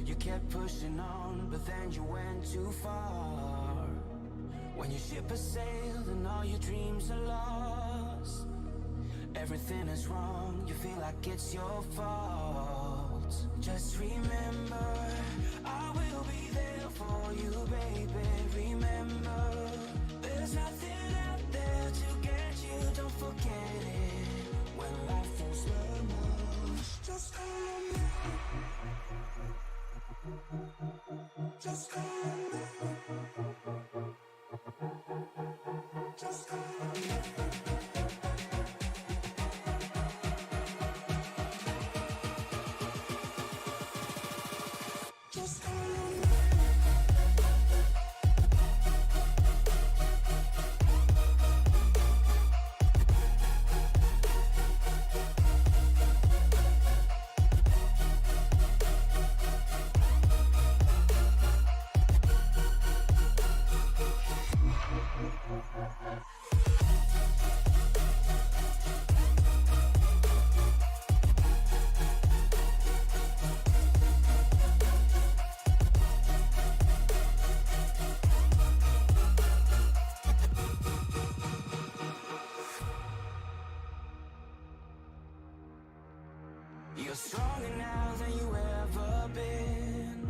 You kept pushing on, but then you went too far. When your ship has sailed and all your dreams are lost, everything is wrong, you feel like it's your fault. Just remember, I will be there for you, baby. Remember, there's nothing out there to get you, don't forget it. When life throws lemons, just call on me. Just call on me. Just call on me. Just call on me. You're stronger now than you ever been.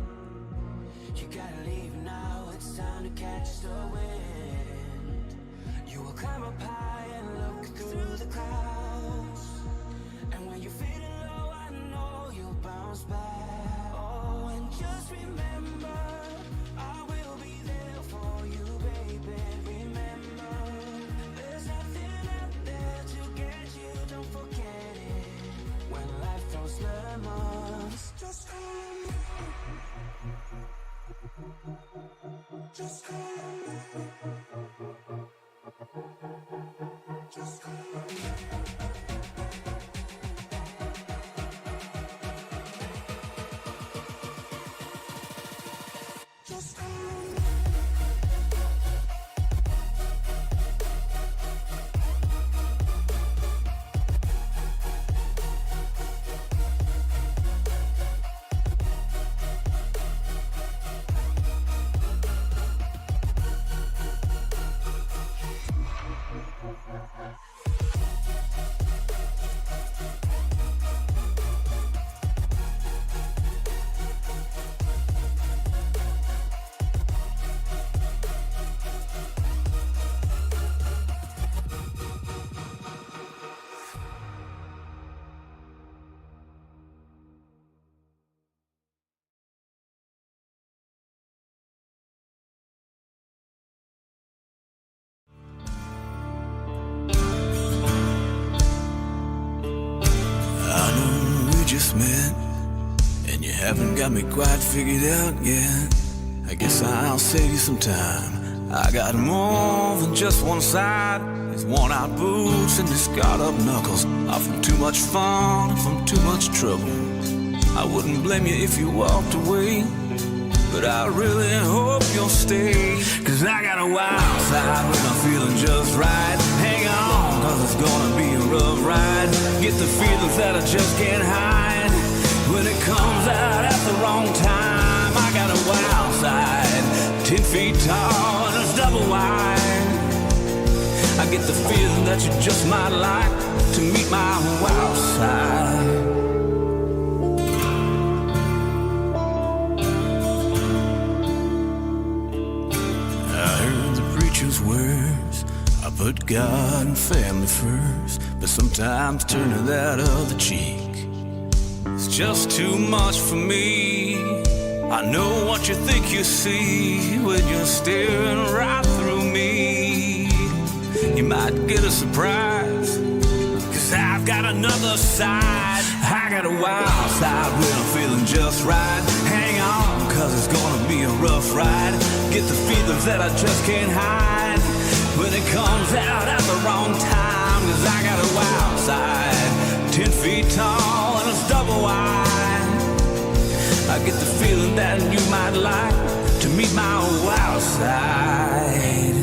You gotta leave now, it's time to catch the wind. You will climb up high and look through the clouds, and when you're feeling low, I know you'll bounce back. Oh, and just remember, I will be there for you, baby. Remember, there's nothing out there to get you, don't forget it. When life throws lemons, just call on me. Just call on me. Just call on me. Just call on me. Just met, and you haven't got me quite figured out yet. I guess I'll save you some time. I got more than just one side. These worn out boots and these scarred up knuckles are from too much fun and from too much trouble. I wouldn't blame you if you walked away, but I really hope you'll stay. Cause I got a wild side when I'm feeling just right. Hang on, cause it's gonna be a rough ride. Get the feelings that I just can't hide. When it comes out at the wrong time, I got a wild side, 10 feet tall and it's double wide. I get the feeling that you just might like to meet my wild side. Words, I put God and family first, but sometimes turning that other cheek, it's just too much for me. I know what you think you see when you're staring right through me. You might get a surprise, cause I've got another side. I got a wild side when I'm feeling just right. Hang on, cause it's gonna be a rough ride. Get the feelings that I just can't hide when it comes out at the wrong time. Cause I got a wild side, 10 feet tall and it's double wide. I get the feeling that you might like to meet my wild side.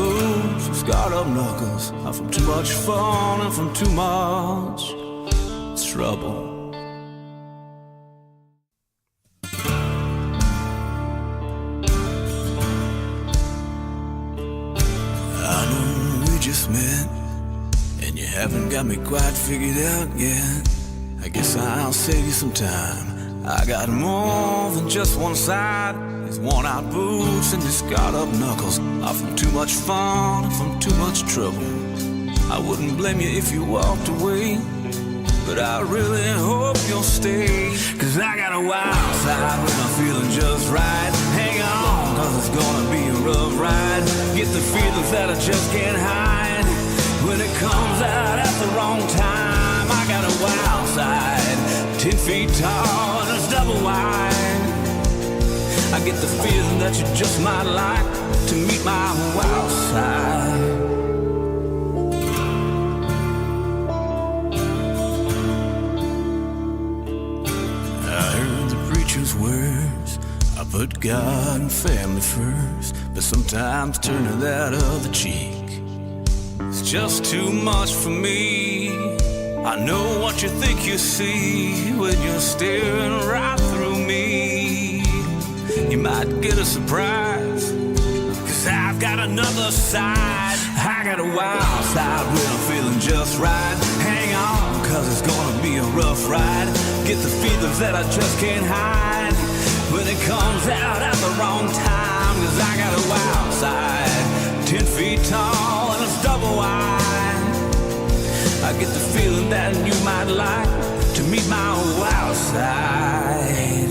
booze, scarred up knuckles are from too much fun and from too much trouble. I know we just met, and you haven't got me quite figured out yet. I guess I'll save you some time. I got more than just one side. These worn out boots and these scarred up knuckles are from too much fun and from too much trouble. I wouldn't blame you if you walked away, but I really hope you'll stay. Cause I got a wild side when I'm feeling just right. Hang on, cause it's gonna be a rough ride. Get the feelings that I just can't hide. When it comes out at the wrong time, I got a wild side, 10 feet tall and it's double wide. I get the feeling that you just might like to meet my wild side. I heard the preacher's words, I put God and family first, but sometimes turning that other cheek, it's just too much for me. I know what you think you see when you're staring right through me. You might get a surprise, cause I've got another side. I got a wild side when I'm feeling just right. Hang on, cause it's gonna be a rough ride. Get the feelings that I just can't hide. When it comes out at the wrong time, cause I got a wild side, 10 feet tall and it's double wide. I get the feeling that you might like to meet my wild side.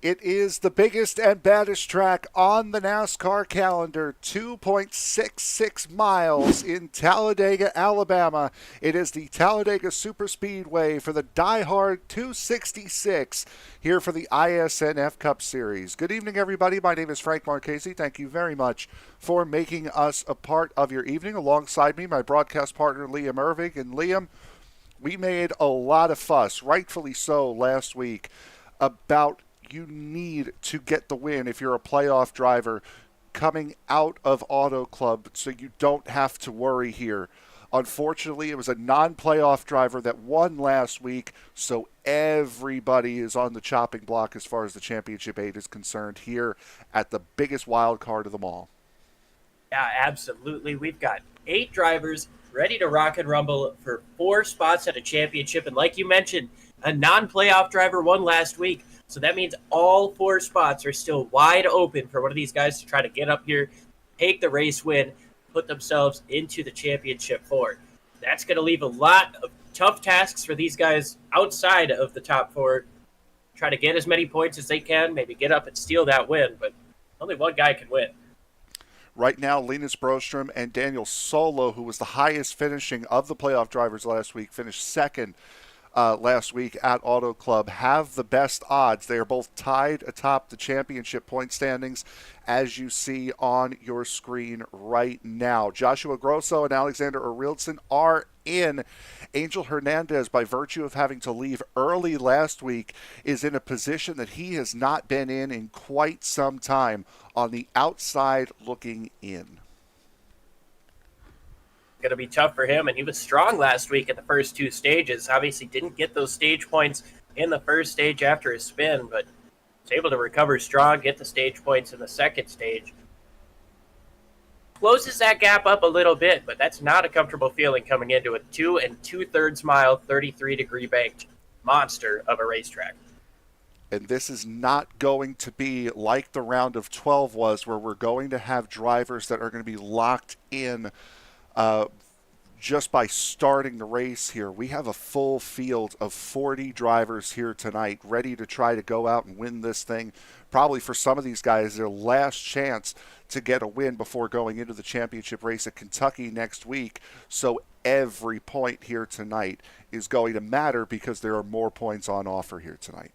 It is the biggest and baddest track on the NASCAR calendar, 2.66 miles in Talladega, Alabama. It is the Talladega Superspeedway for the DieHard 266 here for the iSNF Cup Series. Good evening, everybody. My name is Frank Marchese. Thank you very much for making us a part of your evening. Alongside me, my broadcast partner, Liam Irving. And Liam, we made a lot of fuss, rightfully so, last week about you need to get the win if you're a playoff driver coming out of Auto Club so you don't have to worry here. Unfortunately, it was a non-playoff driver that won last week, so everybody is on the chopping block as far as the Championship 8 is concerned here at the biggest wild card of them all. Yeah, absolutely. We've got 8 drivers ready to rock and rumble for 4 spots at a championship, and like you mentioned, a non-playoff driver won last week. So that means all 4 spots are still wide open for one of these guys to try to get up here, take the race win, put themselves into the championship 4. That's going to leave a lot of tough tasks for these guys outside of the top 4. Try to get as many points as they can, maybe get up and steal that win, but only one guy can win. Right now, Linus Broström and Daniel Sollo, who was the highest finishing of the playoff drivers last week, finished second last week at Auto Club, have the best odds. They are both tied atop the championship point standings, as you see on your screen right now. Joshua Grosso and Alexander Orilson are in. Angel Hernandez, by virtue of having to leave early last week, is in a position that he has not been in quite some time, on the outside looking in. Going to be tough for him, and he was strong last week in the first 2 stages. Obviously didn't get those stage points in the first stage after his spin, but was able to recover strong, get the stage points in the second stage. Closes that gap up a little bit, but that's not a comfortable feeling coming into a 2 2/3 mile, 33-degree banked monster of a racetrack. And this is not going to be like the round of 12 was, where we're going to have drivers that are going to be locked in just by starting the race here. We have a full field of 40 drivers here tonight ready to try to go out and win this thing. Probably for some of these guys, their last chance to get a win before going into the championship race at Kentucky next week. So every point here tonight is going to matter because there are more points on offer here tonight.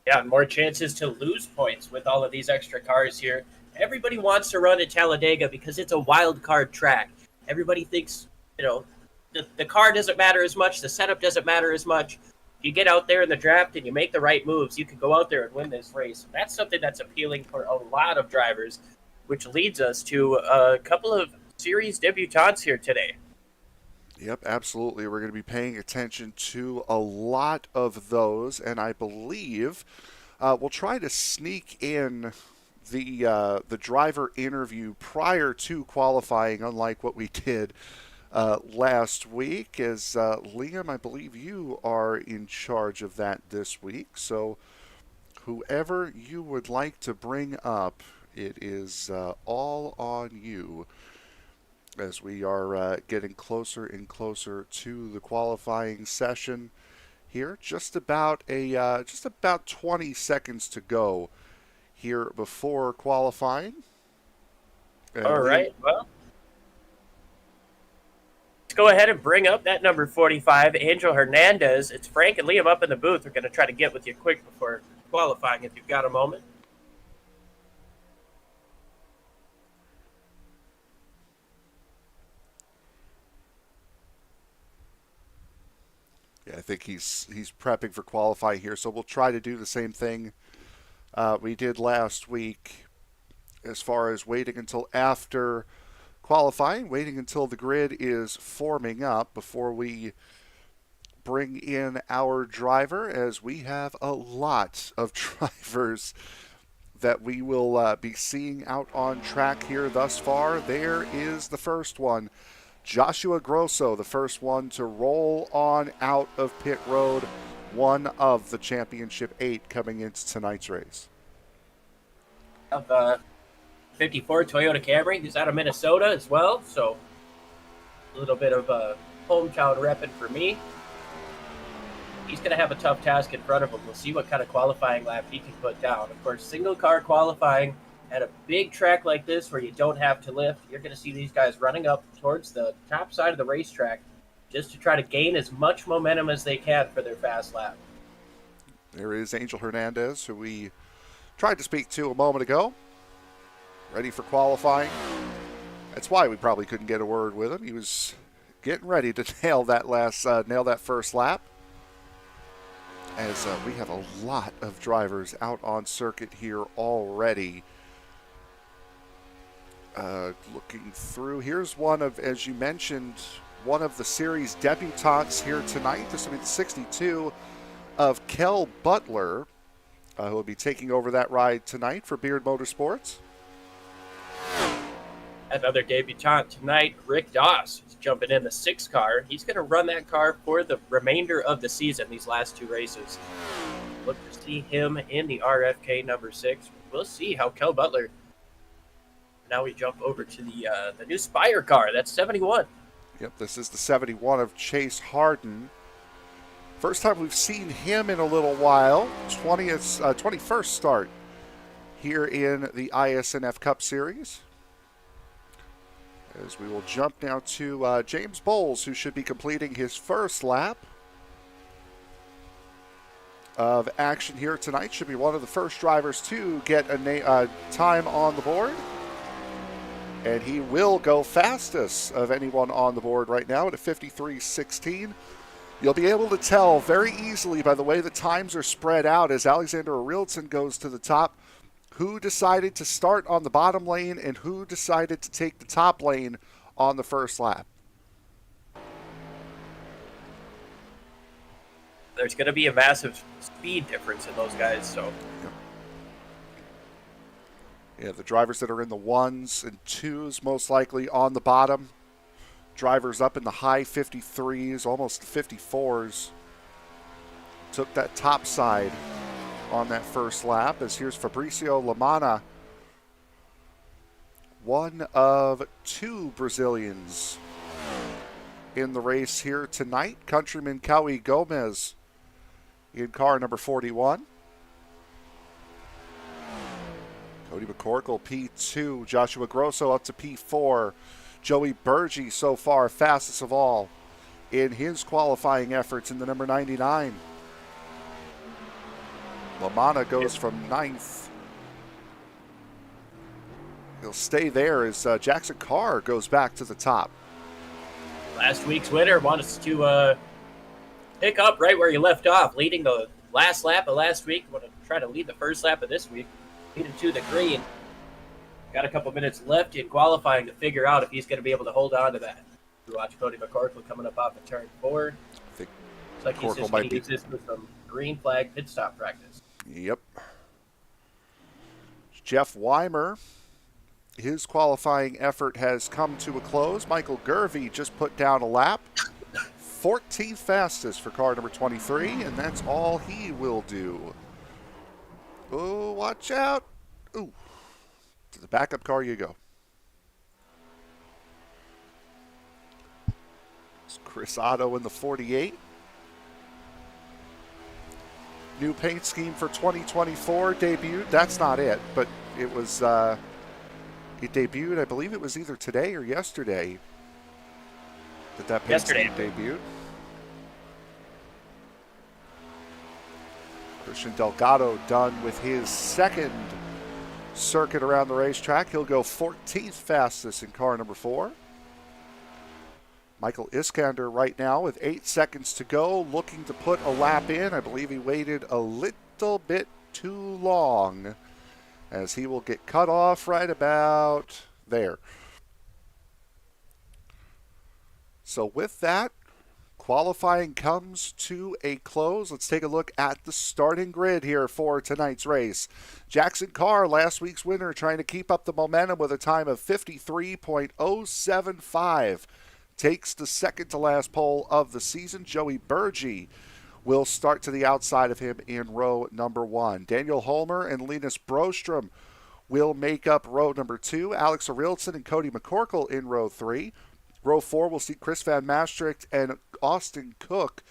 Yeah, and more chances to lose points with all of these extra cars here. Everybody wants to run at Talladega because it's a wild card track. Everybody thinks, the car doesn't matter as much, the setup doesn't matter as much. If you get out there in the draft and you make the right moves, you can go out there and win this race. That's something that's appealing for a lot of drivers, which leads us to a couple of series debutantes here today. Yep, absolutely. We're going to be paying attention to a lot of those, and I believe we'll try to sneak in the driver interview prior to qualifying, unlike what we did last week, as Liam, I believe you are in charge of that this week. So whoever you would like to bring up, it is all on you, as we are getting closer and closer to the qualifying session here. Just about 20 seconds to go here before qualifying. All right, well, let's go ahead and bring up that number 45, Angel Hernandez. It's Frank and Liam up in the booth. We're going to try to get with you quick before qualifying if you've got a moment. Yeah, I think he's prepping for qualifying here, so we'll try to do the same thing we did last week as far as waiting until after qualifying, waiting until the grid is forming up before we bring in our driver, as we have a lot of drivers that we will be seeing out on track here thus far. There is the first one. Joshua Grosso, the first one to roll on out of pit road, one of the championship 8 coming into tonight's race. Of 54 Toyota Camry, who's out of Minnesota as well, so a little bit of hometown repping for me. He's going to have a tough task in front of him. We'll see what kind of qualifying lap he can put down. Of course, single car qualifying at a big track like this where you don't have to lift, you're going to see these guys running up towards the top side of the racetrack just to try to gain as much momentum as they can for their fast lap. There is Angel Hernandez, who we tried to speak to a moment ago, ready for qualifying. That's why we probably couldn't get a word with him. He was getting ready to nail that first lap, as we have a lot of drivers out on circuit here already. Looking through, here's one of, as you mentioned, one of the series debutantes here tonight. This will be the 62 of Kel Butler, who will be taking over that ride tonight for Beard Motorsports. Another debutant tonight, Rick Doss, is jumping in the 6 car. He's going to run that car for the remainder of the season, these last 2 races. Look to see him in the RFK number 6. We'll see how Kel Butler. Now we jump over to the new Spire car. That's 71. Yep, this is the 71 of Chase Harden. First time we've seen him in a little while. 21st start here in the iSNF Cup Series. As we will jump now to James Bowles, who should be completing his first lap of action here tonight. Should be one of the first drivers to get a time on the board. And he will go fastest of anyone on the board right now at a 53.16. You'll be able to tell very easily by the way the times are spread out as Alexander Arilton goes to the top, who decided to start on the bottom lane and who decided to take the top lane on the first lap. There's going to be a massive speed difference in those guys, so... Yeah, the drivers that are in the 1s and 2s most likely on the bottom. Drivers up in the high 53s, almost 54s. Took that top side on that first lap, as here's Fabricio Lamana, one of two Brazilians in the race here tonight. Countryman Cauê Gomez in car number 41. Cody McCorkle, P2. Joshua Grosso up to P4. Joey Burgee so far fastest of all in his qualifying efforts in the number 99. Lamana goes from 9th. He'll stay there as Jaxon Carr goes back to the top. Last week's winner wants to pick up right where you left off, leading the last lap of last week. Want to try to lead the first lap of this week. Leading to the green. Got a couple minutes left in qualifying to figure out if he's going to be able to hold on to that. We watch Cody McCorkle coming up off of turn 4. I think looks like he's just going to use this with some green flag pit stop practice. Yep. Jeff Weimer, his qualifying effort has come to a close. Michael Gervey just put down a lap. 14th fastest for car number 23, and that's all he will do. Oh, watch out. Ooh. To the backup car you go. It's Chris Otto in the 48. New paint scheme for 2024 debuted. That's not it, but it was, it debuted, I believe it was either today or yesterday that paint scheme debuted. Christian Delgado done with his second circuit around the racetrack. He'll go 14th fastest in car number 4. Michael Iskander right now with 8 seconds to go, looking to put a lap in. I believe he waited a little bit too long, as he will get cut off right about there. So with that, qualifying comes to a close. Let's take a look at the starting grid here for tonight's race. Jaxon Carr, last week's winner, trying to keep up the momentum with a time of 53.075. Takes the second to last pole of the season. Joey Burgee will start to the outside of him in row number 1. Daniel Holmer and Linus Broström will make up row number 2. Alex Arilton and Cody McCorkle in row 3. Row 4 will see Chris Van Maastricht and Austin Cook,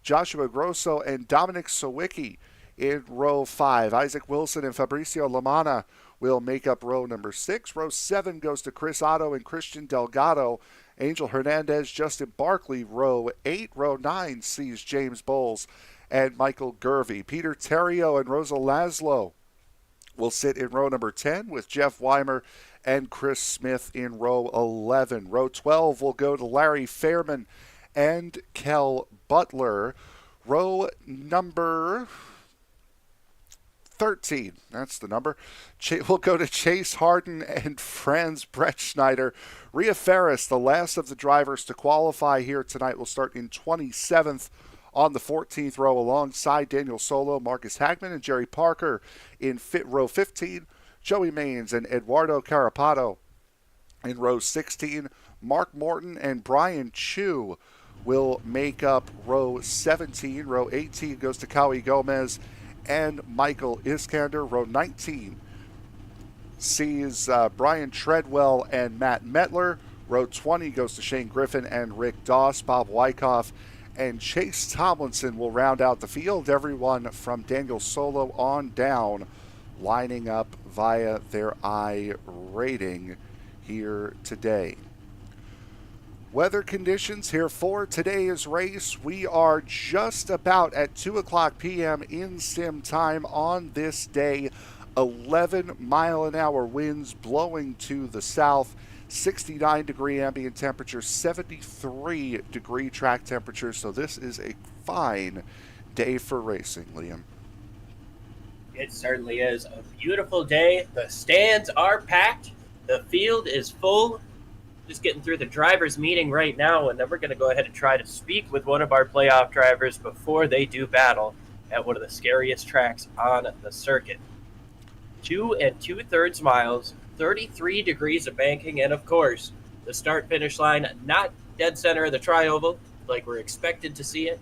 Joshua Grosso and Dominic Sawicki in row 5. Isaac Wilson and Fabricio Lamana will make up row number 6. Row 7 goes to Chris Otto and Christian Delgado. Angel Hernandez, Justin Barkley, row 8. Row 9 sees James Bowles and Michael Gervey. Peter Terrio and Rosa Laszlo will sit in row number 10 with Jeff Weimer and Chris Smith in row 11. Row 12 will go to Larry Fairman and Kel Butler. Row number 13, that's the number, will go to Chase Harden and Franz Brettschneider. Rhea Ferris, the last of the drivers to qualify here tonight, will start in 27th on the 14th row alongside Daniel Sollo, Marcus Hagman, and Jerry Parker in row 15. Joey Maines and Eduardo Carapato in row 16. Mark Morton and Brian Chu will make up row 17. Row 18 goes to Cauê Gomez and Michael Iskander. Row 19 sees Brian Treadwell and Matt Mettler. Row 20 goes to Shane Griffin and Rick Doss. Bob Wyckoff and Chase Tomlinson will round out the field. Everyone from Daniel Sollo on down lining up via their I rating here today. Weather conditions here for today's race. We are just about at 2 o'clock p.m. in sim time on this day. 11-mile-an-hour winds blowing to the south. 69-degree ambient temperature, 73-degree track temperature. So this is a fine day for racing, Liam. It certainly is a beautiful day. The stands are packed. The field is full. Just getting through the drivers' meeting right now, and then we're going to go ahead and try to speak with one of our playoff drivers before they do battle at one of the scariest tracks on the circuit. 2 2/3 miles, 33 degrees of banking, and of course, the start-finish line not dead center of the tri-oval like we're expected to see it.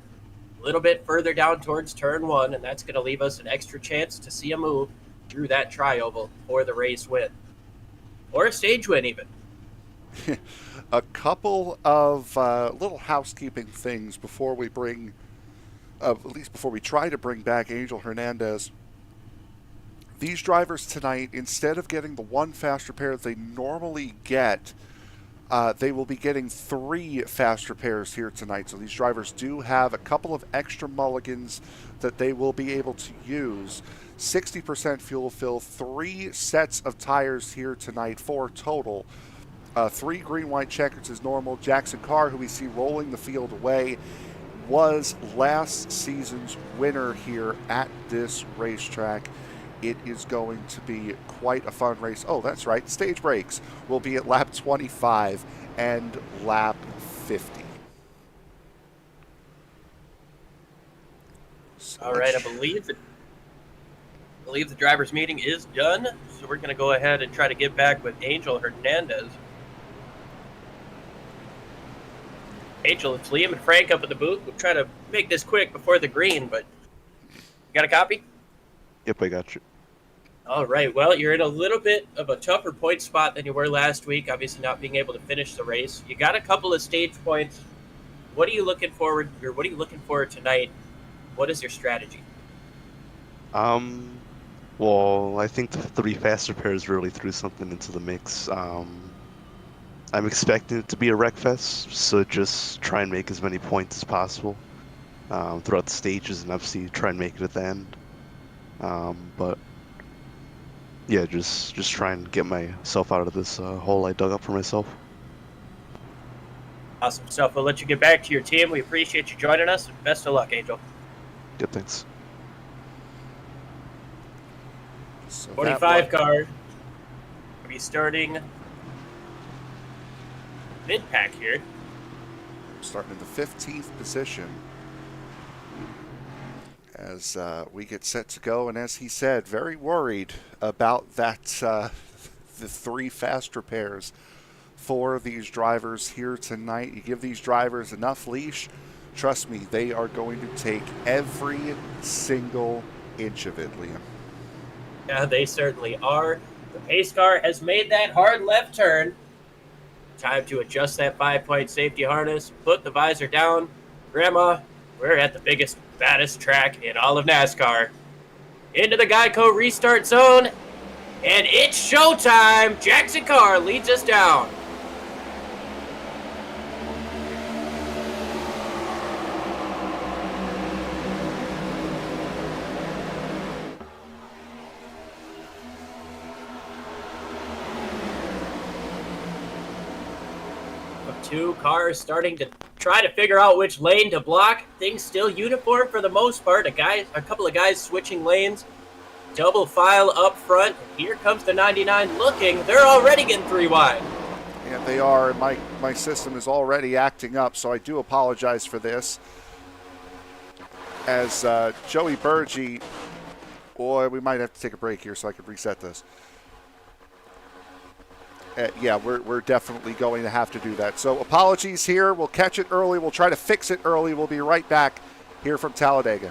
a little bit further down towards turn 1, and that's going to leave us an extra chance to see a move through that tri-oval for the race win. Or a stage win, even. A couple of little housekeeping things before we bring, at least before we try to bring back Angel Hernandez. These drivers tonight, instead of getting the one fast repair they normally get, they will be getting 3 fast repairs here tonight. So these drivers do have a couple of extra mulligans that they will be able to use. 60% fuel fill, 3 sets of tires here tonight, 4 total. 3 green-white checkers is normal. Jaxon Carr, who we see rolling the field away, was last season's winner here at this racetrack. It is going to be quite a fun race. Oh, that's right. Stage breaks will be at lap 25 and lap 50. So all right, I believe the drivers' meeting is done, so we're going to go ahead and try to get back with Angel Hernandez. Angel, it's Liam and Frank up at the booth. We'll try to make this quick before the green, but you got a copy? Yep, I got you. All right, well, you're in a little bit of a tougher point spot than you were last week, obviously not being able to finish the race. You got a couple of stage points. What are you looking forward, or what are you looking for tonight? What is your strategy? Well, I think the 3 fast repairs really threw something into the mix. I'm expecting it to be a wreck fest, so just try and make as many points as possible throughout the stages, and obviously try and make it at the end. But yeah, just try and get myself out of this hole I dug up for myself. Awesome stuff. We'll let you get back to your team. We appreciate you joining us, and best of luck, Angel. Yeah, thanks. So 45 car. We'll be starting mid-pack here. Starting in the 15th position as we get set to go. And as he said, very worried about that, the 3 fast repairs for these drivers here tonight. You give these drivers enough leash, trust me, they are going to take every single inch of it, Liam. Yeah, they certainly are. The pace car has made that hard left turn. Time to adjust that 5-point safety harness, put the visor down. Grandma, we're at the biggest, baddest track in all of NASCAR. Into the Geico restart zone, and it's showtime. Jaxon Carr leads us down. Two cars starting to try to figure out which lane to block. Things still uniform for the most part. A couple of guys switching lanes. Double file up front. Here comes the 99 looking. They're already getting 3 wide. Yeah, they are. My system is already acting up, so I do apologize for this. As Joey Burgee, boy, we might have to take a break here so I can reset this. Yeah, we're definitely going to have to do that. So apologies here. We'll catch it early. We'll try to fix it early. We'll be right back here from Talladega.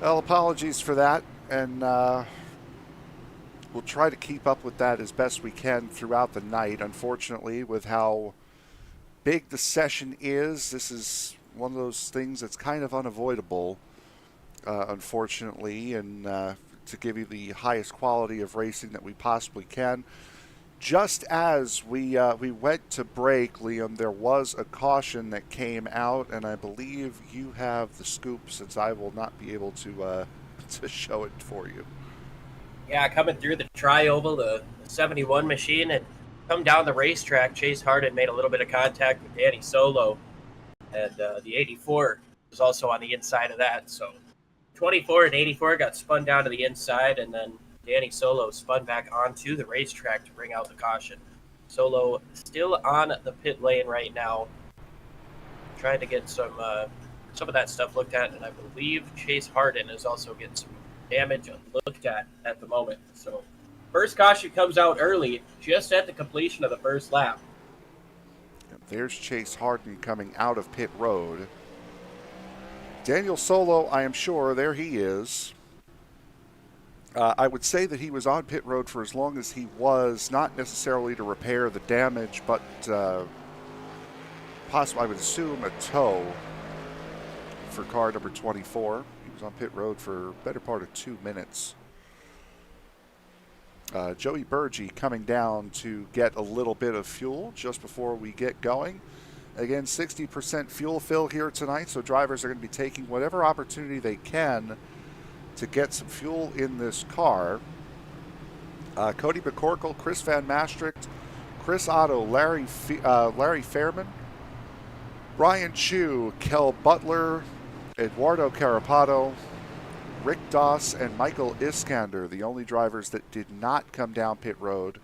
Well, apologies for that, and we'll try to keep up with that as best we can throughout the night. Unfortunately, with how big the session is, this is one of those things that's kind of unavoidable, unfortunately, and to give you the highest quality of racing that we possibly can. Just as we went to break, Liam, there was a caution that came out, and I believe you have the scoop since I will not be able to show it for you. Yeah, coming through the tri-oval, the 71 machine, and come down the racetrack, Chase Harden made a little bit of contact with Daniel Sollo, and the 84 was also on the inside of that. So 24 and 84 got spun down to the inside, and then Daniel Sollo spun back onto the racetrack to bring out the caution. Sollo still on the pit lane right now, trying to get some of that stuff looked at, and I believe Chase Harden is also getting some damage looked at the moment. So first caution comes out early, just at the completion of the first lap. There's Chase Harden coming out of pit road. Daniel Sollo, I am sure, there he is. I would say that he was on pit road for as long as he was, not necessarily to repair the damage, but possibly, I would assume, a tow for car number 24. He was on pit road for a better part of 2 minutes. Joey Burgee coming down to get a little bit of fuel just before we get going. Again, 60% fuel fill here tonight, so drivers are going to be taking whatever opportunity they can to get some fuel in this car. Cody McCorkle, Chris Van Maastricht, Chris Otto, Larry Fairman, Brian Chu, Kel Butler, Eduardo Carapato, Rick Doss, and Michael Iskander, the only drivers that did not come down pit road.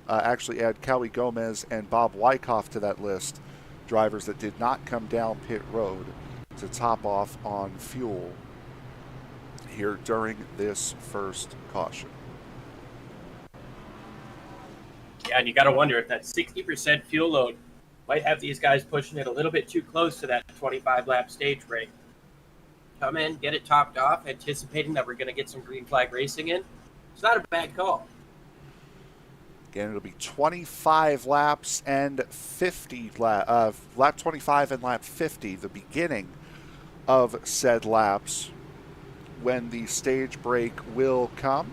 Actually add Cowie Gomez and Bob Wyckoff to that list, drivers that did not come down pit road to top off on fuel here during this first caution. Yeah, and you got to wonder if that 60% fuel load might have these guys pushing it a little bit too close to that 25-lap stage break. Come in, get it topped off, anticipating that we're going to get some green flag racing in. It's not a bad call. Again, it'll be 25 laps and 50 lap 25 and lap 50, the beginning of said laps, when the stage break will come.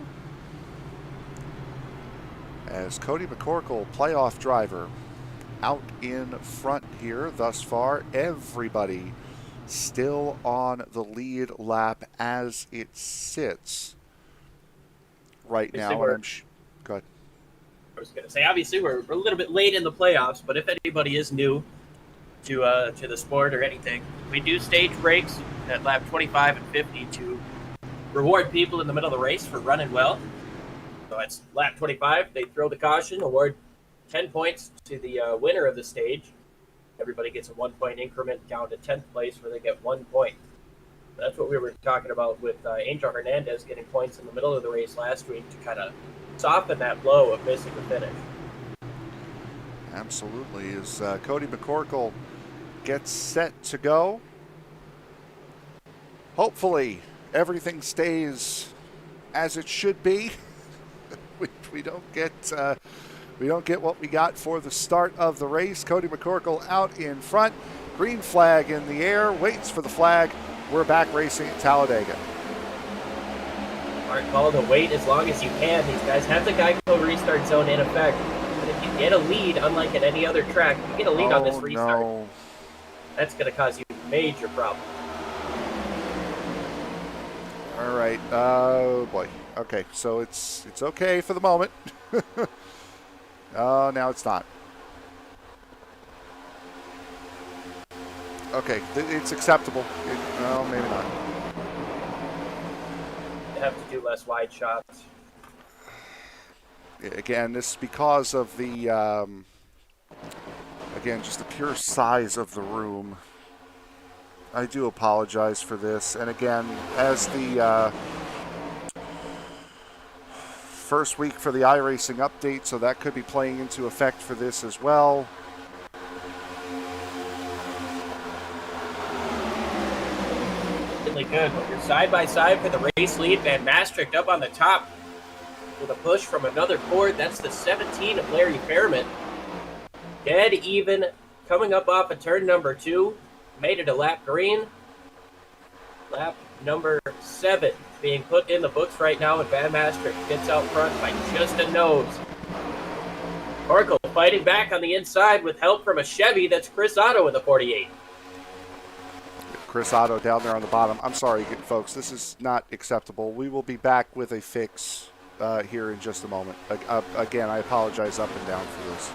As Cody McCorkle, playoff driver, out in front here thus far. Everybody still on the lead lap as it sits right now. Go ahead. I was going to say, obviously, we're a little bit late in the playoffs, but if anybody is new to the sport or anything, we do stage breaks at lap 25 and 50 to reward people in the middle of the race for running well. So it's lap 25. They throw the caution, award 10 points to the winner of the stage. Everybody gets a 1-point increment down to 10th place where they get 1 point. That's what we were talking about with Angel Hernandez getting points in the middle of the race last week to kind of soften that blow of missing the finish. Absolutely. As Cody McCorkle gets set to go, hopefully everything stays as it should be. we don't get what we got for the start of the race. Cody McCorkle out in front, green flag in the air, waits for the flag. We're back racing at Talladega. Smart call to wait as long as you can. These guys have the Geico restart zone in effect. But if you get a lead, unlike at any other track, if you get a lead on this restart, no. That's going to cause you major problems. All right. Oh, boy. Okay, so it's okay for the moment. Oh, now it's not. Okay, it's acceptable. No, maybe not. You have to do less wide shots. Again, this is because of the, again, just the pure size of the room. I do apologize for this. And again, as the first week for the iRacing update, so that could be playing into effect for this as well. good. But you're side by side for the race lead. Van Maastricht up on the top with a push from another Ford. That's the 17 of Larry Fairman. Dead even coming up off of turn number 2. Made it a lap green. Lap number 7 being put in the books right now, and Van Maastricht gets out front by just a nose. Oracle fighting back on the inside with help from a Chevy. That's Chris Otto in the 48. Chris Otto down there on the bottom. I'm sorry, folks. This is not acceptable. We will be back with a fix here in just a moment. Again, I apologize up and down for this.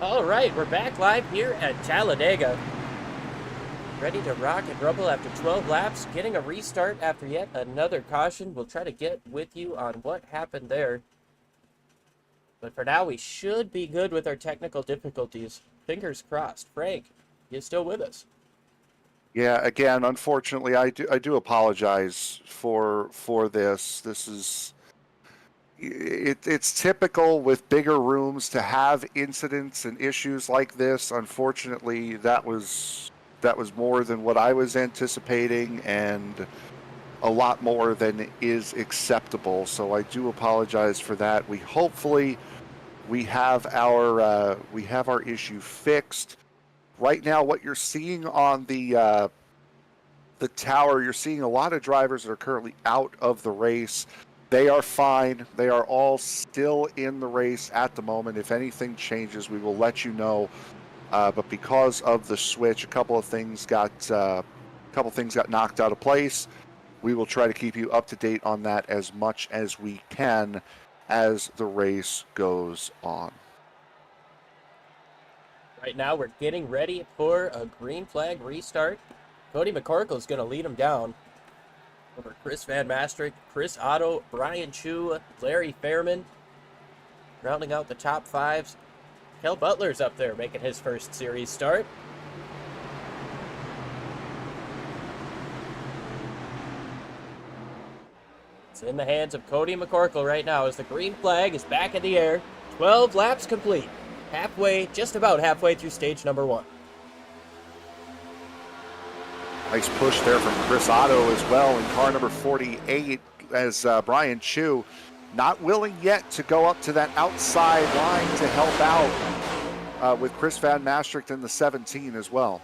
All right, we're back live here at Talladega. Ready to rock and rumble after 12 laps, getting a restart after yet another caution. We'll try to get with you on what happened there. But for now, we should be good with our technical difficulties. Fingers crossed. Frank, you still with us? Yeah, again, unfortunately, I do apologize for this. This is it's typical with bigger rooms to have incidents and issues like this. Unfortunately, that was more than what I was anticipating and a lot more than is acceptable. So I do apologize for that. We have our issue fixed. Right now, what you're seeing on the tower, you're seeing a lot of drivers that are currently out of the race. They are fine. They are all still in the race at the moment. If anything changes, we will let you know. But because of the switch, a couple of things got knocked out of place. We will try to keep you up to date on that as much as we can as the race goes on. Right now, we're getting ready for a green flag restart. Cody McCorkle is going to lead him down over Chris Van Maastricht, Chris Otto, Brian Chu, Larry Fairman. Rounding out the top fives. Kel Butler's up there making his first series start. It's in the hands of Cody McCorkle right now as the green flag is back in the air. 12 laps complete. Just about halfway through stage number 1. Nice push there from Chris Otto as well in car number 48 as Brian Chu not willing yet to go up to that outside line to help out with Chris Van Maastricht in the 17 as well.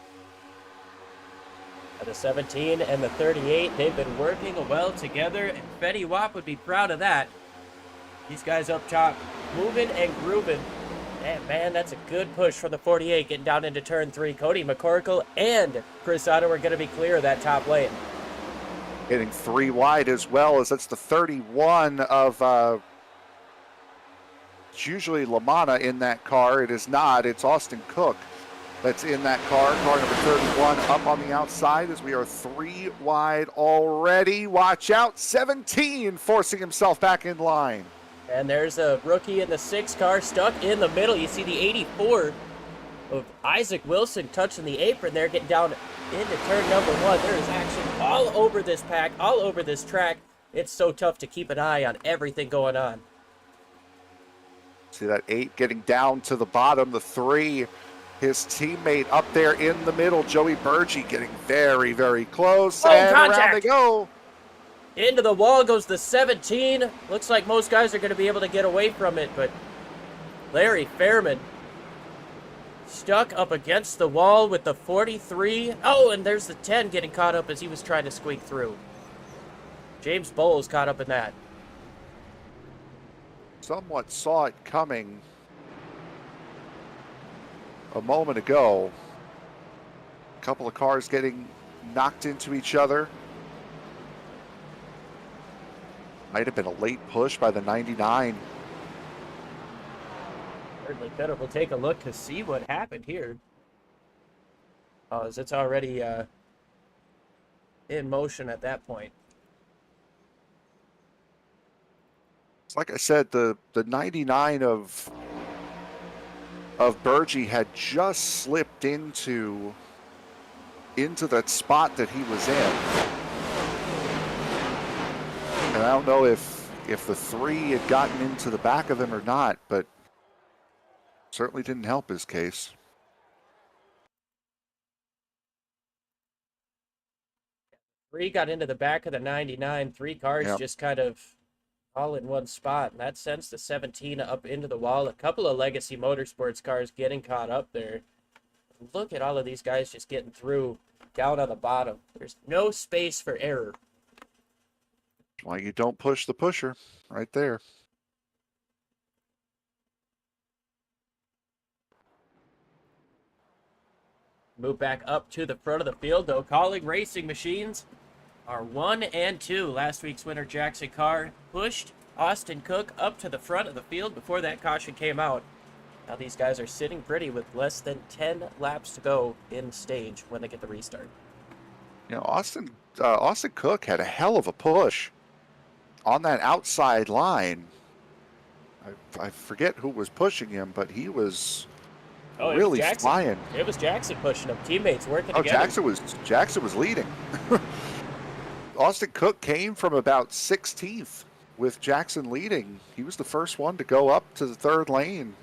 The 17 and the 38, they've been working well together, and Fetty Wap would be proud of that. These guys up top moving and grooving. And man, that's a good push for the 48 getting down into turn 3. Cody McCorkle and Chris Otto are going to be clear of that top lane. Hitting 3 wide as well, as that's the 31 of it's usually LaManna in that car. It is not. It's Austin Cook that's in that car. Car number 31 up on the outside as we are 3 wide already. Watch out. 17 forcing himself back in line. And there's a rookie in the 6 car stuck in the middle. You see the 84 of Isaac Wilson touching the apron there, getting down into turn number 1. There is action all over this pack, all over this track. It's so tough to keep an eye on everything going on. See that 8 getting down to the bottom, the 3. His teammate up there in the middle, Joey Burgee, getting very, very close. Oh, and contact. Around they go. Into the wall goes the 17. Looks like most guys are going to be able to get away from it, but Larry Fairman stuck up against the wall with the 43. Oh, and there's the 10 getting caught up as he was trying to squeak through. James Bowles caught up in that. Somewhat saw it coming a moment ago. A couple of cars getting knocked into each other. Might have been a late push by the 99. Certainly could have. We'll take a look to see what happened here. As it's already in motion at that point. It's like I said, the 99 of Burgee had just slipped into that spot that he was in. And I don't know if the 3 had gotten into the back of him or not, but certainly didn't help his case. Three got into the back of the 99. 3 cars just kind of all in one spot. And that sends the 17 up into the wall. A couple of Legacy Motorsports cars getting caught up there. Look at all of these guys just getting through down on the bottom. There's no space for error. Why you don't push the pusher right there. Move back up to the front of the field, though. Calling racing machines are 1 and 2. Last week's winner, Jaxon Carr, pushed Austin Cook up to the front of the field before that caution came out. Now these guys are sitting pretty with less than 10 laps to go in stage when they get the restart. You know, Austin Cook had a hell of a push on that outside line. I forget who was pushing him, but he was really flying. It was Jaxon pushing him. Teammates working Oh, together. Jaxon was leading. Austin Cook came from about 16th with Jaxon leading. He was the first one to go up to the third lane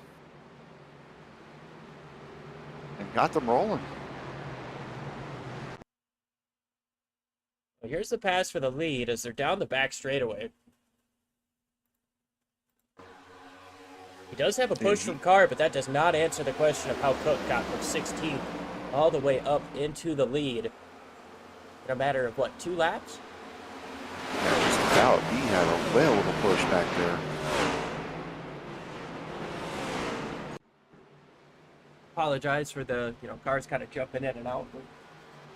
and got them rolling. Well, here's the pass for the lead as they're down the back straightaway. He does have a push from Carr, but that does not answer the question of how Cook got from 16th all the way up into the lead in a matter of, what, 2 laps? Yeah, just about. He had a whale of a push back there. Apologize for the, cars kind of jumping in and out. We're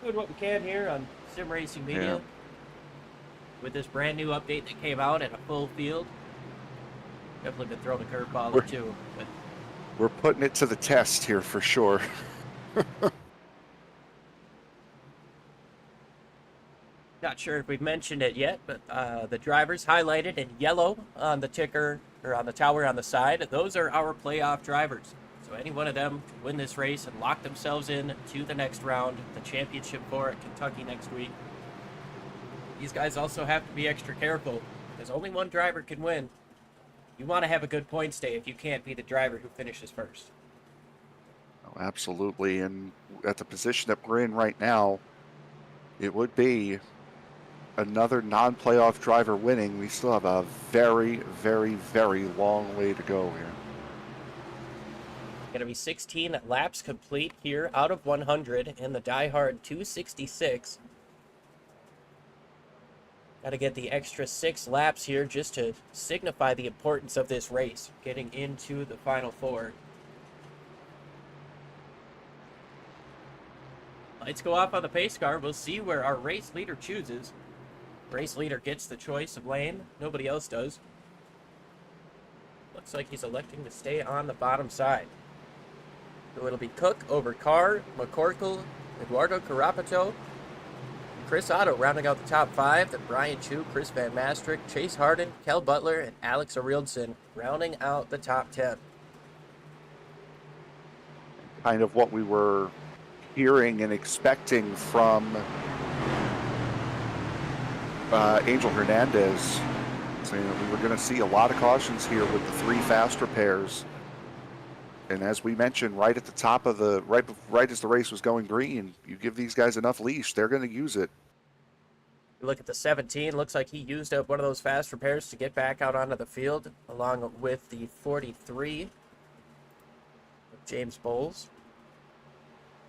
doing what we can here on Sim Racing Media with this brand new update that came out at a full field. Definitely been throwing a curveball or two. But we're putting it to the test here for sure. Not sure if we've mentioned it yet, but the drivers highlighted in yellow on the ticker or on the tower on the side, those are our playoff drivers. So any one of them could win this race and lock themselves in to the next round, the championship for at Kentucky next week. These guys also have to be extra careful because only one driver can win. You want to have a good points day if you can't be the driver who finishes first. Oh, absolutely. And at the position that we're in right now, it would be another non-playoff driver winning. We still have a very, very, very long way to go here. Going to be 16 laps complete here out of 100 in the DieHard 266. Got to get the extra 6 laps here just to signify the importance of this race, getting into the final 4. Lights go off on the pace car. We'll see where our race leader chooses. Race leader gets the choice of lane. Nobody else does. Looks like he's electing to stay on the bottom side. So it'll be Cook over Carr, McCorkle, Eduardo Carapito, Chris Otto rounding out the top 5, then Brian Chu, Chris Van Mastrick, Chase Harden, Kel Butler, and Alex Arildson rounding out the top 10. Kind of what we were hearing and expecting from Angel Hernandez, saying that we were going to see a lot of cautions here with the 3 faster pairs. And as we mentioned, right at the top of the right as the race was going green, you give these guys enough leash, they're going to use it. You look at the 17, looks like he used up one of those fast repairs to get back out onto the field, along with the 43 of James Bowles.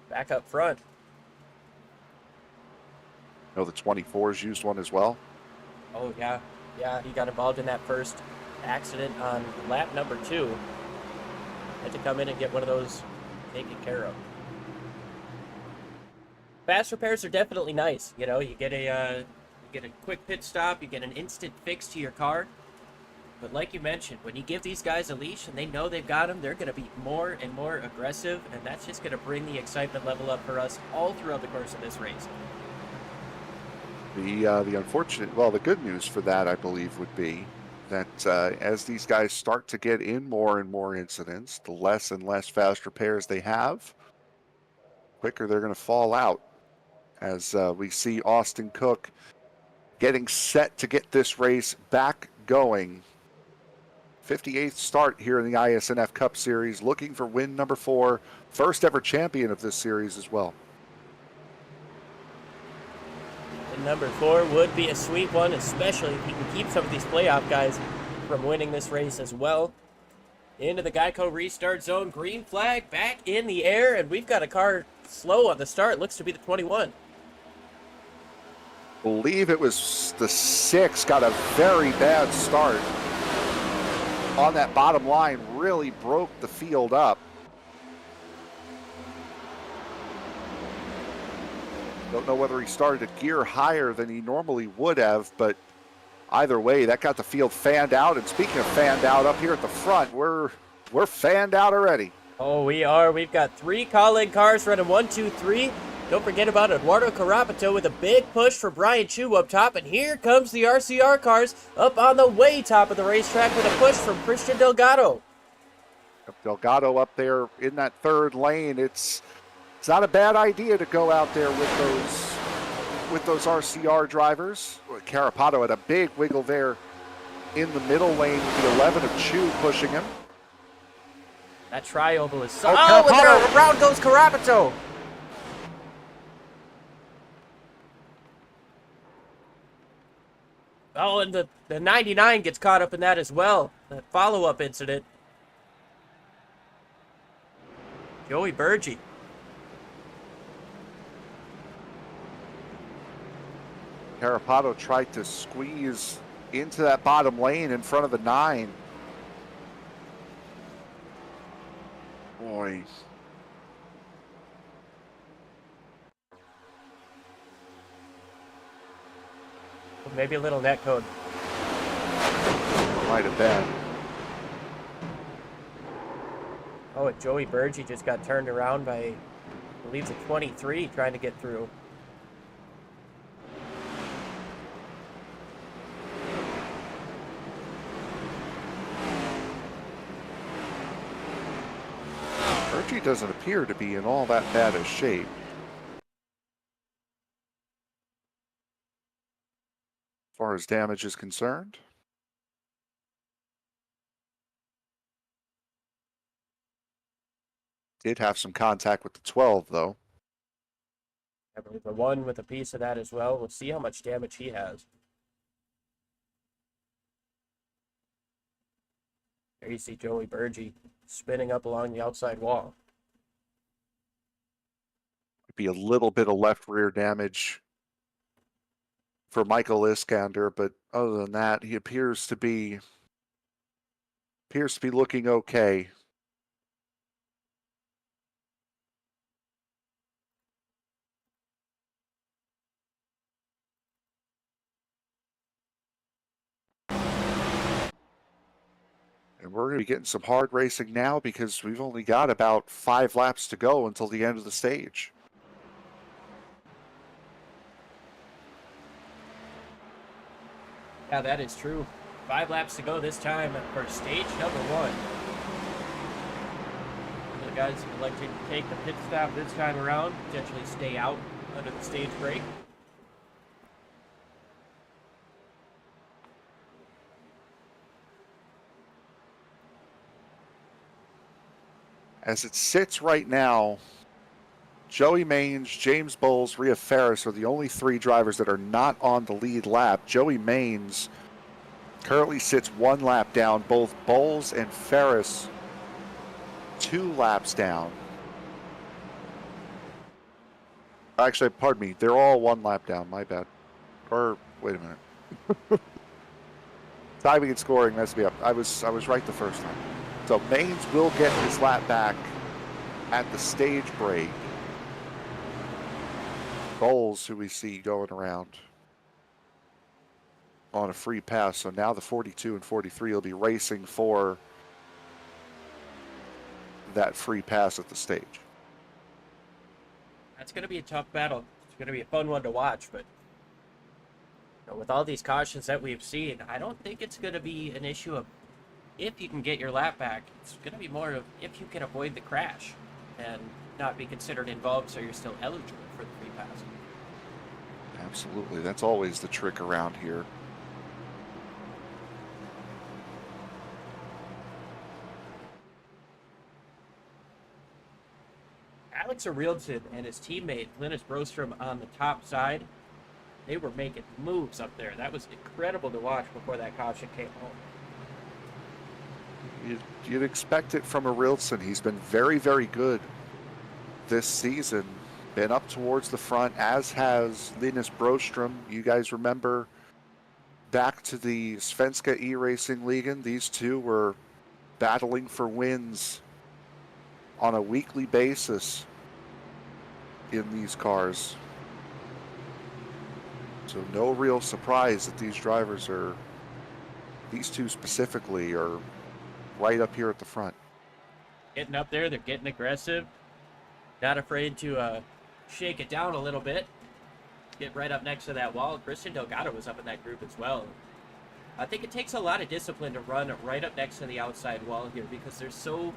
Back up front. The 24s used one as well. Oh, yeah. Yeah, he got involved in that first accident on lap number 2. Had to come in and get one of those taken care of. Fast repairs are definitely nice. You get a quick pit stop, you get an instant fix to your car. But like you mentioned, when you give these guys a leash and they know they've got them, they're going to be more and more aggressive, and that's just going to bring the excitement level up for us all throughout the course of this race. The unfortunate, the good news for that, I believe, would be that as these guys start to get in more and more incidents, the less and less fast repairs they have, quicker they're going to fall out. As we see Austin Cook getting set to get this race back going. 58th start here in the iSNF Cup Series, looking for win number 4, first ever champion of this series as well. And number 4 would be a sweet one, especially if he can keep some of these playoff guys from winning this race as well. Into the Geico restart zone, green flag back in the air, and we've got a car slow on the start. Looks to be the 21. Believe it was the 6, got a very bad start on that bottom line, really broke the field up. Don't know whether he started a gear higher than he normally would have, but either way, that got the field fanned out. And speaking of fanned out, up here at the front, we're We're fanned out already. Oh, we are. We've got 3 colleague cars running 1, 2, 3. Don't forget about Eduardo Carapito with a big push for Brian Chu up top. And here comes the RCR cars up on the way top of the racetrack with a push from Christian Delgado. Delgado up there in that third lane. It's not a bad idea to go out there with those RCR drivers. Carapito had a big wiggle there in the middle lane with the 11 of Chu pushing him. That tri-oval is Carapito. and there, around goes Carapito. Oh, and the 99 gets caught up in that as well. That follow-up incident. Joey Burgee. Carapito tried to squeeze into that bottom lane in front of the 9. Boy. Maybe a little net code. Might have been. Oh, and Joey Burgee just got turned around by, I believe, the 23 trying to get through. Burgee doesn't appear to be in all that bad a shape. As far as damage is concerned. Did have some contact with the 12, though. I believe the 1 with a piece of that as well. We'll see how much damage he has. There you see Joey Burgee spinning up along the outside wall. Be a little bit of left rear damage for Michael Iskander, but other than that, he appears to be looking okay. And we're going to be getting some hard racing now because we've only got about 5 laps to go until the end of the stage. Yeah, that is true. 5 laps to go this time for stage number 1. The guys who would like to take the pit stop this time around, potentially stay out under the stage break. As it sits right now, Joey Maines, James Bowles, Rhea Ferris are the only 3 drivers that are not on the lead lap. Joey Maines currently sits 1 lap down. Both Bowles and Ferris 2 laps down. Actually, pardon me, they're all 1 lap down, my bad. Or, wait a minute. Timing and scoring messed me up. I was right the first time. So Maines will get his lap back at the stage break. Bowles, who we see going around on a free pass. So now the 42 and 43 will be racing for that free pass at the stage. That's going to be a tough battle. It's going to be a fun one to watch, but with all these cautions that we've seen, I don't think it's going to be an issue of if you can get your lap back. It's going to be more of if you can avoid the crash and not be considered involved so you're still eligible for the free pass. Absolutely. That's always the trick around here. Alex Arilton and his teammate Linus Broström on the top side, they were making moves up there. That was incredible to watch before that caution came home. You'd expect it from Arilton. He's been very, very good this season. Been up towards the front, as has Linus Broström. You guys remember back to the Svenska iRacing Ligan, these two were battling for wins on a weekly basis in these cars. So no real surprise that these drivers are, these two specifically, are right up here at the front. Getting up there, they're getting aggressive. Not afraid to shake it down a little bit. Get right up next to that wall. Christian Delgado was up in that group as well. I think it takes a lot of discipline to run right up next to the outside wall here because there's so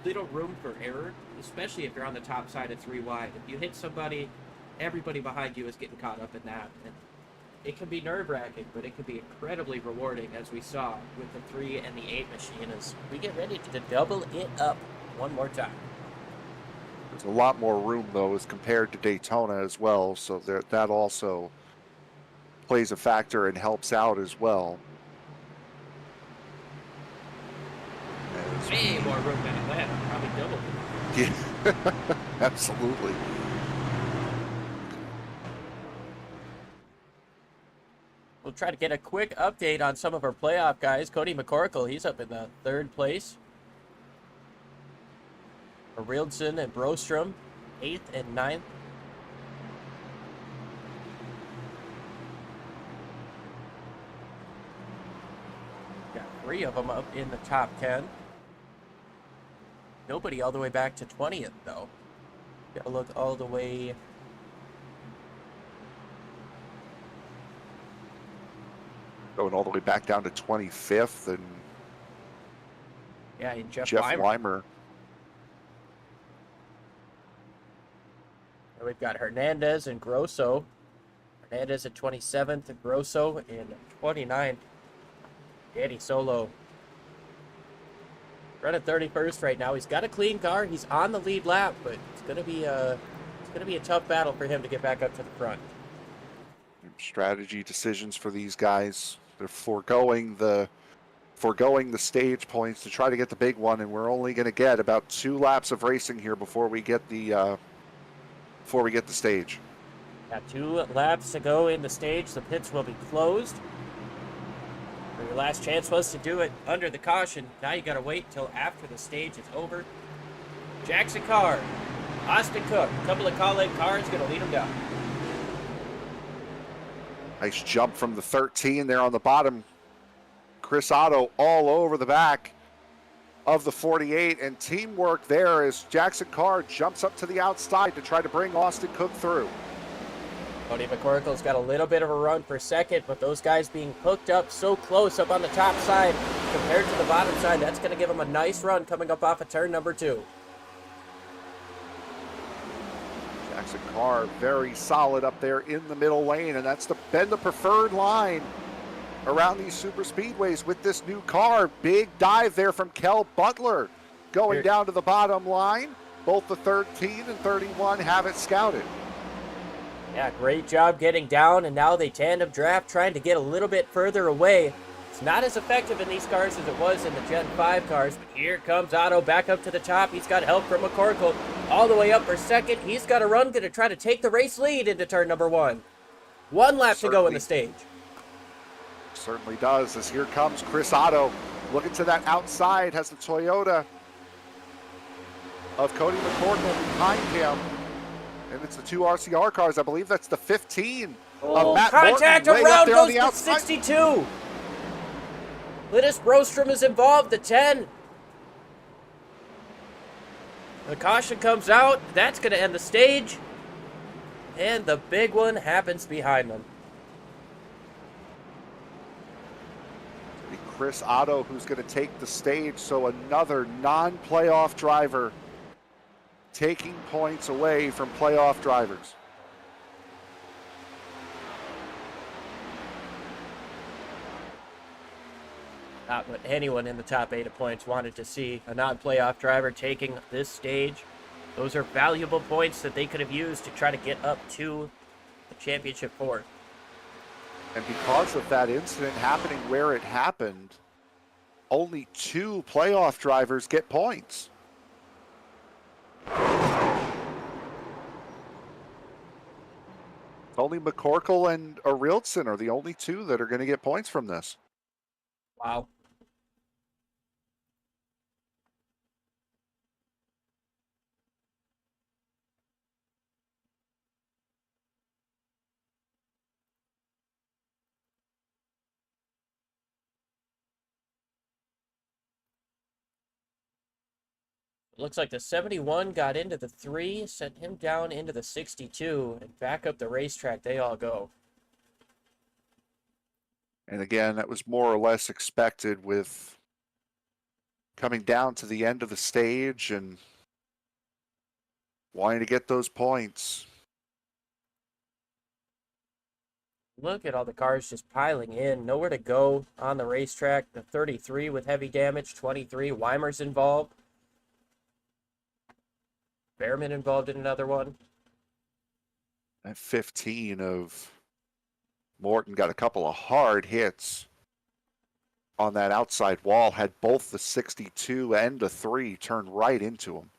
little room for error, especially if you're on the top side of 3 wide. If you hit somebody, everybody behind you is getting caught up in that. And it can be nerve-wracking, but it can be incredibly rewarding, as we saw with the 3 and the 8 machine, as we get ready to double it up one more time. There's a lot more room, though, as compared to Daytona as well, so that also plays a factor and helps out as well. Way more room than Atlanta, probably double. Yeah, absolutely. We'll try to get a quick update on some of our playoff guys. Cody McCorkle, he's up in the 3rd place. Rildson and Broström, 8th and 9th. Got 3 of them up in the top 10. Nobody all the way back to 20th, though. Gotta look all the way. Going all the way back down to 25th, and Yeah, and Jeff Weimer. Weimer. And we've got Hernandez and Grosso. Hernandez at 27th and Grosso in 29th. Daniel Sollo running 31st right now. He's got a clean car. He's on the lead lap, but it's gonna be a tough battle for him to get back up to the front. Strategy decisions for these guys. They're foregoing the stage points to try to get the big one, and we're only going to get about 2 laps of racing here before we get the stage. Got 2 laps to go in the stage. The pits will be closed. Your last chance was to do it under the caution. Now you got to wait till after the stage is over. Jaxon Carr, Austin Cook, a couple of colleague cars going to lead them down. Nice jump from the 13 there on the bottom. Chris Otto all over the back of the 48, and teamwork there as Jaxon Carr jumps up to the outside to try to bring Austin Cook through. Cody McCorkle's got a little bit of a run for second, but those guys being hooked up so close up on the top side compared to the bottom side, that's going to give him a nice run coming up off of turn number 2. Jaxon Carr very solid up there in the middle lane, and that's been the preferred line around these super speedways with this new car. Big dive there from Kel Butler going down to the bottom line. Both the 13 and 31 have it scouted. Yeah, great job getting down, and now they tandem draft, trying to get a little bit further away. It's not as effective in these cars as it was in the Gen 5 cars, but here comes Otto back up to the top. He's got help from McCorkle all the way up for second. He's got a run to try to take the race lead into turn number 1. 1 lap to go in the stage. Certainly does, as here comes Chris Otto looking to that outside, has the Toyota of Cody McCorkle behind him, and it's the 2 RCR cars. I believe that's the 15 of Matt Contact Morton, way around up there on goes the the outside. 62. Linus Broström is involved, the 10. The caution comes out. That's going to end the stage. And the big one happens behind them. Chris Otto, who's going to take the stage, so another non-playoff driver taking points away from playoff drivers. Not what anyone in the top 8 of points wanted to see. A non-playoff driver taking this stage. Those are valuable points that they could have used to try to get up to the championship 4. And because of that incident happening where it happened, only 2 playoff drivers get points. Only McCorkle and Rildson are the only 2 that are going to get points from this. Wow. Looks like the 71 got into the 3, sent him down into the 62, and back up the racetrack they all go. And again, that was more or less expected with coming down to the end of the stage and wanting to get those points. Look at all the cars just piling in. Nowhere to go on the racetrack. The 33 with heavy damage, 23. Weimer's involved. Behrman involved in another one. And 15 of Morton got a couple of hard hits on that outside wall. Had both the 62 and the 3 turn right into him.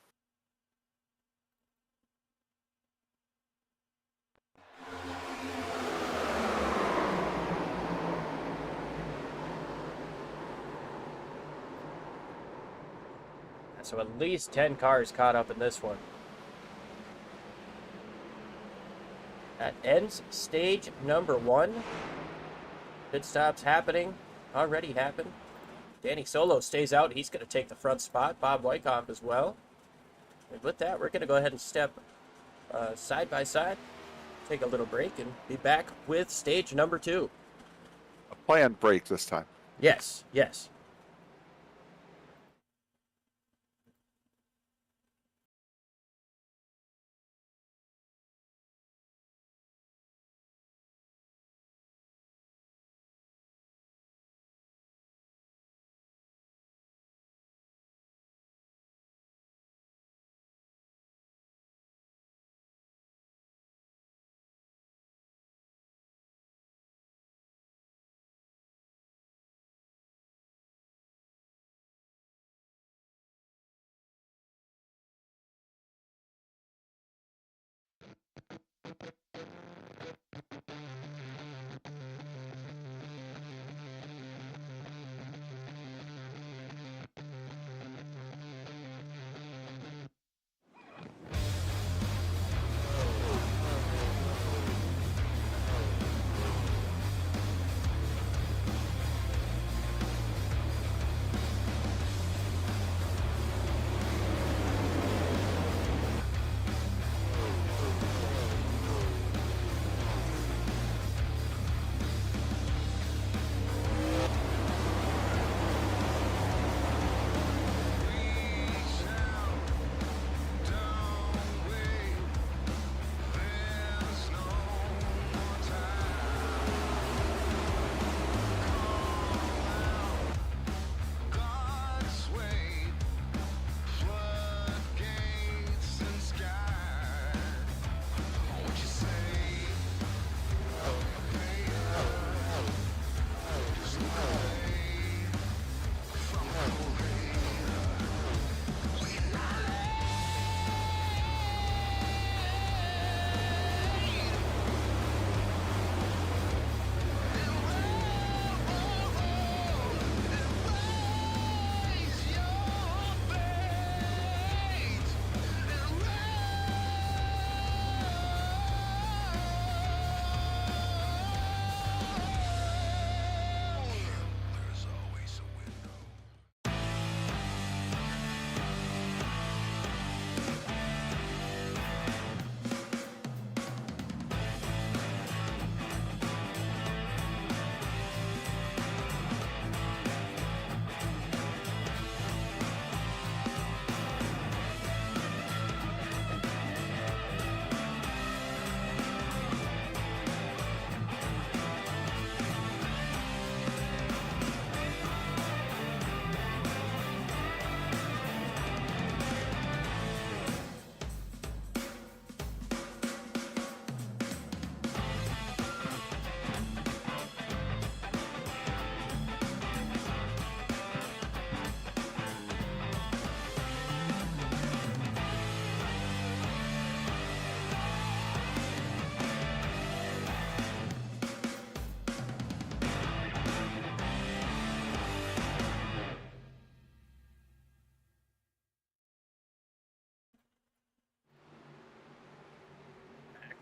So at least 10 cars caught up in this one. That ends stage number 1. Pit stops happening. Already happened. Danny Sollo stays out. He's going to take the front spot. Bob Wyckoff as well. And with that, we're going to go ahead and step side by side. Take a little break and be back with stage number 2. A planned break this time. Yes, yes.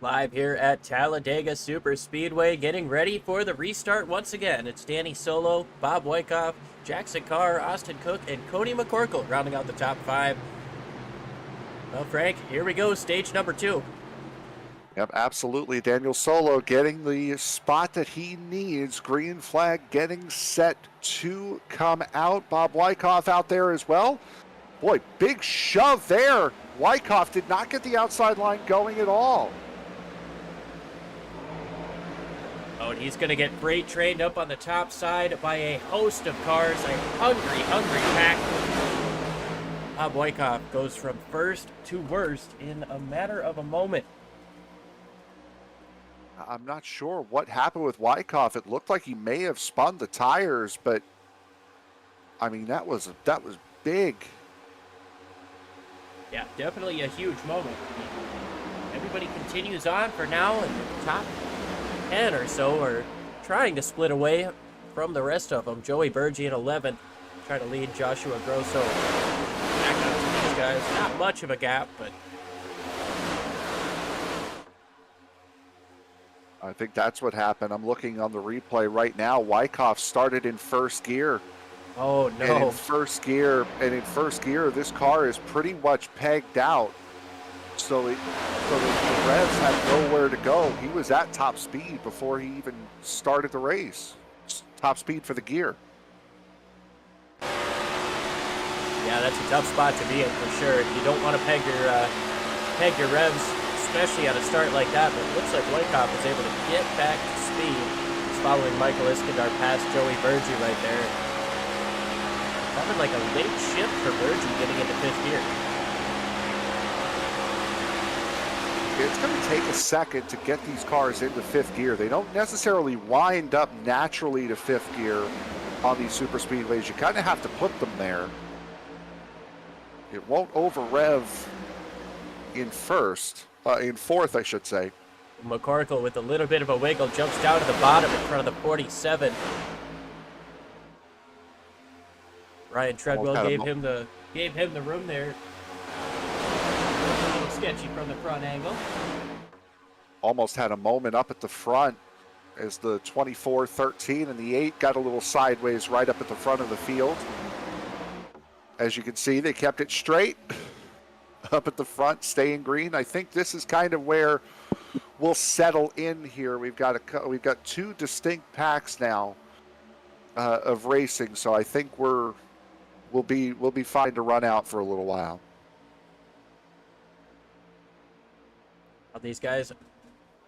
Live here at Talladega Superspeedway, getting ready for the restart once again. It's Danny Sollo, Bob Wyckoff, Jaxon Carr, Austin Cook, and Cody McCorkle rounding out the top 5. Well, Frank, here we go, stage number 2. Yep, absolutely. Daniel Sollo getting the spot that he needs. Green flag getting set to come out. Bob Wyckoff out there as well. Boy, big shove there. Wyckoff did not get the outside line going at all. Oh, and he's going to get freight trained up on the top side by a host of cars. A hungry, hungry pack. Bob Wyckoff goes from first to worst in a matter of a moment. I'm not sure what happened with Wyckoff. It looked like he may have spun the tires, but I mean that was big. Yeah, definitely a huge moment. Everybody continues on for now, and the top 10 or so are trying to split away from the rest of them. Joey Berge in 11th, trying to lead Joshua Grosso back up to these guys. Not much of a gap, but I think that's what happened. I'm looking on the replay right now. Wyckoff started in first gear. oh And no. in first gear, this car is pretty much pegged out. So the revs had nowhere to go. He was at top speed before he even started the race. Top speed for the gear. Yeah, that's a tough spot to be in for sure. You don't want to peg your revs, especially at a start like that, but it looks like Wyckoff is able to get back to speed. He's following Michael Iskandar past Joey Berge right there. Having like a late shift for Berge getting into 5th gear. It's going to take a second to get these cars into 5th gear. They don't necessarily wind up naturally to 5th gear on these super speedways. You kind of have to put them there. It won't over rev in 4th, I should say. McCorkle with a little bit of a wiggle jumps down to the bottom in front of the 47. Ryan Treadwell gave him the room there. A little sketchy from the front angle. Almost had a moment up at the front as the 24-13 and the 8 got a little sideways right up at the front of the field. As you can see, they kept it straight up at the front, staying green. I think this is kind of where we'll settle in here. We've got 2 distinct packs now of racing, so I think we'll be fine to run out for a little while. These guys,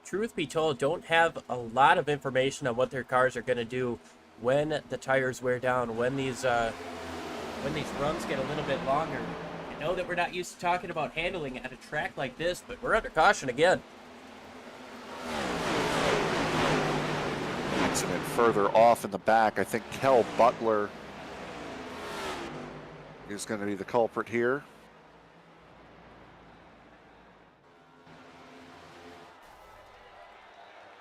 truth be told, don't have a lot of information on what their cars are going to do when the tires wear down, when these runs get a little bit longer. I know that we're not used to talking about handling at a track like this, but we're under caution again. Accident further off in the back. I think Kel Butler is going to be the culprit here.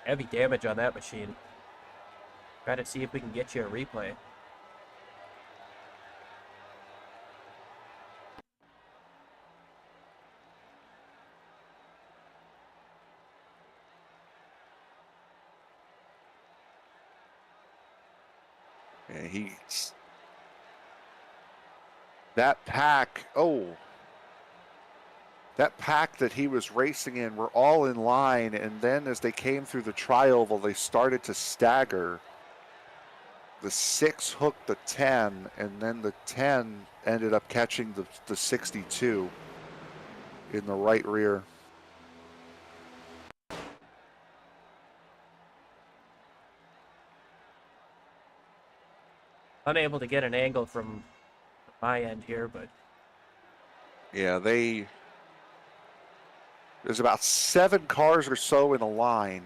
Heavy damage on that machine. Try to see if we can get you a replay. Yeah, that pack that he was racing in were all in line, and then as they came through the tri-oval, they started to stagger. The 6 hooked the 10, and then the 10 ended up catching the 62 in the right rear. Unable to get an angle from my end here, but Yeah, there's about 7 cars or so in a line.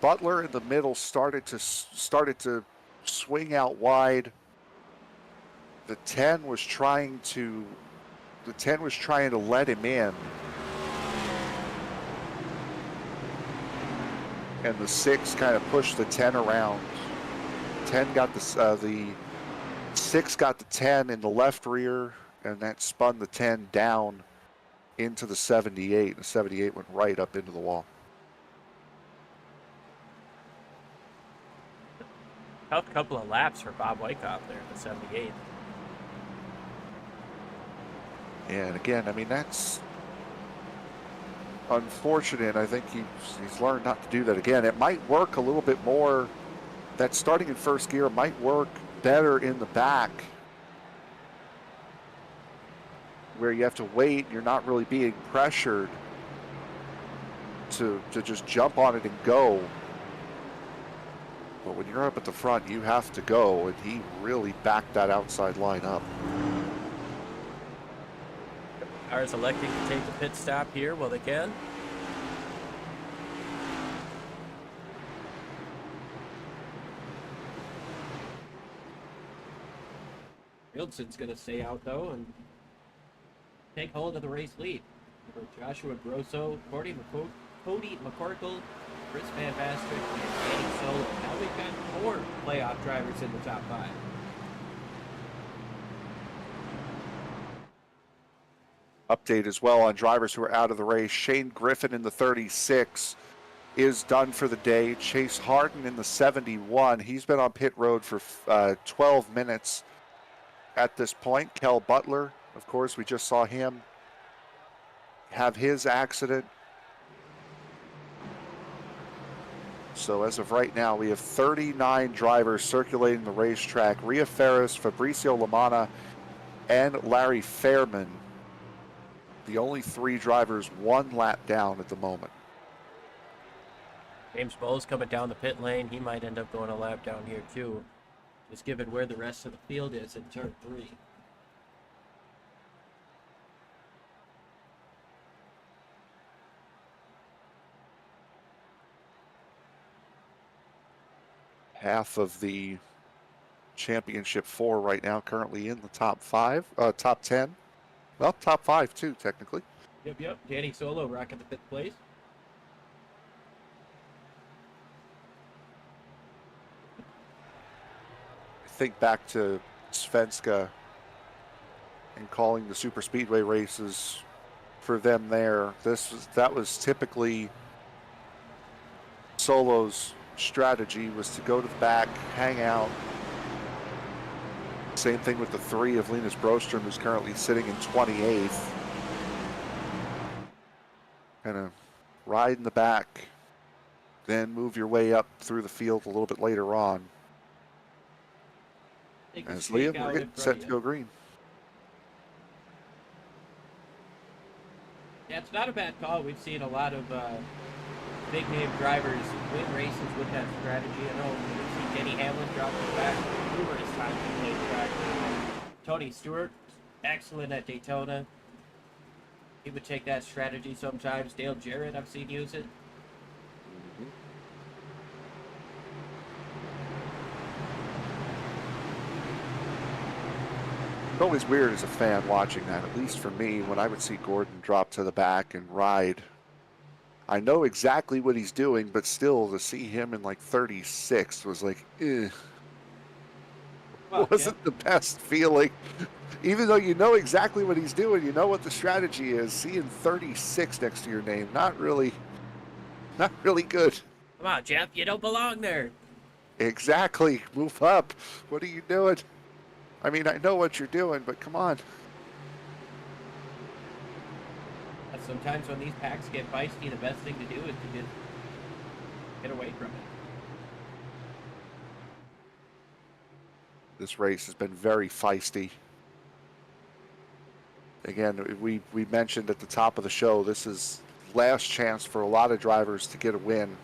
Butler in the middle started to swing out wide. The 10 was trying to let him in. And the 6 kind of pushed the 10 around. 10 got the 6 got the 10 in the left rear, and that spun the 10 down into the 78. The 78 went right up into the wall. tough couple of laps for Bob Wyckoff there in the 78. And again, I mean, that's unfortunate. I think he's learned not to do that again. It might work a little bit more. That starting in first gear might work better in the back, where you have to wait. You're not really being pressured to just jump on it and go. But when you're up at the front, you have to go, and he really backed that outside line up. Cars electing to take the pit stop here while they can. Fieldsen's going to stay out, though, and take hold of the race lead. For Joshua Grosso, Cody McCorkle, Chris Van Bastrick, and Daniel Sollo. Now we've got 4 playoff drivers in the top 5. Update as well on drivers who are out of the race. Shane Griffin in the 36 is done for the day. Chase Harden in the 71. He's been on pit road for 12 minutes at this point. Kel Butler, of course, we just saw him have his accident. So as of right now, we have 39 drivers circulating the racetrack. Ria Ferris, Fabricio Lamana, and Larry Fairman. The only 3 drivers 1 lap down at the moment. James Bowles coming down the pit lane. He might end up going a lap down here too, just given where the rest of the field is in turn 3. Half of the championship 4 right now, currently in the top 10. Well, top 5 too, technically. Yep. Danny Sollo rocking the 5th place. I think back to Svenska and calling the super speedway races for them there. That was typically Solo's strategy, was to go to the back, hang out. Same thing with the 3 of Linus Broström, who's currently sitting in 28th. Kind of ride in the back, then move your way up through the field a little bit later on. As Liam, we're getting set to go green. Yeah, it's not a bad call. We've seen a lot of big name drivers win races with that strategy. I know we've seen Denny Hamlin drop the back numerous times in late track. Tony Stewart, excellent at Daytona. He would take that strategy sometimes. Dale Jarrett, I've seen use it. It's always weird as a fan watching that, at least for me, when I would see Gordon drop to the back and ride. I know exactly what he's doing, but still to see him in like 36 was like, Well, wasn't the best feeling. Even though you know exactly what he's doing, you know what the strategy is, seeing 36 next to your name, not really good. Come on, Jeff, you don't belong there. Exactly. Move up. What are you doing? I mean, I know what you're doing, but come on. Sometimes when these packs get feisty, the best thing to do is to just get away from it. This race has been very feisty. Again, we mentioned at the top of the show, this is last chance for a lot of drivers to get a win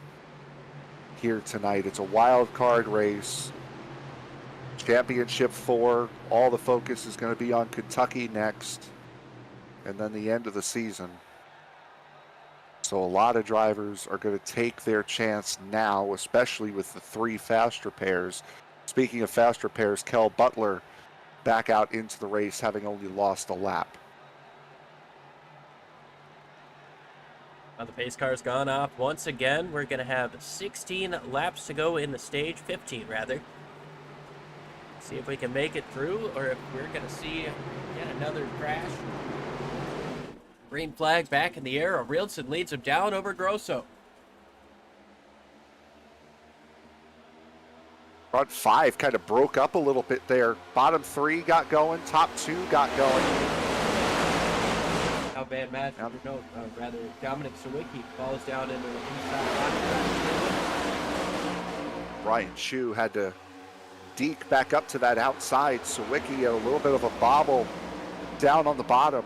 here tonight. It's a wild card race. Championship 4, all the focus is going to be on Kentucky next, and then the end of the season. So a lot of drivers are going to take their chance now, especially with the 3 fast repairs. Speaking of fast repairs, Kel Butler back out into the race, having only lost a lap. Now the pace car's gone off once again. We're going to have 16 laps to go in the stage, 15 rather. See if we can make it through, or if we're going to see yet another crash. Green flag back in the air. O'Reilson leads him down over Grosso. Front 5 kind of broke up a little bit there. Bottom 3 got going. Top 2 got going. Van Matt, rather Dominic Sawicki falls down into the inside. Ryan Chu had to deke back up to that outside. Sawicki a little bit of a bobble down on the bottom.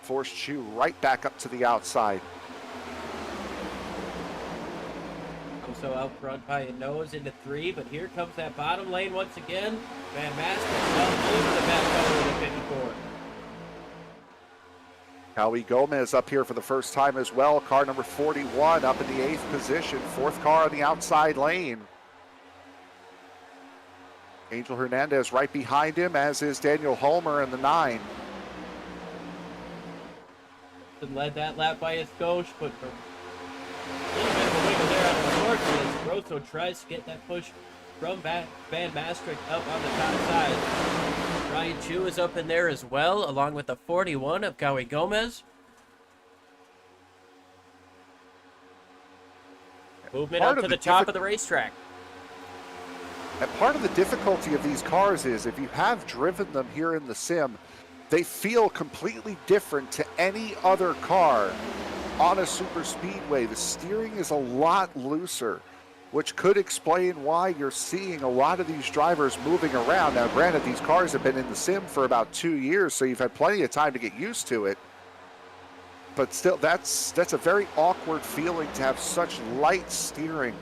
Forced Chu right back up to the outside. Also out front by a nose into 3, but here comes that bottom lane once again. Van Master fell over the back color of the 54. Howie Gomez up here for the first time as well. Car number 41 up in the 8th position. 4th car on the outside lane. Angel Hernandez right behind him, as is Daniel Holmer in the 9. Led that lap by his coach, but for a little bit of a wiggle there on the short as Grosso tries to get that push from Van Maastricht up on the top side. Ryan Chu is up in there as well, along with the 41 of Howie Gomez. Movement up to the top of the racetrack. And part of the difficulty of these cars is if you have driven them here in the sim, they feel completely different to any other car on a super speedway. The steering is a lot looser, which could explain why you're seeing a lot of these drivers moving around. Now, granted, these cars have been in the sim for about 2 years, so you've had plenty of time to get used to it. But still, that's a very awkward feeling to have such light steering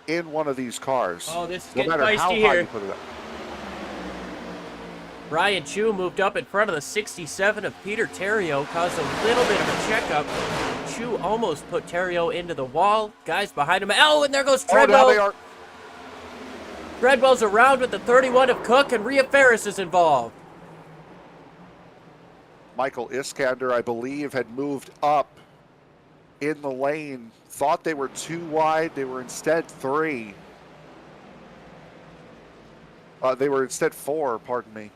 in one of these cars. Oh, this is no getting matter feisty how high here. you put it up. Ryan Chu moved up in front of the 67 of Peter Terrio, caused a little bit of a checkup. Chu almost put Terrio into the wall. Guys behind him. Oh, and there goes Treadwell. Oh, now they are. Treadwell's around with the 31 of Cook, and Rhea Ferris is involved. Michael Iskander, I believe, had moved up in the lane. Thought they were 2 wide. They were instead 3. They were instead 4, pardon me.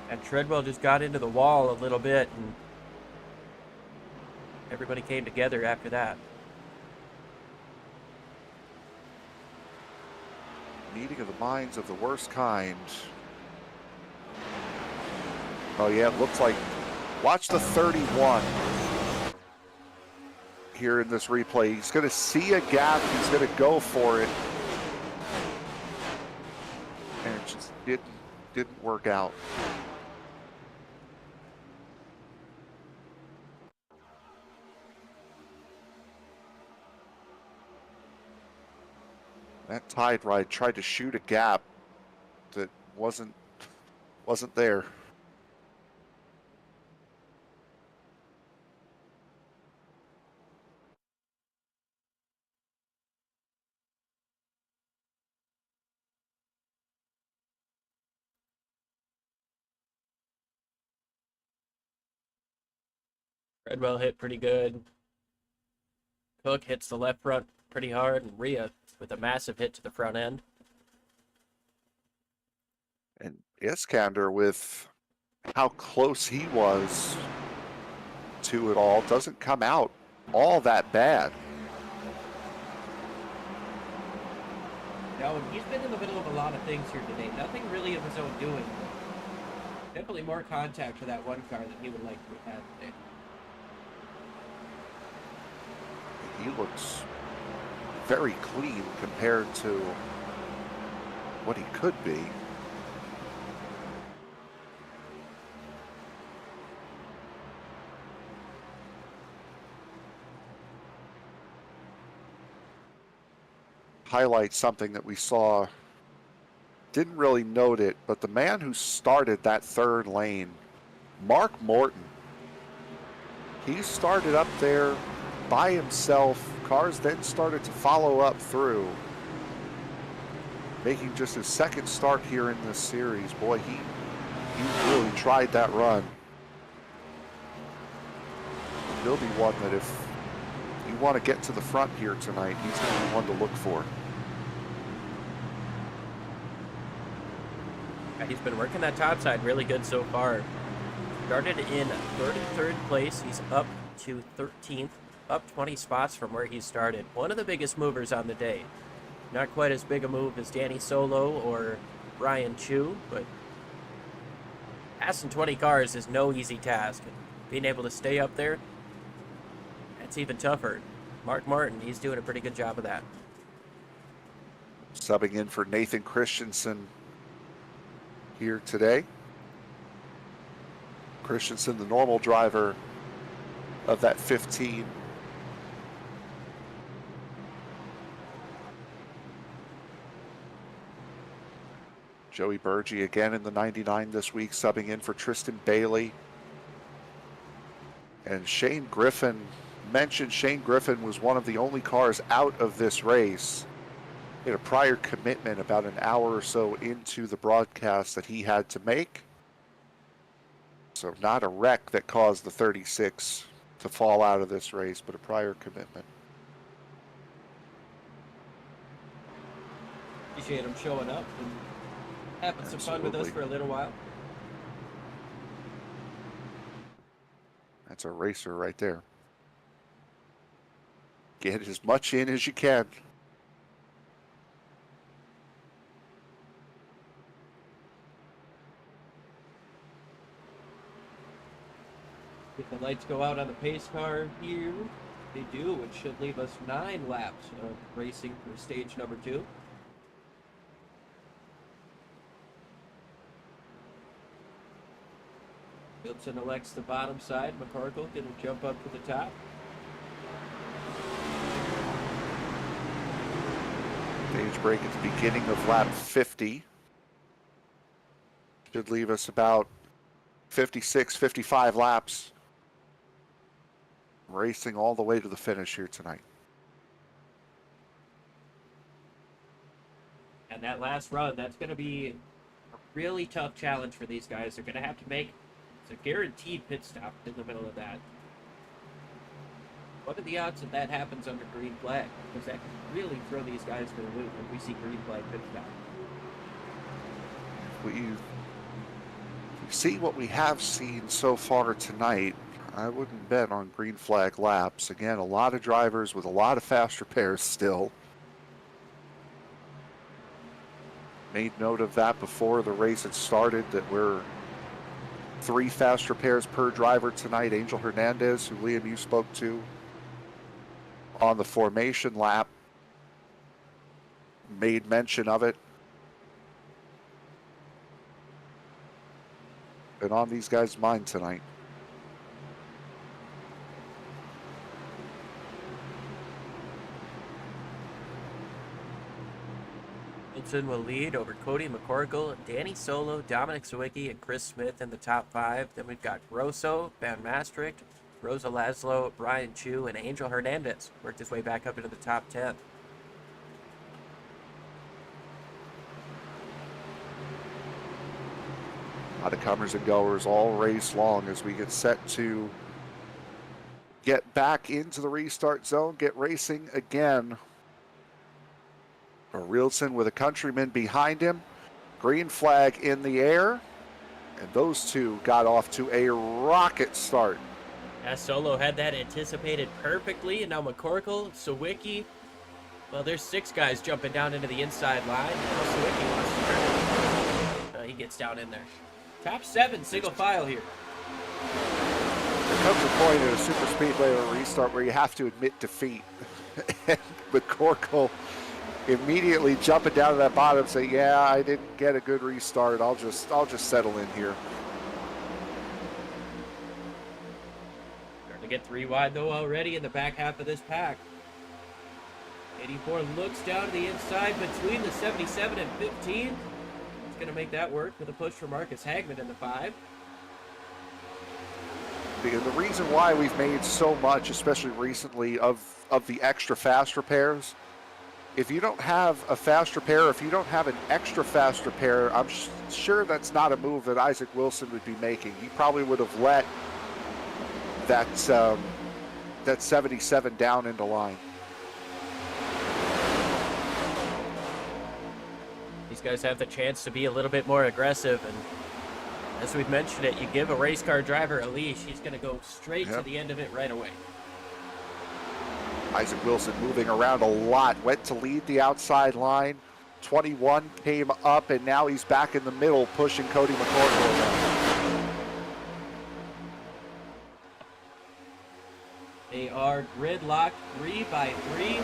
And Treadwell just got into the wall a little bit, and everybody came together after that. Meeting of the minds of the worst kind. Oh yeah, it looks like, watch the 31 here in this replay. He's going to see a gap, he's going to go for it. And it just didn't work out. That Tide Ride tried to shoot a gap that wasn't there. Treadwell hit pretty good. Cook hits the left front pretty hard, and Rhea with a massive hit to the front end. And Iskander, with how close he was to it all, doesn't come out all that bad. No, he's been in the middle of a lot of things here today. Nothing really of his own doing. Definitely more contact for that one car than he would like to have had today. He looks very clean compared to what he could be. Highlight something that we saw, didn't really note it, but the man who started that 3rd lane, Mark Morton, he started up there by himself. Cars then started to follow up through, making just his 2nd start here in this series. Boy, he really tried that run. He'll be one that if you want to get to the front here tonight, he's going to be one to look for. Yeah, he's been working that top side really good so far. Started in 33rd place. He's up to 13th. Up 20 spots from where he started. One of the biggest movers on the day. Not quite as big a move as Danny Sollo or Ryan Chu, but passing 20 cars is no easy task. And being able to stay up there, that's even tougher. Mark Martin, he's doing a pretty good job of that. Subbing in for Nathan Christensen here today. Christensen, the normal driver of that 15. Joey Burgee again in the 99 this week, subbing in for Tristan Bailey. And Shane Griffin, mentioned Shane Griffin was one of the only cars out of this race. He had a prior commitment about an hour or so into the broadcast that he had to make. So not a wreck that caused the 36 to fall out of this race, but a prior commitment. Appreciate him showing up and having some fun with us for a little while. That's a racer right there. Get as much in as you can. If the lights go out on the pace car here, they do. It should leave us 9 laps of racing for stage number 2. Gibson elects the bottom side. McCorkle going to jump up to the top. Stage break at the beginning of lap 50. Should leave us about 56, 55 laps. Racing all the way to the finish here tonight. And that last run, that's going to be a really tough challenge for these guys. They're going to have to make a guaranteed pit stop in the middle of that. What are the odds that that happens under green flag? Because that can really throw these guys for the loop if we see green flag pit stop. We see what we have seen so far tonight. I wouldn't bet on green flag laps. Again, a lot of drivers with a lot of fast repairs still. Made note of that before the race had started, that we're 3 fast repairs per driver tonight. Angel Hernandez, who Liam, you spoke to on the formation lap, made mention of it. Been on these guys' mind tonight. Wilson will lead over Cody McCorkle, Danny Sollo, Dominic Sawicki, and Chris Smith in the top 5. Then we've got Grosso, Ben Maastricht, Rosa Laszlo, Brian Chu, and Angel Hernandez worked his way back up into the top 10. A lot of comers and goers all race long as we get set to get back into the restart zone, get racing again. Rielson with a countryman behind him. Green flag in the air. And those two got off to a rocket start. Yeah, Solo had that anticipated perfectly, and now McCorkle, Sawicki. Well, there's 6 guys jumping down into the inside line. Now Sawicki wants to turn. He gets down in there. Top 7, single file here. There comes a point at a super speedway or a restart where you have to admit defeat. And McCorkle immediately jumping down to that bottom, say, "Yeah, I didn't get a good restart. I'll just settle in here." Starting to get 3 wide though already in the back half of this pack. 84 looks down to the inside between the 77 and 15. It's going to make that work with a push for Marcus Hagman in the 5. The reason why we've made so much, especially recently, of the extra fast repairs, if you don't have a fast repair, if you don't have an extra fast repair, I'm sure that's not a move that Isaac Wilson would be making. He probably would have let that 77 down into line. These guys have the chance to be a little bit more aggressive, and as we've mentioned it, you give a race car driver a leash, he's going to go straight to the end of it right away. Isaac Wilson moving around a lot, went to lead the outside line. 21 came up, and now he's back in the middle, pushing Cody McCorkle around. are gridlocked 3-by-3.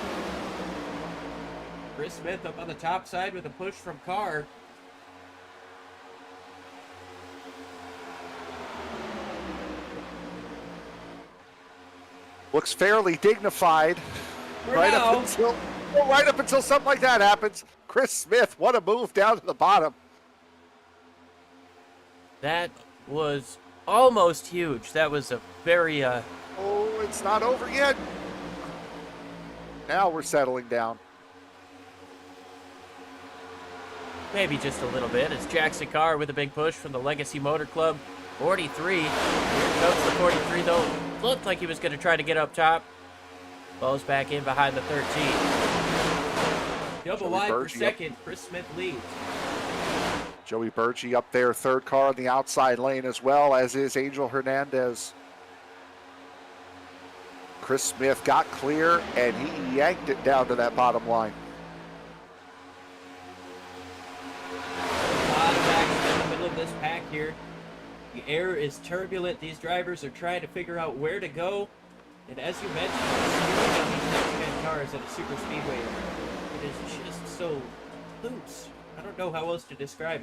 Chris Smith up on the top side with a push from Carr. Looks fairly dignified. For Right now. up until something like that happens. Chris Smith, what a move down to the bottom. That was almost huge. That was a very, Oh, it's not over yet. Now we're settling down. maybe just a little bit. It's Jaxon Carr with a big push from the Legacy Motor Club. 43. Here comes the 43, though. Looked like he was going to try to get up top. Falls back in behind the 13. Double wide for second. Chris Smith leads. Joey Burgee up there, third car on the outside lane as well, as is Angel Hernandez. Chris Smith got clear, and he yanked it down to that bottom line. A lot of action in the middle of this pack here. The air is turbulent. These drivers are trying to figure out where to go. And as you mentioned, the steering on these NextGen cars at a super speedway, it is just so loose. I don't know how else to describe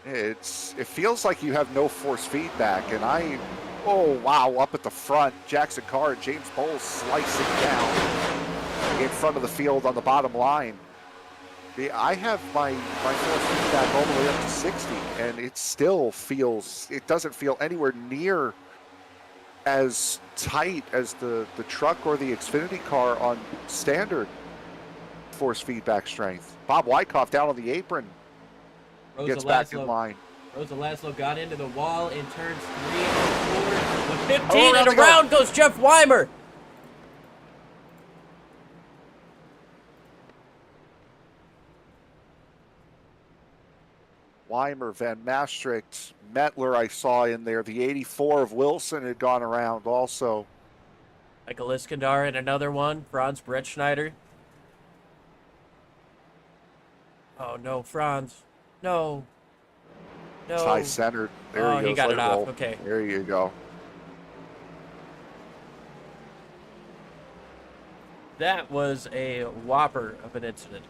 it. It feels like you have no force feedback, and oh wow, up at the front, Jaxon Carr and James Bowles slicing down in front of the field on the bottom line. I have my force feedback all the way up to 60, and it doesn't feel anywhere near as tight as the truck or the Xfinity car on standard force feedback strength. Bob Wyckoff down on the apron gets back in line. Rosa Laszlo got into the wall in turns 3 and 4. The 15 around and around goes Jeff Weimer. Weimer, Van Maastricht, Mettler I saw in there. The 84 of Wilson had gone around also. Michael Iskandar in another one. Franz Brettschneider. Oh no, Franz. No. No. It's high centered. There Oh, he goes. he got it off. Roll. Okay. There you go. That was a whopper of an incident.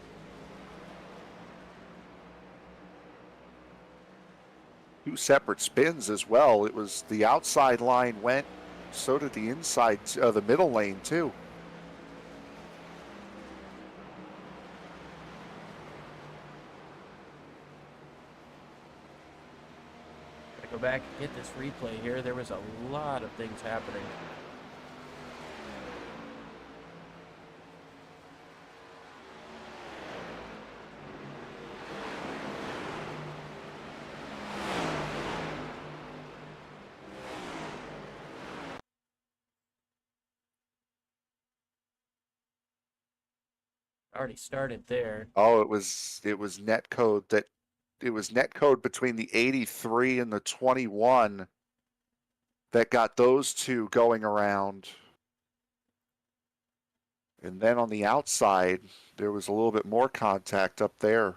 Two separate spins as well. It was the outside line went, so did the inside, the middle lane too. Gotta go back and get this replay here. There was a lot of things happening. Already started there. Oh, it was net code between the 83 and the 21 that got those two going around. And then on the outside, there was a little bit more contact up there.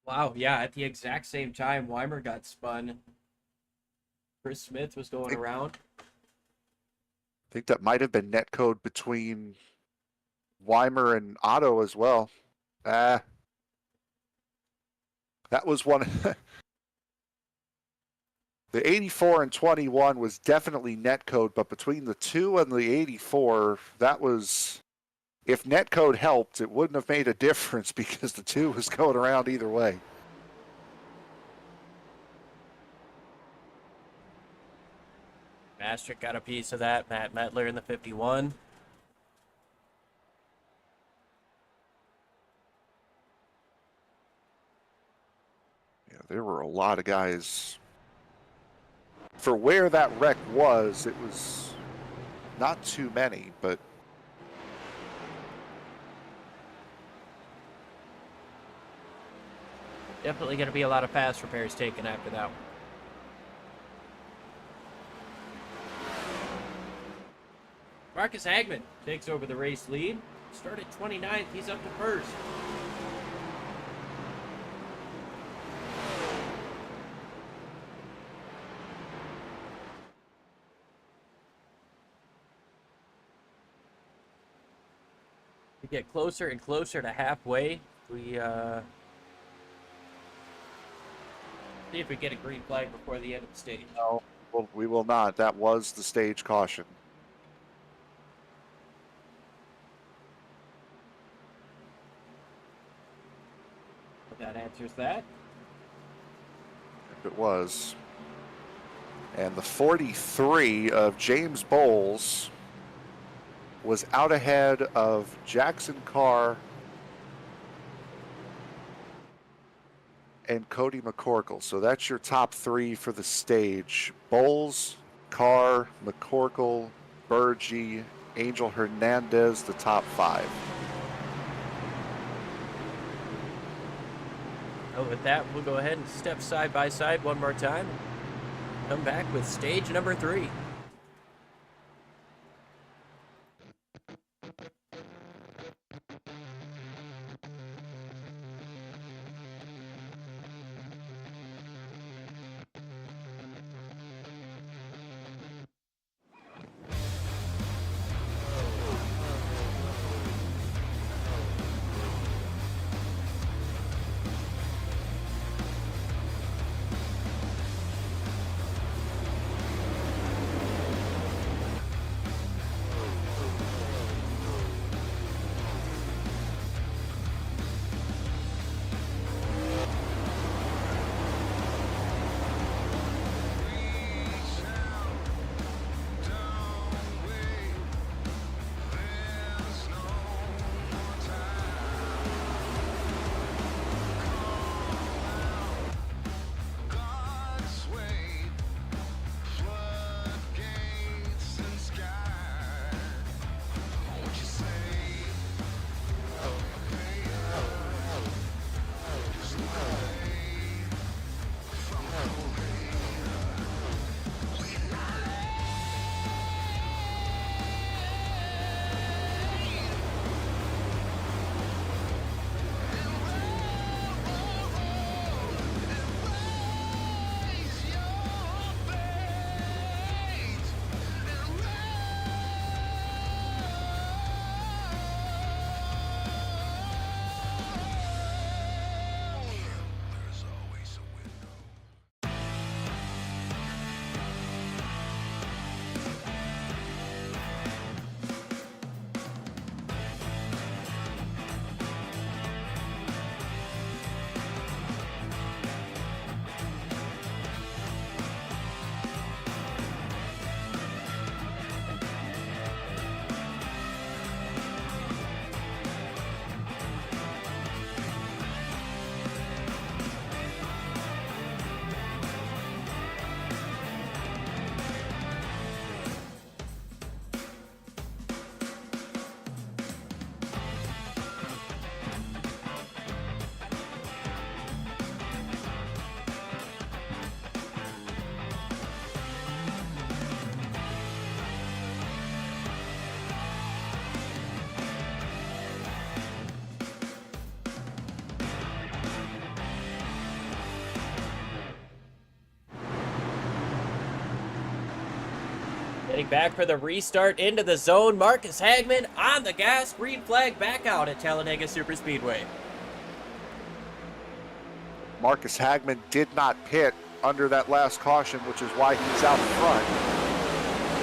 Wow, yeah, at the exact same time Weimer got spun. Chris Smith was going around. I think that might have been netcode between Weimer and Otto as well. That was one. The 84 and 21 was definitely netcode, but between the 2 and the 84, that was, if netcode helped, it wouldn't have made a difference because the 2 was going around either way. Maastricht got a piece of that. Matt Mettler in the 51. Yeah, there were a lot of guys. For where that wreck was, it was not too many, but Definitely going to be a lot of fast repairs taken after that one. Marcus Hagman takes over the race lead. Started 29th. He's up to first. We get closer and closer to halfway. We see if we get a green flag before the end of the stage. No, well, we will not. That was the stage caution. That answers that. If it was. And the 43 of James Bowles was out ahead of Jaxon Carr and Cody McCorkle. So that's your top three for the stage. Bowles, Carr, McCorkle, Burgee, Angel Hernandez, the top five. Oh, with that, we'll go ahead and step side by side one more time. Come back with stage number 3. Getting back for the restart into the zone. Marcus Hagman on the gas. Green flag back out at Talladega Superspeedway. Marcus Hagman did not pit under that last caution, which is why he's out front.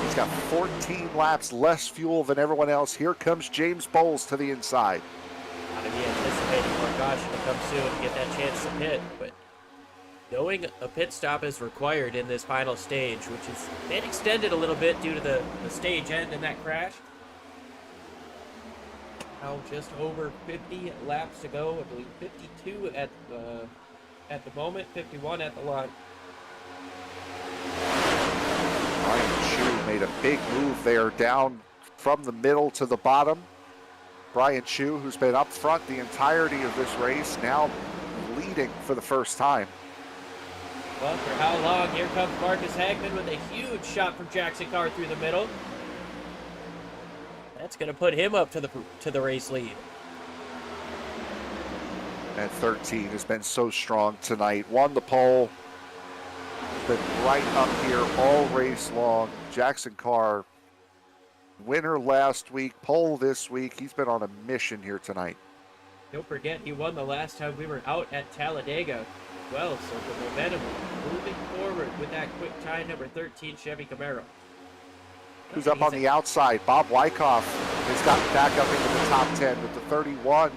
He's got 14 laps less fuel than everyone else. Here comes James Bowles to the inside. Gotta be anticipating more caution to come soon to get that chance to pit, but knowing a pit stop is required in this final stage, which has been extended a little bit due to the stage end and that crash. Now just over 50 laps to go. I believe 52 at the moment, 51 at the line. Brian Chu made a big move there down from the middle to the bottom. Brian Chu, who's been up front the entirety of this race, now leading for the first time. Well, for how long? Here comes Marcus Hagman with a huge shot from Jaxon Carr through the middle. That's going to put him up to the race lead. And 13 has been so strong tonight. Won the pole. Been right up here all race long. Jaxon Carr Winner last week, pole this week. He's been on a mission here tonight. Don't forget, he won the last time we were out at Talladega. Well, so the momentum moving forward with that quick time number 13 Chevy Camaro. Who's up on the outside? Bob Wyckoff has gotten back up into the top 10 with the 31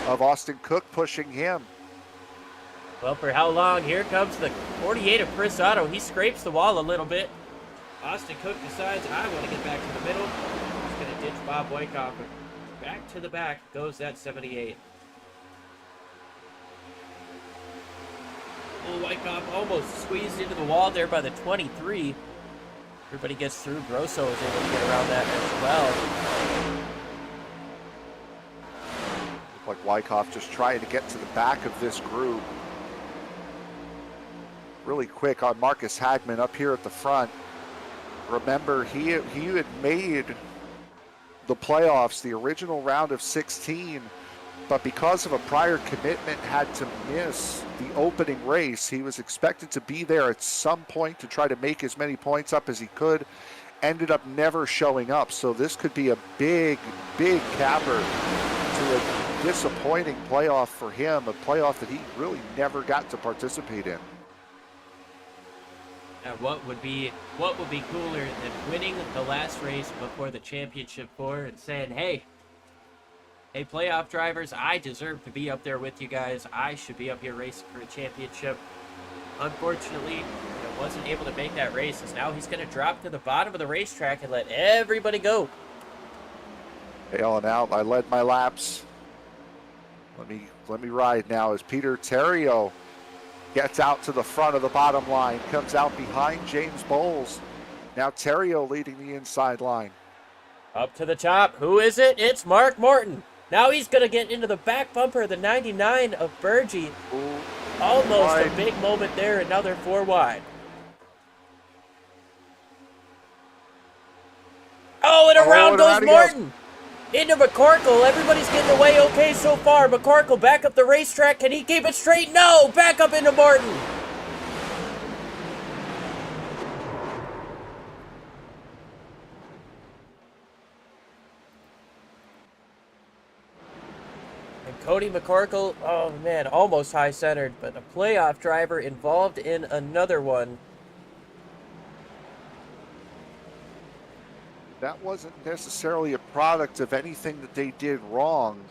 of Austin Cook pushing him. Well, for how long? Here comes the 48 of Chris Otto. He scrapes the wall a little bit. Austin Cook decides, I want to get back to the middle. He's going to ditch Bob Wyckoff. Back to the back goes that 78. Oh, Wyckoff almost squeezed into the wall there by the 23. Everybody gets through. Grosso is able to get around that as well. Looked like Wyckoff just trying to get to the back of this group. Really quick on Marcus Hagman up here at the front. Remember, he had made the playoffs, the original round of 16, but because of a prior commitment had to miss the opening race. He was expected to be there at some point to try to make as many points up as he could. Ended up never showing up, so this could be a big capper to a disappointing playoff for him, a playoff that he really never got to participate in. What would be cooler than winning the last race before the championship four and saying, hey, playoff drivers, I deserve to be up there with you guys. I should be up here racing for a championship. Unfortunately, wasn't able to make that race, as now he's going to drop to the bottom of the racetrack and let everybody go. Bailing out. I led my laps. Let me ride now as Peter Terrio gets out to the front of the bottom line, comes out behind James Bowles. Now Terrio leading the inside line. Up to the top. Who is it? It's Mark Morton. Now he's going to get into the back bumper of the 99 of Burgee. Almost a big moment there. Another 4 wide. Oh, and around goes Morton. Into McCorkle. Everybody's getting away okay so far. McCorkle back up the racetrack. Can he keep it straight? No. Back up into Morton. And Cody McCorkle, oh man, almost high-centered, but a playoff driver involved in another one. That wasn't necessarily a product of anything that they did wrong.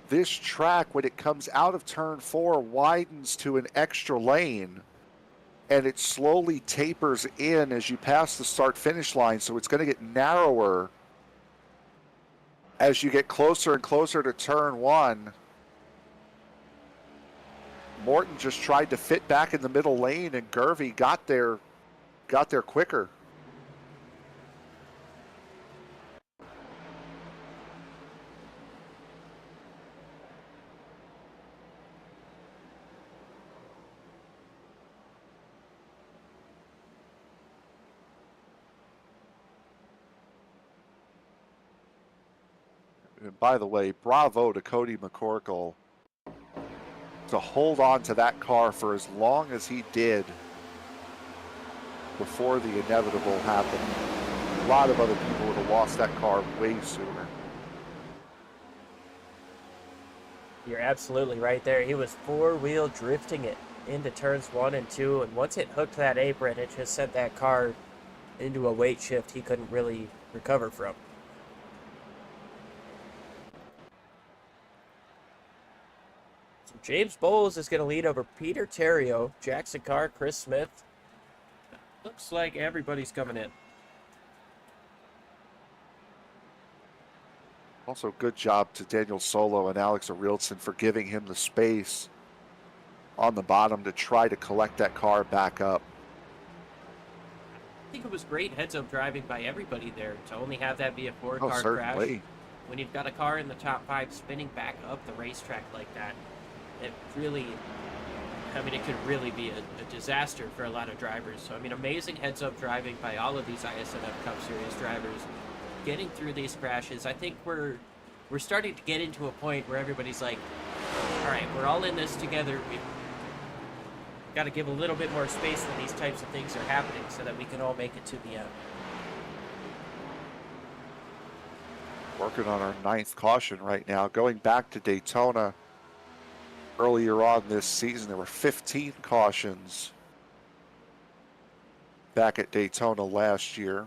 This track, when it comes out of turn 4, widens to an extra lane, and it slowly tapers in as you pass the start-finish line, so it's going to get narrower as you get closer and closer to turn 1. Morton just tried to fit back in the middle lane, and Gervey got there quicker. And by the way, bravo to Cody McCorkle to hold on to that car for as long as he did before the inevitable happened. A lot of other people would have lost that car way sooner. You're absolutely right there. He was four-wheel drifting it into turns 1 and 2, and once it hooked that apron, it just sent that car into a weight shift he couldn't really recover from. James Bowles is going to lead over Peter Terrio, Jaxon Carr, Chris Smith. Looks like everybody's coming in. Also, good job to Daniel Sollo and Alex Arilson for giving him the space on the bottom to try to collect that car back up. I think it was great heads-up driving by everybody there to only have that be a four-car crash. When you've got a car in the top 5 spinning back up the racetrack like that, it really, it could really be a disaster for a lot of drivers. So, amazing heads-up driving by all of these iSNF Cup Series drivers, getting through these crashes. I think we're starting to get into a point where everybody's like, all right, we're all in this together. We've got to give a little bit more space when these types of things are happening so that we can all make it to the end. Working on our 9th caution right now. Going back to Daytona earlier on this season, there were 15 cautions back at Daytona last year.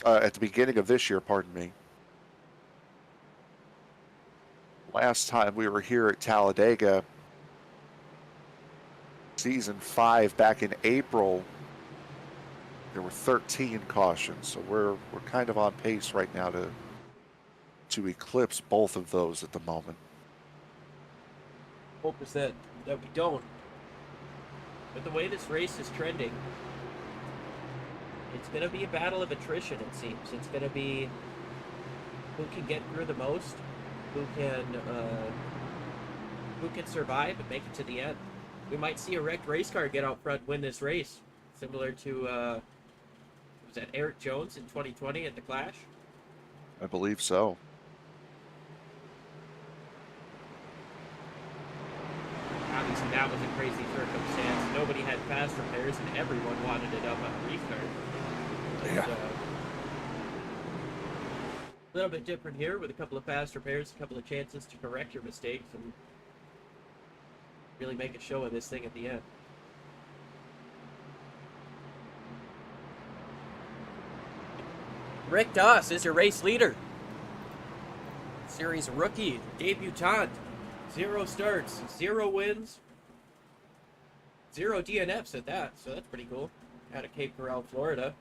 At the beginning of this year, pardon me. Last time we were here at Talladega, season 5 back in April, there were 13 cautions. So we're kind of on pace right now to eclipse both of those at the moment. Hope is that we don't. But the way this race is trending, it's going to be a battle of attrition, it seems. It's going to be who can get through the most, who can survive and make it to the end. We might see a wrecked race car get out front, win this race, similar to was that Eric Jones in 2020 at the Clash? I believe so. Obviously, that was a crazy circumstance. Nobody had fast repairs, and everyone wanted it up on a restart. Yeah. A little bit different here with a couple of fast repairs, a couple of chances to correct your mistakes, and really make a show of this thing at the end. Rick Doss is your race leader. Series rookie, debutant. 0 starts, 0 wins, 0 DNFs at that, so that's pretty cool. Out of Cape Coral, Florida.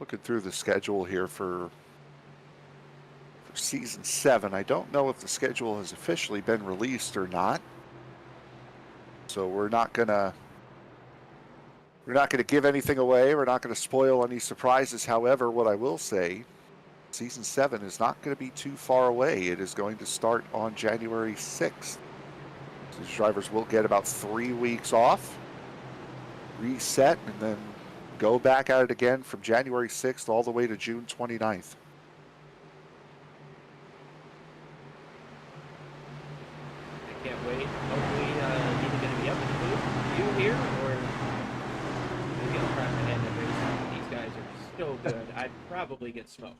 Looking through the schedule here for season 7. I don't know if the schedule has officially been released or not. So we're not gonna give anything away. We're not gonna spoil any surprises. However, what I will say, season 7 is not going to be too far away. It is going to start on January 6th. So these drivers will get about 3 weeks off, reset, and then go back at it again from January 6th all the way to June 29th. I can't wait. Hopefully, either going to be up in the booth, you here, or maybe I'll crack my head at racing. These guys are so good. I'd probably get smoked.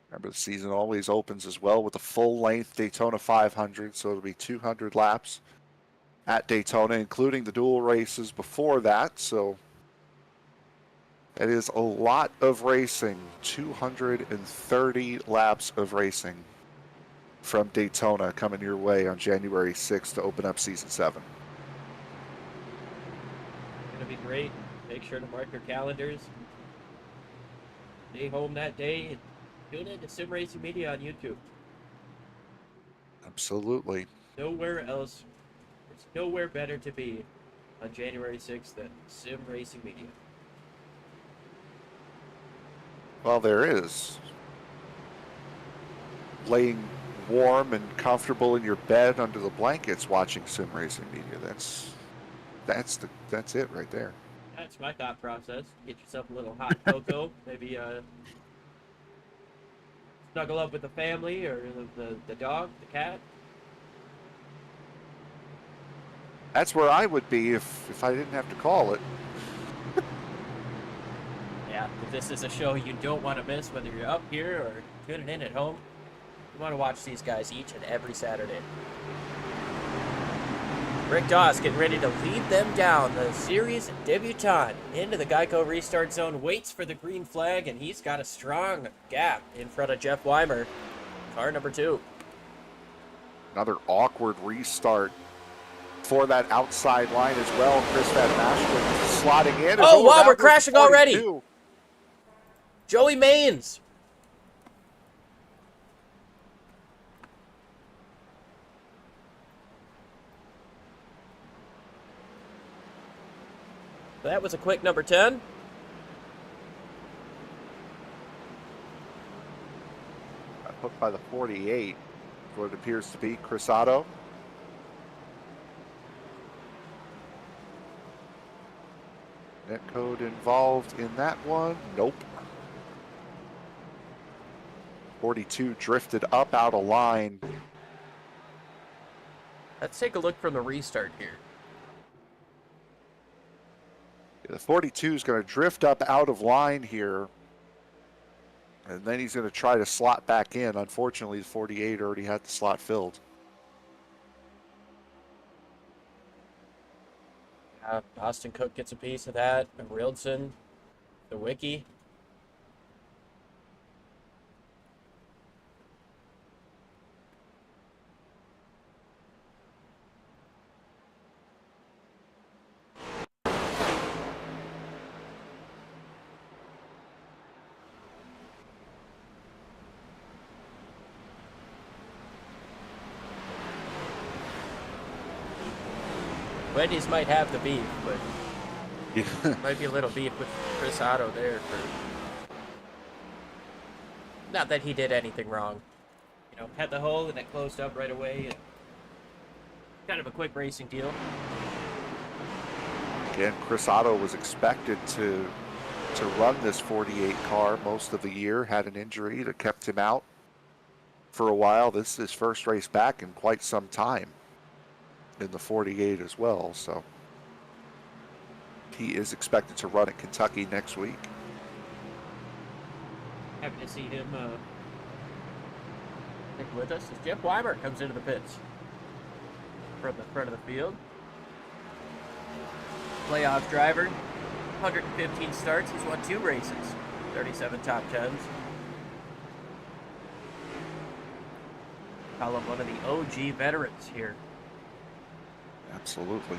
Remember, the season always opens as well with a full-length Daytona 500, so it'll be 200 laps at Daytona, including the dual races before that. So it is a lot of racing, 230 laps of racing from Daytona coming your way on January 6th to open up season 7. It's going to be great. Make sure to mark your calendars. Stay home that day and tune in to Sim Racing Media on YouTube. Absolutely. Nowhere else, there's nowhere better to be on January 6th than Sim Racing Media. Well, there is. Laying warm and comfortable in your bed under the blankets watching Sim Racing Media. That's it right there. That's my thought process. Get yourself a little hot cocoa, maybe snuggle up with the family or the dog, the cat. That's where I would be if I didn't have to call it. Yeah, if this is a show you don't want to miss, whether you're up here or tuning in at home, you want to watch these guys each and every Saturday. Rick Doss getting ready to lead them down the series debutant into the Geico restart zone, waits for the green flag, and he's got a strong gap in front of Jeff Weimer, car number 2. Another awkward restart for that outside line as well. Chris Van Masteren slotting in. Oh, wow, we're crashing 42. already. Joey Maines. That was a quick number 10. Hooked by the 48, what it appears to be Cruzado. Net code involved in that one? Nope. 42 drifted up out of line. Let's take a look from the restart here. The 42 is going to drift up out of line here. And then he's going to try to slot back in. Unfortunately, the 48 already had the slot filled. Austin Cook gets a piece of that. And Rildson, the wiki. Wendy's might have the beef, but might be a little beef with Chris Otto there. Not that he did anything wrong. You know, had the hole and it closed up right away. And kind of a quick racing deal. Again, Chris Otto was expected to run this 48 car most of the year. Had an injury that kept him out for a while. This is his first race back in quite some time in the 48 as well, so he is expected to run at Kentucky next week. Happy to see him with us as Jeff Weimer comes into the pits from the front of the field. Playoff driver, 115 starts. He's won 2 races, 37 top 10s. Call him one of the OG veterans here. Absolutely.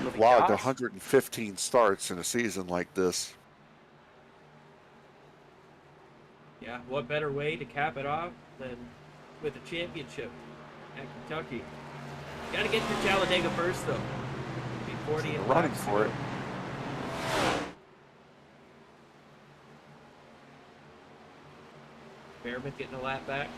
You've logged 115 starts in a season like this. Yeah, what better way to cap it off than with a championship at Kentucky? Got to get through Talladega first, though. Be 40 and running for it. Behrman getting a lap back.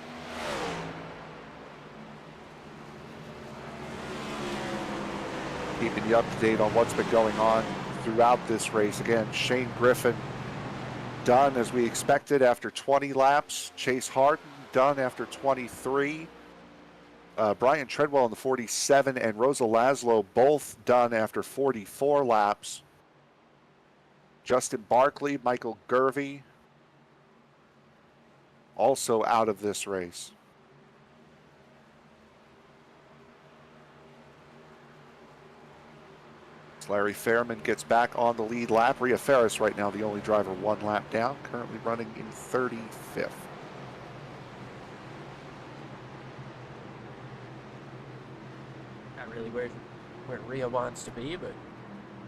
Keeping you up to date on what's been going on throughout this race. Again, Shane Griffin done as we expected after 20 laps. Chase Harden done after 23. Brian Treadwell in the 47 and Rosa Laszlo both done after 44 laps. Justin Barkley, Michael Gervey also out of this race. Larry Fairman gets back on the lead lap. Rhea Ferris right now the only driver 1 lap down, currently running in 35th. Not really where Rhea wants to be, but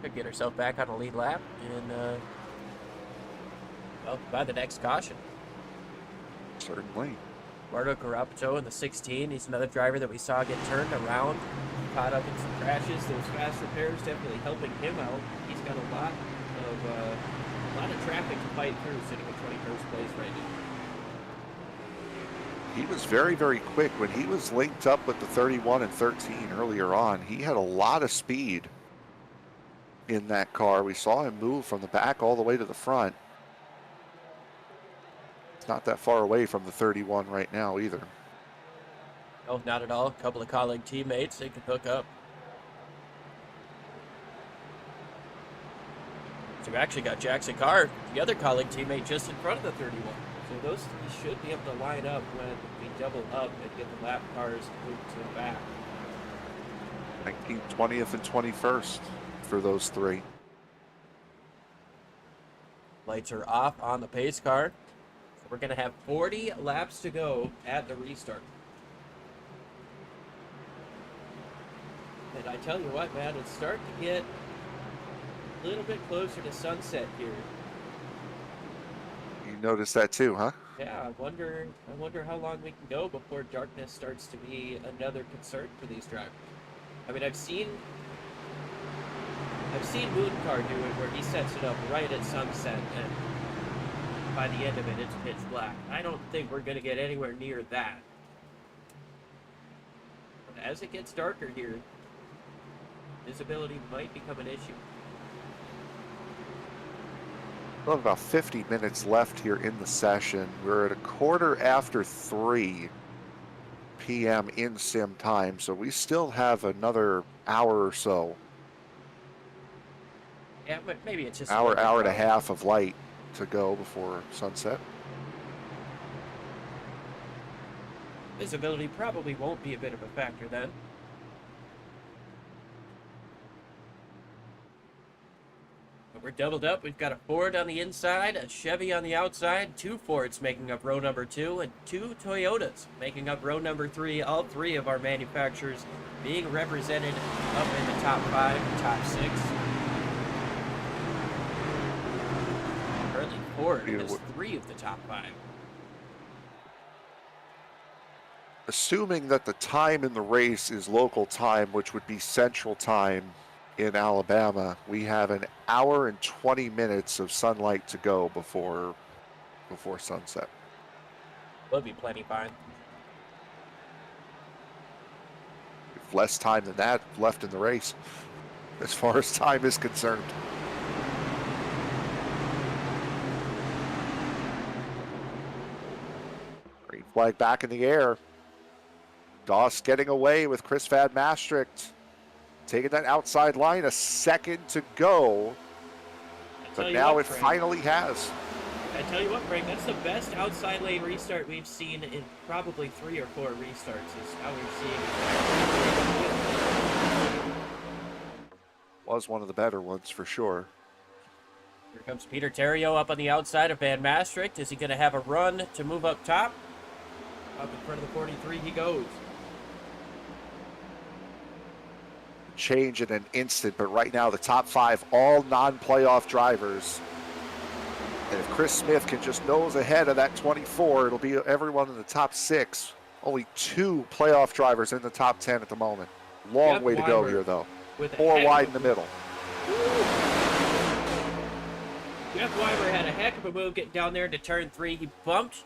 could get herself back on a lead lap and well, by the next caution. Certainly. Eduardo Carapito in the 16. He's another driver that we saw get turned around, caught up in some crashes. Those fast repairs definitely helping him out. He's got a lot of traffic to fight through, sitting in 21st place right now. He was very, very quick. When he was linked up with the 31 and 13 earlier on, he had a lot of speed in that car. We saw him move from the back all the way to the front. It's not that far away from the 31 right now either. No, not at all. A couple of colleague teammates, they could hook up. So we actually got Jaxon Carr, the other colleague teammate, just in front of the 31. So those three should be able to line up when we double up and get the lap cars moved to the back. 19th, 20th, and 21st for those three. Lights are off on the pace car. So we're going to have 40 laps to go at the restart. And I tell you what, man, it's starting to get a little bit closer to sunset here. You noticed that too, huh? Yeah, I wonder how long we can go before darkness starts to be another concern for these drivers. I mean, I've seen Mooncar do it where he sets it up right at sunset, and by the end of it, it's pitch black. I don't think we're going to get anywhere near that. But as it gets darker here, visibility might become an issue. Well, about 50 minutes left here in the session. We're at 3:15 p.m. in sim time, so we still have another hour or so. Yeah, but maybe it's just Hour and a lower. half of light to go before sunset. Visibility probably won't be a bit of a factor then. But we're doubled up. We've got a Ford on the inside, a Chevy on the outside, 2 Fords making up row number 2, and 2 Toyotas making up row number 3. All 3 of our manufacturers being represented up in the top 5 and top 6. Currently, Ford has 3 of the top 5. Assuming that the time in the race is local time, which would be central time in Alabama, we have an hour and 20 minutes of sunlight to go before sunset. Will be plenty fine. With less time than that left in the race, as far as time is concerned. Green flag back in the air. Doss getting away with Chris Van Maastricht. Taking that outside line, a second to go. But now it finally has. I tell you what, Frank, that's the best outside lane restart we've seen in probably 3 or 4 restarts is how we're seeing it. Was one of the better ones for sure. Here comes Peter Terrio up on the outside of Van Maastricht. Is he going to have a run to move up top? Up in front of the 43 he goes. Change in an instant, but right now the top 5 all non-playoff drivers. And if Chris Smith can just nose ahead of that 24, it'll be everyone in the top 6. Only 2 playoff drivers in the top 10 at the moment. Long way to go here, though. 4 wide in the middle. Jeff Weimer had a heck of a move getting down there into turn 3. He bumped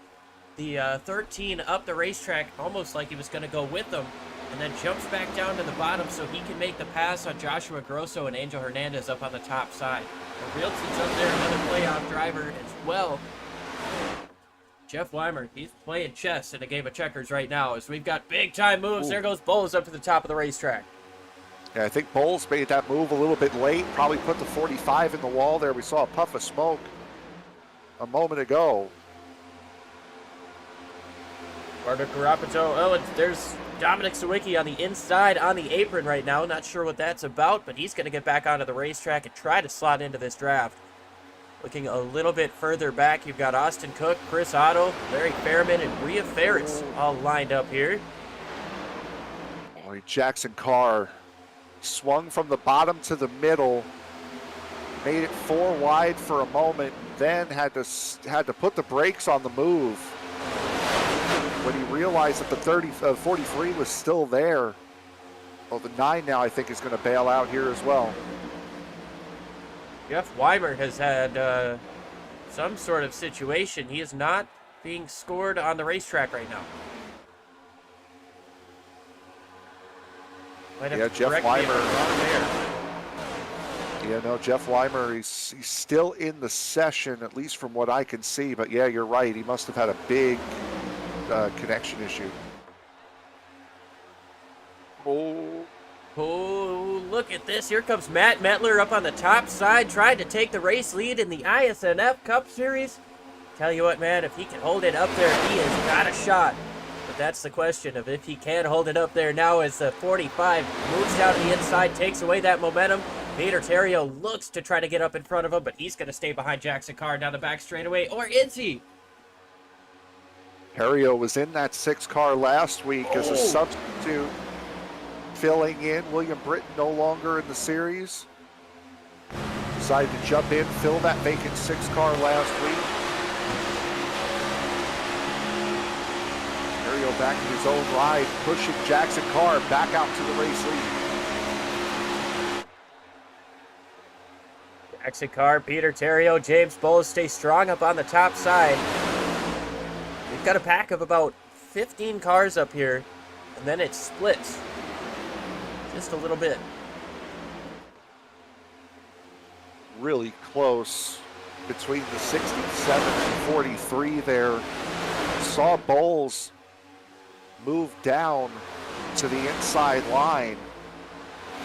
the 13 up the racetrack almost like he was going to go with them, and then jumps back down to the bottom so he can make the pass on Joshua Grosso and Angel Hernandez up on the top side. And Realty's up there, another playoff driver as well. Jeff Weimer, he's playing chess in a game of checkers right now as we've got big time moves. Ooh. There goes Bowles up to the top of the racetrack. Yeah, I think Bowles made that move a little bit late, probably put the 45 in the wall there. We saw a puff of smoke a moment ago. Carter Carapito, oh, and there's Dominic Sawicki on the inside on the apron right now. Not sure what that's about, but he's going to get back onto the racetrack and try to slot into this draft. Looking a little bit further back, you've got Austin Cook, Chris Otto, Larry Fairman, and Rhea Ferris all lined up here. Boy, Jaxon Carr swung from the bottom to the middle, made it 4 wide for a moment, then had to put the brakes on the move. When he realized that the 43 was still there. Well, the 9 now I think is going to bail out here as well. Jeff Weimer has had some sort of situation. He is not being scored on the racetrack right now. Yeah, Jeff Weimer. Yeah, no, Jeff Weimer, he's still in the session, at least from what I can see. But yeah, you're right. He must have had a big connection issue. Oh, look at this. Here comes Matt Metler up on the top side, trying to take the race lead in the iSNF Cup Series. Tell you what, man, if he can hold it up there, he has got a shot. But that's the question of if he can hold it up there now as the 45 moves down to the inside, takes away that momentum. Peter Terrio looks to try to get up in front of him, but he's going to stay behind Jaxon Carr down the back straightaway. Or is he? Terrio was in that 6 car last week as a substitute, filling in. William Britton no longer in the series. Decided to jump in, fill that vacant 6 car last week. Terrio back in his own ride, pushing Jaxon Carr back out to the race lead. Jaxon Carr, Peter Terrio, James Bowles stay strong up on the top side. We've got a pack of about 15 cars up here, and then it splits just a little bit. Really close between the 67 and 43 there. Saw Bowles moved down to the inside line.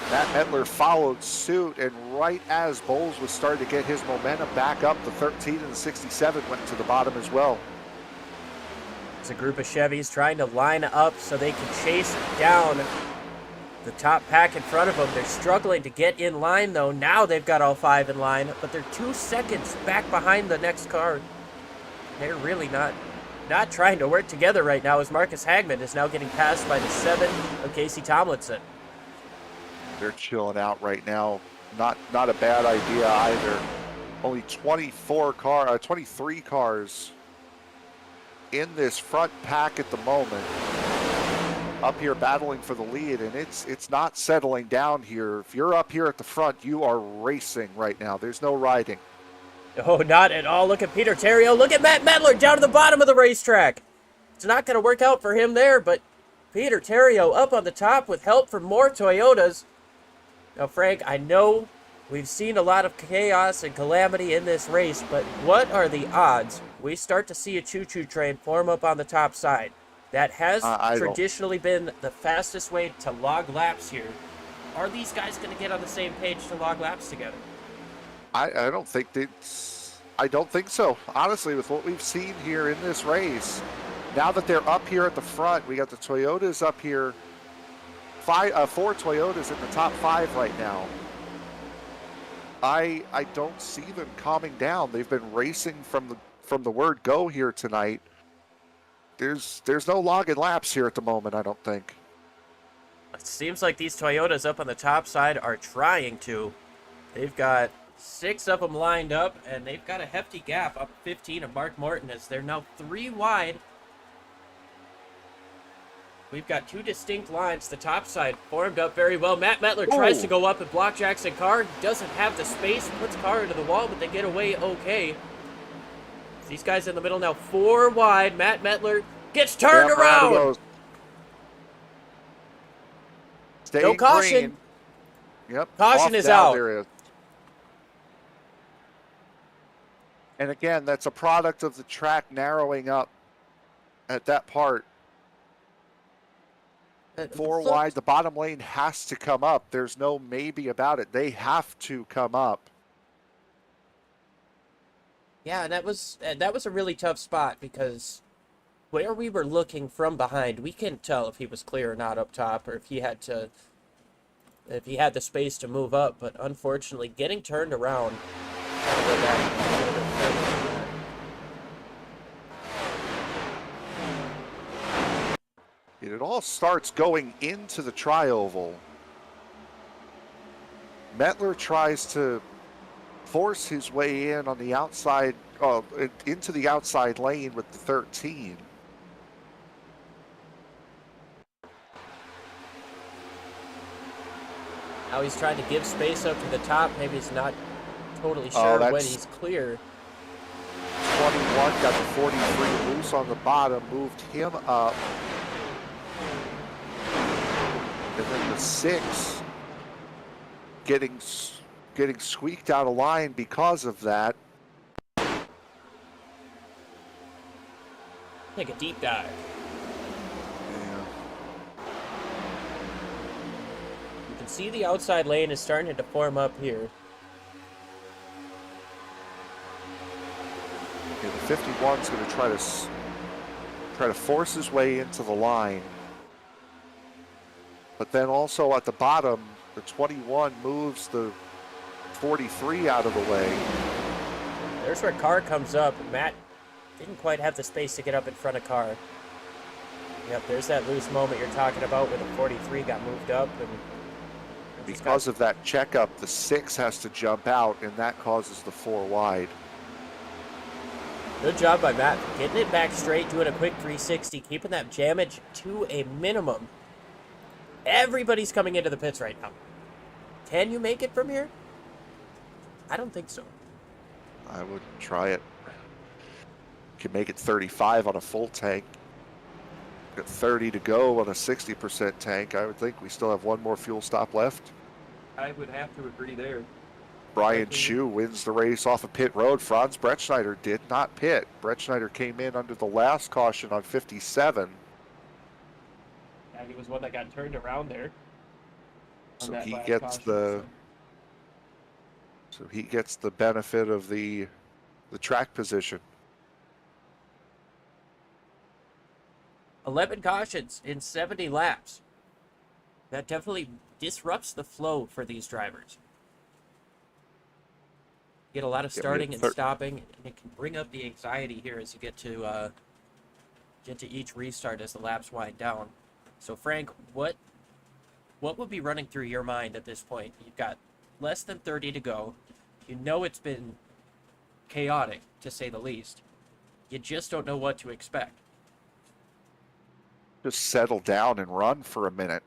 Matt Mettler followed suit, and right as Bowles was starting to get his momentum back up, the 13 and the 67 went to the bottom as well. It's a group of Chevys trying to line up so they can chase down the top pack in front of them. They're struggling to get in line, though. Now they've got all 5 in line, but they're 2 seconds back behind the next car. They're really not trying to work together right now, as Marcus Hagman is now getting passed by the 7 of Casey Tomlinson. They're chilling out right now. Not a bad idea either. Only 23 cars in this front pack at the moment. Up here battling for the lead, and it's not settling down here. If you're up here at the front, you are racing right now. There's no riding. Oh, not at all. Look at Peter Terrio. Look at Matt Mettler down to the bottom of the racetrack. It's not going to work out for him there, but Peter Terrio up on the top with help from more Toyotas. Now, Frank, I know we've seen a lot of chaos and calamity in this race, but what are the odds we start to see a choo-choo train form up on the top side? That has traditionally been the fastest way to log laps here. Are these guys going to get on the same page to log laps together? I don't think so. Honestly, with what we've seen here in this race, now that they're up here at the front, we got the Toyotas up here. 4 Toyotas in the top 5 right now. I don't see them calming down. They've been racing from the word go here tonight. There's no logging laps here at the moment, I don't think. It seems like these Toyotas up on the top side are trying to. They've got 6 of them lined up, and they've got a hefty gap up 15 of Mark Morton as they're now 3 wide. We've got 2 distinct lines. The top side formed up very well. Matt Mettler tries to go up and block Jaxon Carr. He doesn't have the space. Puts Carr into the wall, but they get away okay. These guys in the middle now 4 wide. Matt Mettler gets turned around. No caution. Green. Yep. Caution is out. There is. And again, that's a product of the track narrowing up at that part. 4 wide, the bottom lane has to come up. There's no maybe about it. They have to come up. Yeah, and that was a really tough spot because where we were looking from behind, we couldn't tell if he was clear or not up top, or if he had the space to move up. But unfortunately, getting turned around. It all starts going into the tri-oval. Mettler tries to force his way in on the outside, into the outside lane with the 13. Now he's trying to give space up to the top. Maybe he's not totally sure when he's clear. 21 got the 43 loose on the bottom, moved him up. And then the 6 getting squeaked out of line because of that. Take a deep dive. Yeah. You can see the outside lane is starting to form up here. Okay, the 51's going to try to force his way into the line. But then also at the bottom, the 21 moves the 43 out of the way. There's where Carr comes up. Matt didn't quite have the space to get up in front of Carr. Yep, there's that loose moment you're talking about where the 43 got moved up. And because of that checkup, the 6 has to jump out, and that causes the 4 wide. Good job by Matt. Getting it back straight, doing a quick 360, keeping that jammage to a minimum. Everybody's coming into the pits right now. Can you make it from here? I don't think so. I would try it. Can make it 35 on a full tank. Got 30 to go on a 60% tank. I would think we still have 1 more fuel stop left. I would have to agree there. Brian Chu wins the race off of pit road. Franz Bretschneider did not pit. Bretschneider came in under the last caution on 57. he was one that got turned around there. So he gets the benefit of the track position. 11 cautions in 70 laps. That definitely disrupts the flow for these drivers. You get a lot of starting and stopping, and it can bring up the anxiety here as you get to each restart as the laps wind down. So Frank, what would be running through your mind at this point? You've got less than 30 to go. You know it's been chaotic, to say the least. You just don't know what to expect. Just settle down and run for a minute.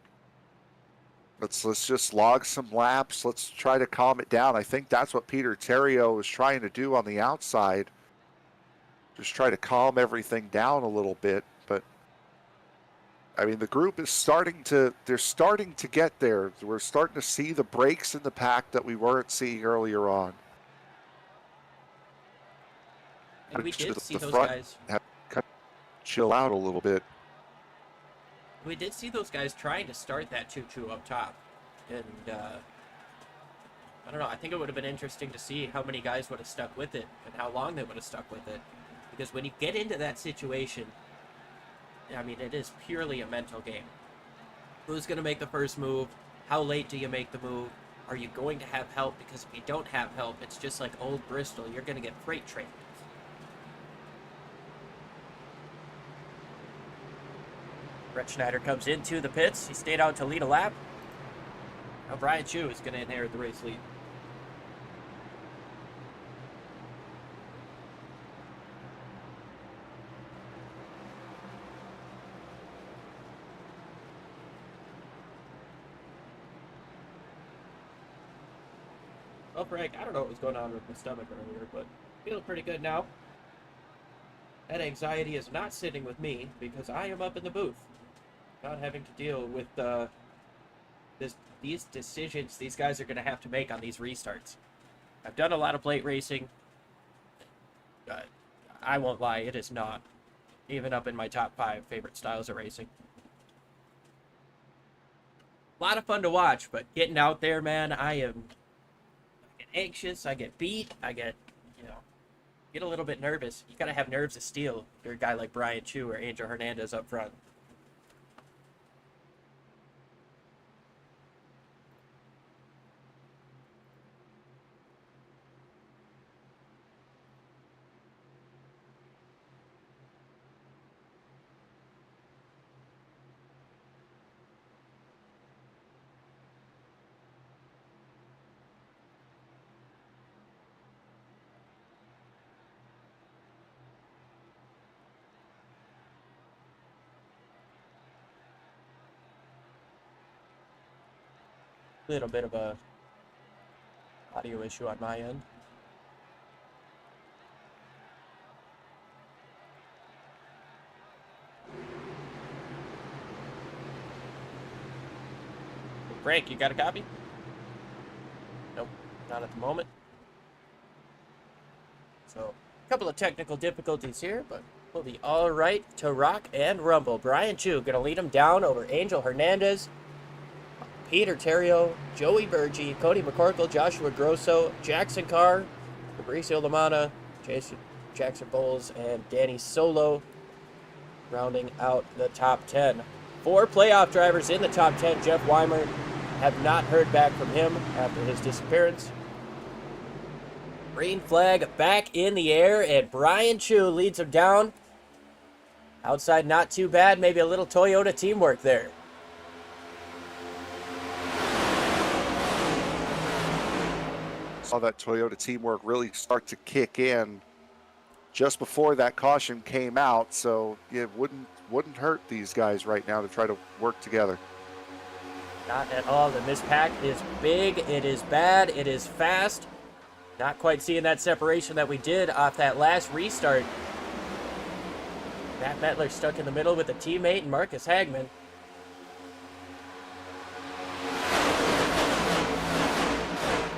Let's just log some laps. Let's try to calm it down. I think that's what Peter Terrio is trying to do on the outside. Just try to calm everything down a little bit. But I mean, the group is starting to get there. We're starting to see the breaks in the pack that we weren't seeing earlier on. And we did see those guys chill out a little bit. We did see those guys trying to start that 2-2 up top. And, I don't know, I think it would have been interesting to see how many guys would have stuck with it and how long they would have stuck with it. Because when you get into that situation, I mean, it is purely a mental game. Who's going to make the first move? How late do you make the move? Are you going to have help? Because if you don't have help, it's just like old Bristol. You're going to get freight trained. Brett Schneider comes into the pits. He stayed out to lead a lap. Now Brian Chu is going to inherit the race lead. Well, Frank, I don't know what was going on with my stomach earlier, but feeling pretty good now. That anxiety is not sitting with me because I am up in the booth. Not having to deal with these decisions these guys are going to have to make on these restarts. I've done a lot of plate racing. I won't lie, it is not even up in my top 5 favorite styles of racing. A lot of fun to watch, but getting out there, man, I get anxious, I get beat, I get a little bit nervous. You got to have nerves of steel if you're a guy like Brian Chu or Angel Hernandez up front. Little bit of a audio issue on my end. Frank, you got a copy? Nope, not at the moment. So, a couple of technical difficulties here, but we'll be all right to rock and rumble. Brian Chu gonna lead him down over Angel Hernandez, Peter Terrio, Joey Burgee, Cody McCorkle, Joshua Grosso, Jaxon Carr, Fabricio Lamana, Jackson Bowles, and Danny Sollo rounding out the top 10. 4 playoff drivers in the top 10. Jeff Weimer, have not heard back from him after his disappearance. Green flag back in the air, and Brian Chu leads him down. Outside, not too bad. Maybe a little Toyota teamwork there. Saw that Toyota teamwork really start to kick in just before that caution came out, so it wouldn't hurt these guys right now to try to work together. Not at all. And this pack is big, it is bad, it is fast. Not quite seeing that separation that we did off that last restart. Matt Mettler stuck in the middle with a teammate and Marcus Hagman.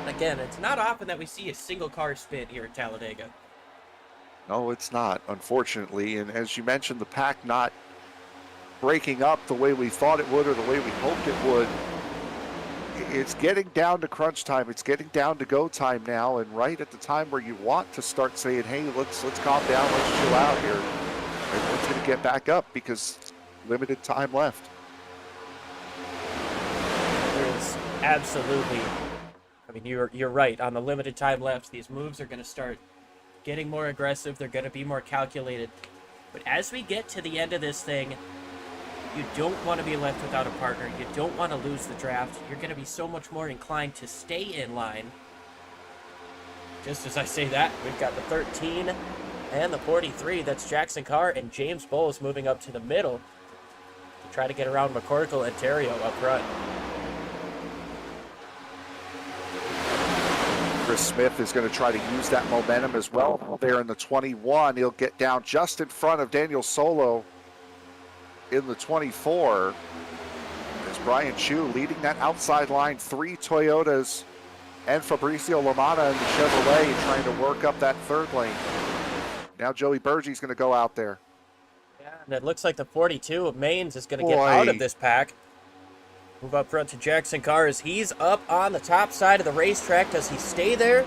Again, it's not often that we see a single car spin here at Talladega. No, it's not, unfortunately. And as you mentioned, the pack not breaking up the way we thought it would or the way we hoped it would. It's getting down to crunch time. It's getting down to go time now, and right at the time where you want to start saying, hey, let's calm down, let's chill out here. Everyone's going to get back up because limited time left. There's absolutely, I mean, you're right. On the limited time left, these moves are going to start getting more aggressive. They're going to be more calculated. But as we get to the end of this thing, you don't want to be left without a partner. You don't want to lose the draft. You're going to be so much more inclined to stay in line. Just as I say that, we've got the 13 and the 43. That's Jaxon Carr and James Bowles moving up to the middle to try to get around McCorkle and Terrio up front. Chris Smith is going to try to use that momentum as well. There in the 21, he'll get down just in front of Daniel Sollo in the 24. As Brian Chu leading that outside line, 3 Toyotas and Fabricio Lamana in the Chevrolet trying to work up that third lane. Now Joey Bergey's going to go out there. Yeah, and it looks like the 42 of Maines is going to get out of this pack. Move up front to Jaxon Carr as he's up on the top side of the racetrack. Does he stay there?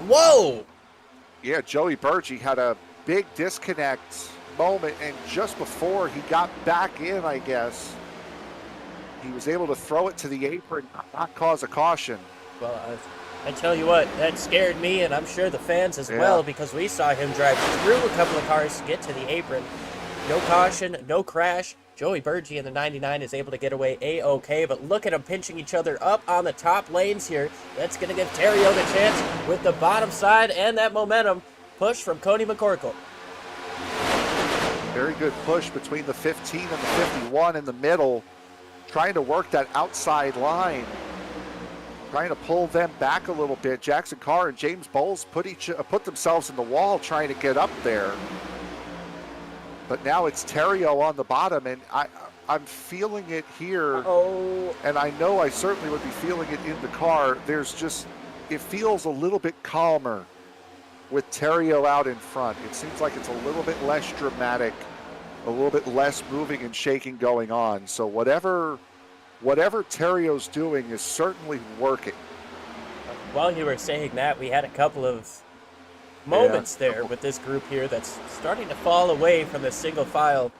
Whoa! Yeah, Joey Bergey had a big disconnect moment, and just before he got back in, I guess, he was able to throw it to the apron, not cause a caution. Well, I tell you what, that scared me, and I'm sure the fans as well, because we saw him drive through a couple of cars to get to the apron. No caution, no crash. Joey Bergey in the 99 is able to get away A-OK, but look at them pinching each other up on the top lanes here. That's going to give Terrio the chance with the bottom side and that momentum push from Cody McCorkle. Very good push between the 15 and the 51 in the middle, trying to work that outside line, trying to pull them back a little bit. Jaxon Carr and James Bowles put themselves in the wall trying to get up there. But now it's Terrio on the bottom, and I'm feeling it here. And I know I certainly would be feeling it in the car. It feels a little bit calmer with Terrio out in front. It seems like it's a little bit less dramatic, a little bit less moving and shaking going on. So whatever Terrio's doing is certainly working. While you were saying that, we had a couple of moments there with this group here that's starting to fall away from the single file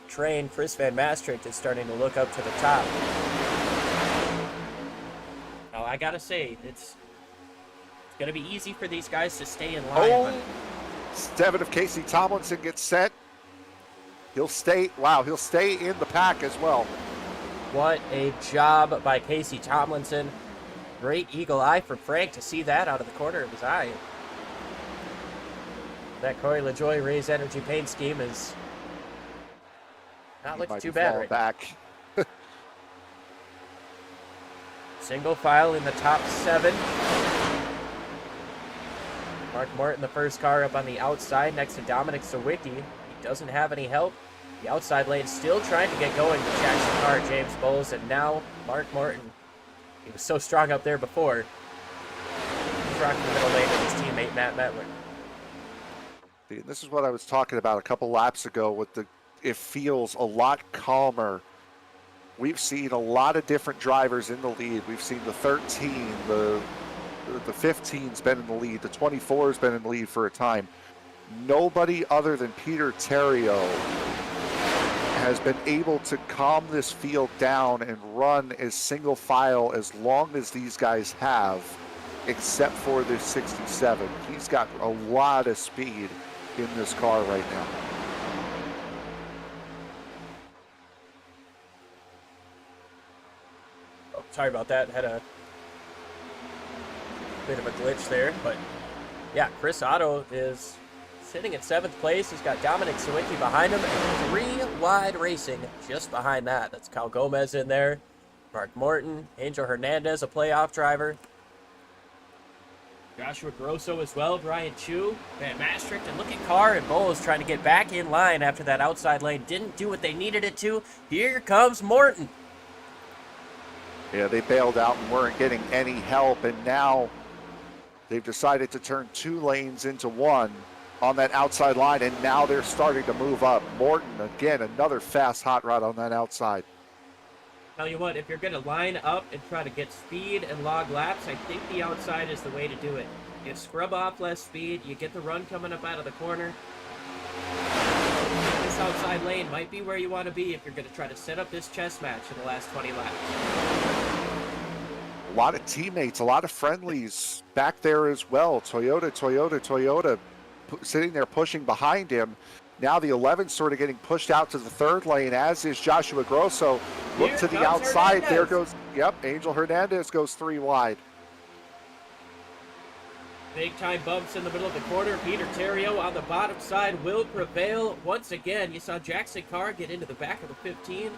train. Chris Van Maastricht is starting to look up to the top. Now I gotta say, it's gonna be easy for these guys to stay in line. Devin of Casey Tomlinson gets set. He'll stay in the pack as well. What a job by Casey Tomlinson. Great eagle eye for Frank to see that out of the corner of his eye. That Corey LaJoie Raise Energy paint scheme is not looking too bad right back. Single file in the top 7. Mark Morton, the first car up on the outside next to Dominic Sawicki. He doesn't have any help. The outside lane still trying to get going with Jaxon Carr, James Bowles, and now Mark Morton. He was so strong up there before. He's rocking the middle lane with his teammate Matt Metler. This is what I was talking about a couple laps ago it feels a lot calmer. We've seen a lot of different drivers in the lead. We've seen the 13, the 15's been in the lead, the 24's been in the lead for a time. Nobody other than Peter Terrio has been able to calm this field down and run as single file as long as these guys have, except for this 67. He's got a lot of speed in this car right now. Oh, sorry about that. Had a bit of a glitch there, but yeah, Chris Otto is sitting in 7th place. He's got Dominic Sawicki behind him and 3 Wide Racing just behind that. That's Kyle Gomez in there, Mark Morton, Angel Hernandez, a playoff driver, Joshua Grosso as well, Brian Chu, Van Maastricht, and look at Carr and Bowles trying to get back in line after that outside lane didn't do what they needed it to. Here comes Morton. Yeah, they bailed out and weren't getting any help, and now they've decided to turn 2 lanes into 1. on that outside line, and now they're starting to move up. Morton, again, another fast hot rod on that outside. Tell you what, if you're going to line up and try to get speed and log laps, I think the outside is the way to do it. You scrub off less speed, you get the run coming up out of the corner. This outside lane might be where you want to be if you're going to try to set up this chess match in the last 20 laps. A lot of teammates, a lot of friendlies back there as well. Toyota sitting there pushing behind him. Now the 11's sort of getting pushed out to the third lane, as is Joshua Grosso. Look to the outside. There goes, Angel Hernandez goes 3 wide. Big time bumps in the middle of the corner. Peter Terrio on the bottom side will prevail. Once again, you saw Jaxon Carr get into the back of the 15.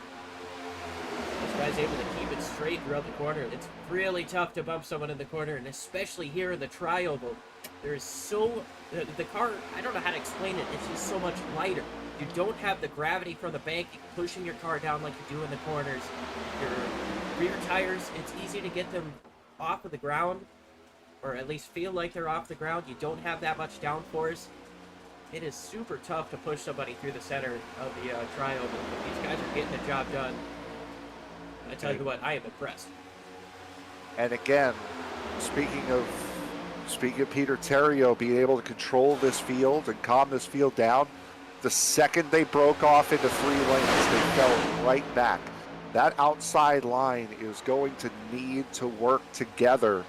This guy's able to keep it straight throughout the corner. It's really tough to bump someone in the corner, and especially here in the tri-oval. There's the car, I don't know how to explain it, it's just so much lighter. You don't have the gravity from the bank pushing your car down like you do in the corners. Your rear tires, it's easy to get them off of the ground, or at least feel like they're off the ground. You don't have that much downforce. It is super tough to push somebody through the center of the tri-oval. These guys are getting the job done. I tell you what, I am impressed. And again, speaking of Peter Terrio being able to control this field and calm this field down, the second they broke off into 3 lanes, they fell right back. That outside line is going to need to work together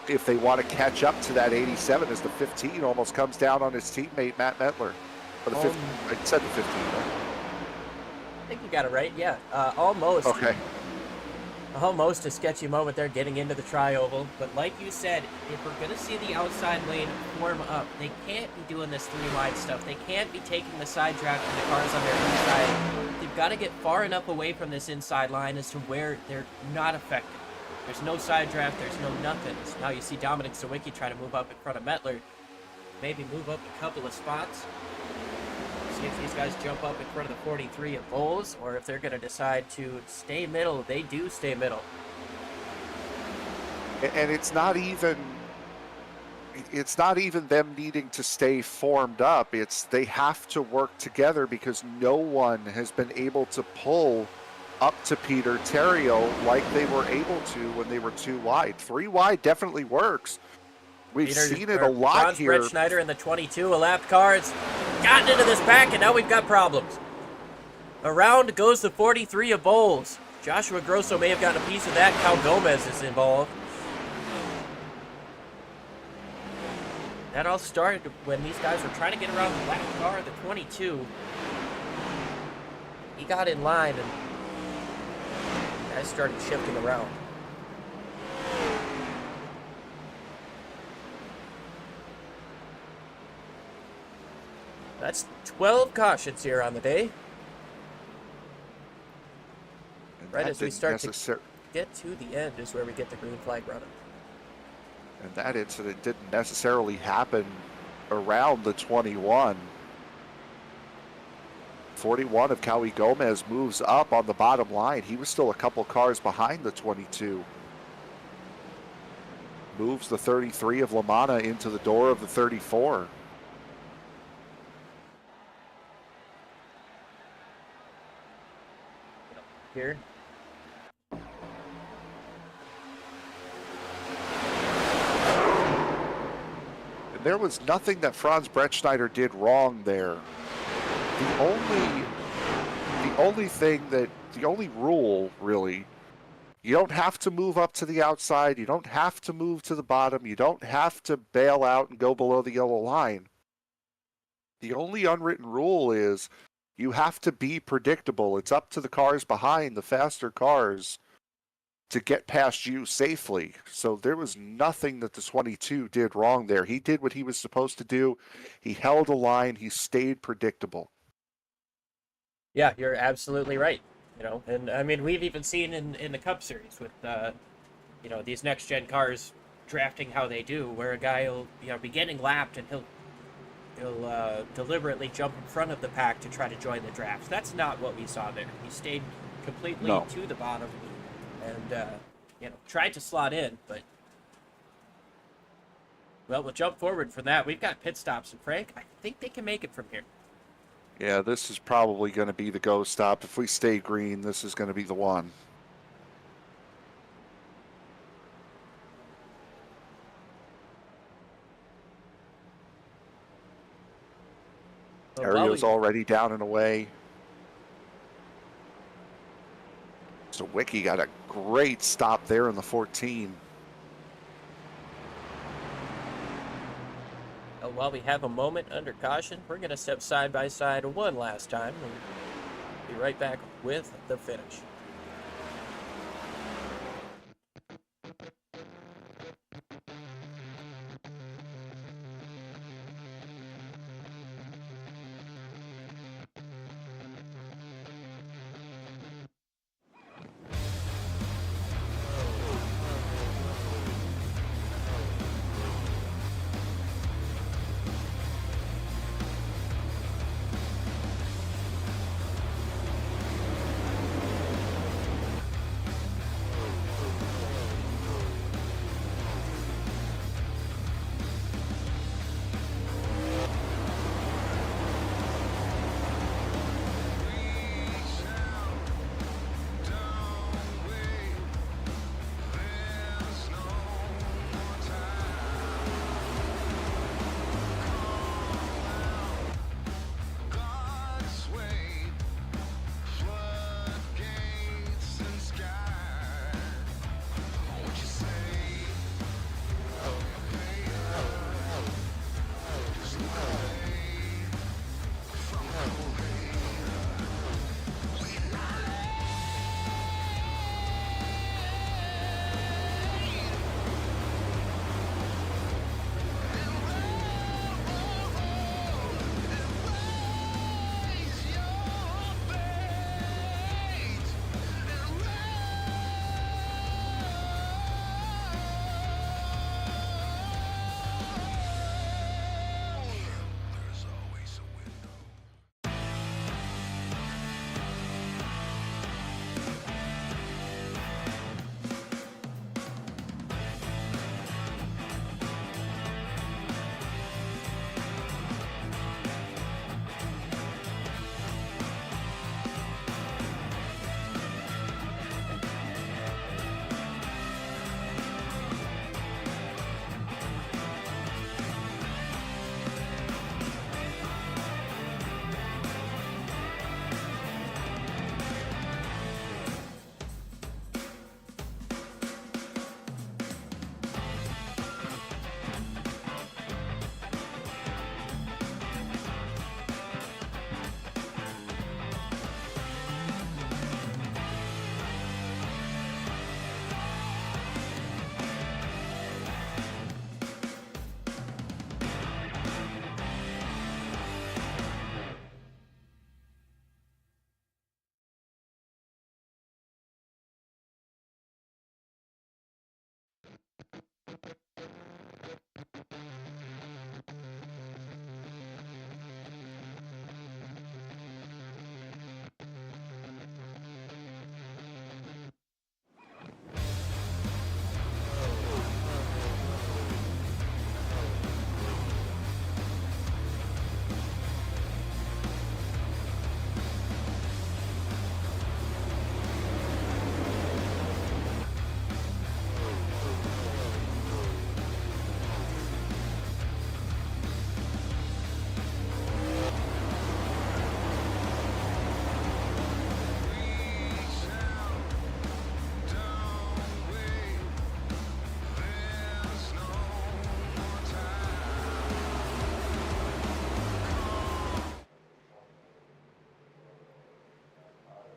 if they want to catch up to that 87, as the 15 almost comes down on his teammate, Matt Metler. Or the 15, I said the 15, right? I think you got it right, yeah. Almost. Okay. Almost a sketchy moment there getting into the tri-oval, but like you said, if we're going to see the outside lane form up, they can't be doing this 3-wide stuff. They can't be taking the side draft from the cars on their inside. They've got to get far enough away from this inside line as to where they're not affected. There's no side draft, there's no nothing. So now you see Dominic Sawicki try to move up in front of Metler, maybe move up a couple of spots. See if these guys jump up in front of the 43 at Bowles, or if they're going to decide to stay middle. They do stay middle. And it's not even them needing to stay formed up. It's they have to work together because no one has been able to pull up to Peter Terrio like they were able to when they were 2 wide. 3 wide definitely works. We've seen it a lot here. Brett Schneider in the 22, a lap car, has gotten into this pack, and now we've got problems. Around goes the 43 of Bowles. Joshua Grosso may have gotten a piece of that. Cal Gomez is involved. That all started when these guys were trying to get around the black car, the 22. He got in line, and guys started shifting around. That's 12 cautions here on the day. And right as we start to get to the end is where we get the green flag running. And that incident didn't necessarily happen around the 21. 41 of Cowie Gomez moves up on the bottom line. He was still a couple cars behind the 22. Moves the 33 of LaManna into the door of the 34. Here. And there was nothing that Franz Brettschneider did wrong there. The only rule really, you don't have to move up to the outside, you don't have to move to the bottom, you don't have to bail out and go below the yellow line. The only unwritten rule is you have to be predictable. It's up to the cars behind, the faster cars, to get past you safely. So there was nothing that the 22 did wrong there. He did what he was supposed to do. He held a line. He stayed predictable. Yeah, you're absolutely right. You know, and I mean, we've even seen in the Cup Series with, you know, these next-gen cars drafting how they do, where a guy will, you know, be getting lapped and he'll deliberately jump in front of the pack to try to join the draft. That's not what we saw there. He stayed completely to the bottom and, you know, tried to slot in, but Well, we'll jump forward from that. We've got pit stops, and Frank, I think they can make it from here. Yeah, this is probably going to be the go stop. If we stay green, this is going to be the one. Ario's already down and away. So Wiki got a great stop there in the 14. While we have a moment under caution, we're going to step side by side one last time. We'll be right back with the finish.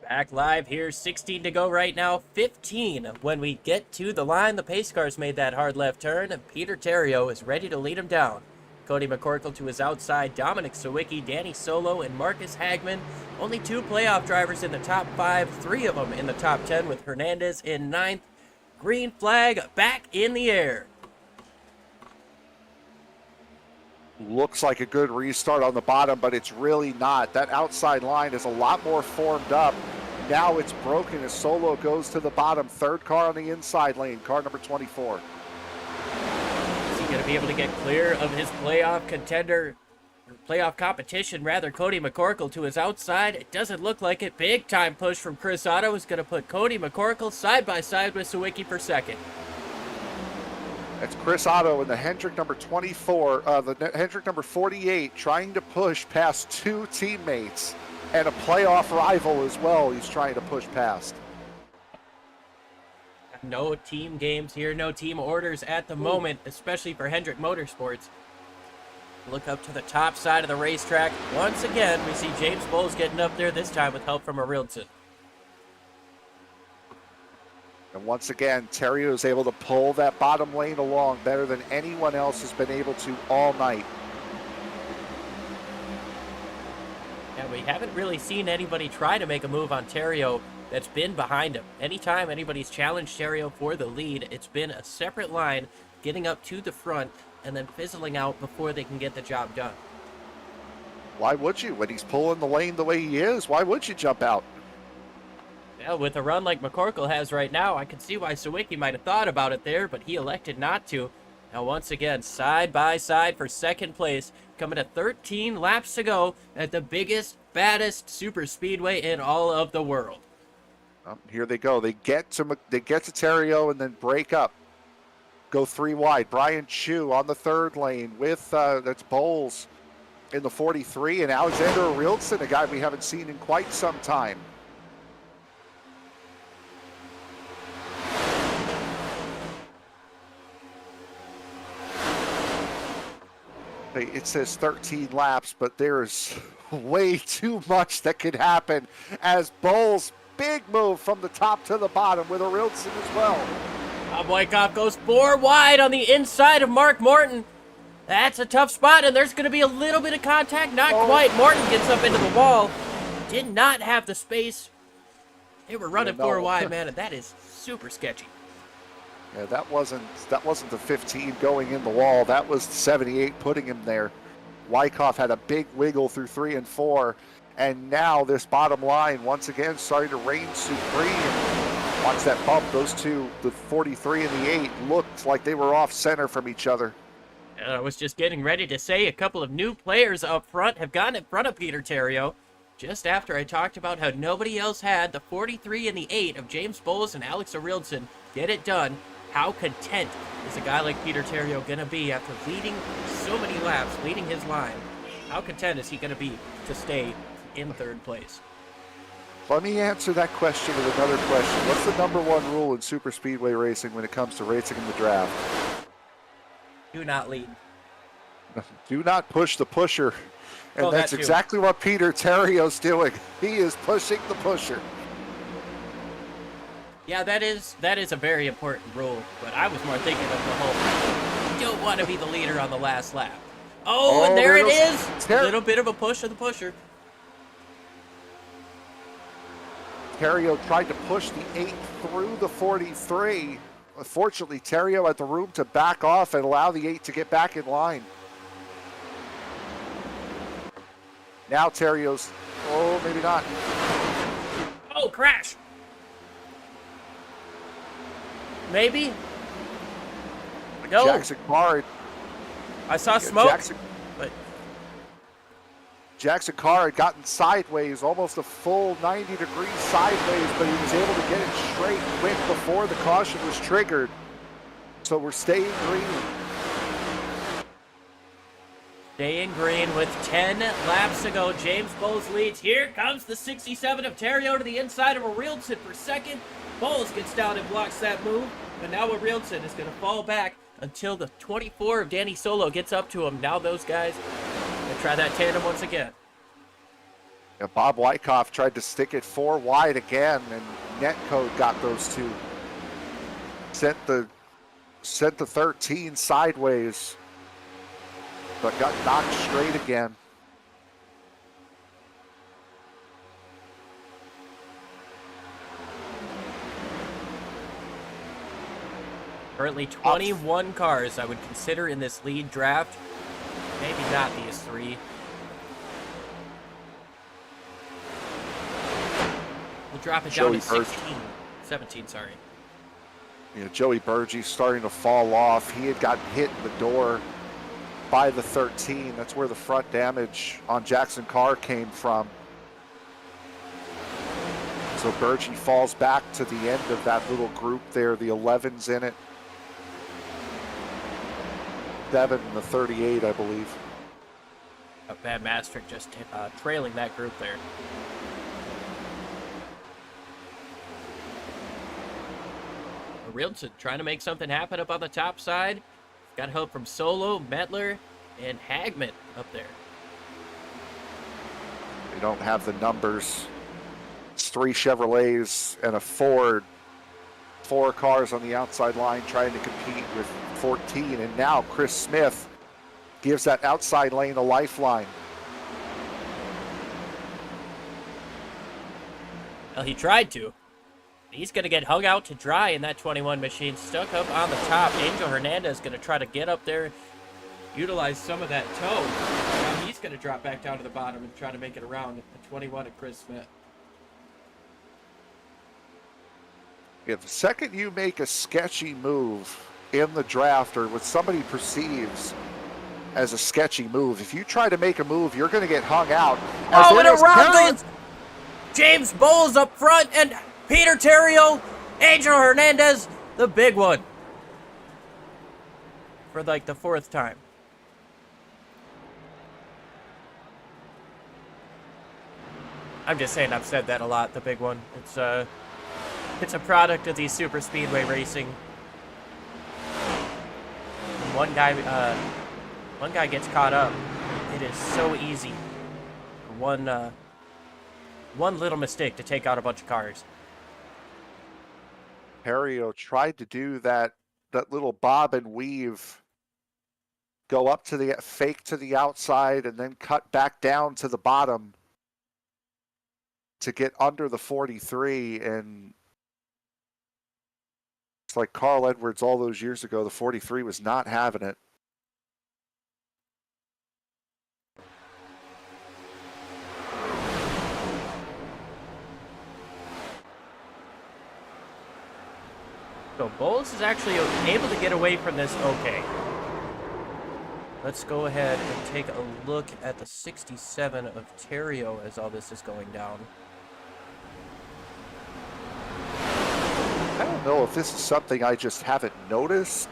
Back live here, 16 to go right now, 15 when we get to the line. The pace cars made that hard left turn, and Peter Terrio is ready to lead him down. Cody McCorkle to his outside, Dominic Sawicki, Danny Sollo, and Marcus Hagman. Only 2 playoff drivers in the top 5, 3 of them in the top 10 with Hernandez in 9th. Green flag back in the air. Looks like a good restart on the bottom, but it's really not. That outside line is a lot more formed up. Now it's broken as Sollo goes to the bottom. Third car on the inside lane, car number 24. See going to be able to get clear of his playoff contender, or playoff competition, rather, Cody McCorkle to his outside. It doesn't look like it. Big time push from Chris Otto is going to put Cody McCorkle side by side with Sawicki for second. That's Chris Otto in the Hendrick number 24, the Hendrick number 48, trying to push past two teammates and a playoff rival as well. He's trying to push past. No team games here, no team orders at the moment, especially for Hendrick Motorsports. Look up to the top side of the racetrack. Once again, we see James Bowles getting up there, this time with help from Arilton. And once again, Terrio is able to pull that bottom lane along better than anyone else has been able to all night. And we haven't really seen anybody try to make a move on Terrio that's been behind him. Anytime anybody's challenged Terrio for the lead, it's been a separate line getting up to the front and then fizzling out before they can get the job done. Why would you? When he's pulling the lane the way he is, why would you jump out? Yeah, with a run like McCorkle has right now, I can see why Sawicki might have thought about it there, but he elected not to. Now, once again, side by side for second place, coming to 13 laps to go at the biggest, baddest super speedway in all of the world. Here they go. They get to Terrio and then break up. Go three wide. Brian Chu on the third lane with that's Bowles in the 43, and Alexander Arilton, a guy we haven't seen in quite some time. It says 13 laps, but there's way too much that could happen as Bowles, big move from the top to the bottom with Arilton as well. Bob Wyckoff goes 4 wide on the inside of Mark Morton. That's a tough spot, and there's going to be a little bit of contact. Not quite. Morton gets up into the wall. Did not have the space. They were running 4 wide, man, and that is super sketchy. Yeah, that wasn't the 15 going in the wall. That was 78 putting him there. Wyckoff had a big wiggle through 3 and 4, and now this bottom line once again starting to reign supreme. Watch that bump. Those two, the 43 and the 8, looked like they were off center from each other. And I was just getting ready to say a couple of new players up front have gotten in front of Peter Terrio just after I talked about how nobody else had the 43 and the 8 of James Bowles and Alex Arilton get it done. How content is a guy like Peter Terrio going to be after leading so many laps, leading his line? How content is he going to be to stay in third place? Let me answer that question with another question. What's the #1 rule in super speedway racing when it comes to racing in the draft? Do not lead. Do not push the pusher. And that's exactly what Peter Terrio's doing. He is pushing the pusher. Yeah, that is a very important rule, but I was more thinking of the whole, you don't want to be the leader on the last lap. Oh, and there it is! A little bit of a push of the pusher. Terrio tried to push the 8 through the 43. Unfortunately, Terrio had the room to back off and allow the 8 to get back in line. Now Terrio's, oh, maybe not. Oh, crash! Maybe? No. Jaxon Carr. I saw smoke. Jaxon Carr had gotten sideways, almost a full 90 degrees sideways, but he was able to get it straight quick before the caution was triggered. So we're staying green. Staying green with 10 laps to go. James Bowles leads. Here comes the 67 of Terrio to the inside of Arilton for second. Bowles gets down and blocks that move, but now Arilton is going to fall back until the 24 of Danny Sollo gets up to him. Now those guys going to try that tandem once again. Yeah, Bob Wyckoff tried to stick it 4 wide again, and Netcode got those two. Sent the 13 sideways, but got knocked straight again. Currently 21 cars I would consider in this lead draft. Maybe not these 3. We'll drop it down to 17, sorry. You know, Joey Burgee starting to fall off. He had gotten hit in the door by the 13. That's where the front damage on Jaxon Carr came from. So Burgee falls back to the end of that little group there. The 11's in it. 7 and the 38, I believe. Bad Mastrick just trailing that group there. Rilton trying to make something happen up on the top side. Got help from Sollo, Metler, and Hagman up there. They don't have the numbers. It's 3 Chevrolets and a Ford. 4 cars on the outside line trying to compete with 14. And now Chris Smith gives that outside lane a lifeline. Well, he tried to. He's going to get hung out to dry in that 21 machine, stuck up on the top. Angel Hernandez going to try to get up there, utilize some of that toe. Now he's going to drop back down to the bottom and try to make it around the 21 of Chris Smith. If the second you make a sketchy move in the draft or what somebody perceives as a sketchy move, if you try to make a move, you're going to get hung out. Oh, and around goes James Bowles up front, and Peter Terrio, Angel Hernandez, the big one. For like the 4th time. I'm just saying, I've said that a lot, the big one. It's a product of these super speedway racing. When one guy gets caught up, it is so easy. One little mistake to take out a bunch of cars. Terrio tried to do that little bob and weave, go up to the fake to the outside and then cut back down to the bottom to get under the 43. And it's like Carl Edwards all those years ago, the 43 was not having it. So Bowles is actually able to get away from this okay. Let's go ahead and take a look at the 67 of Terrio as all this is going down. I don't know if this is something I just haven't noticed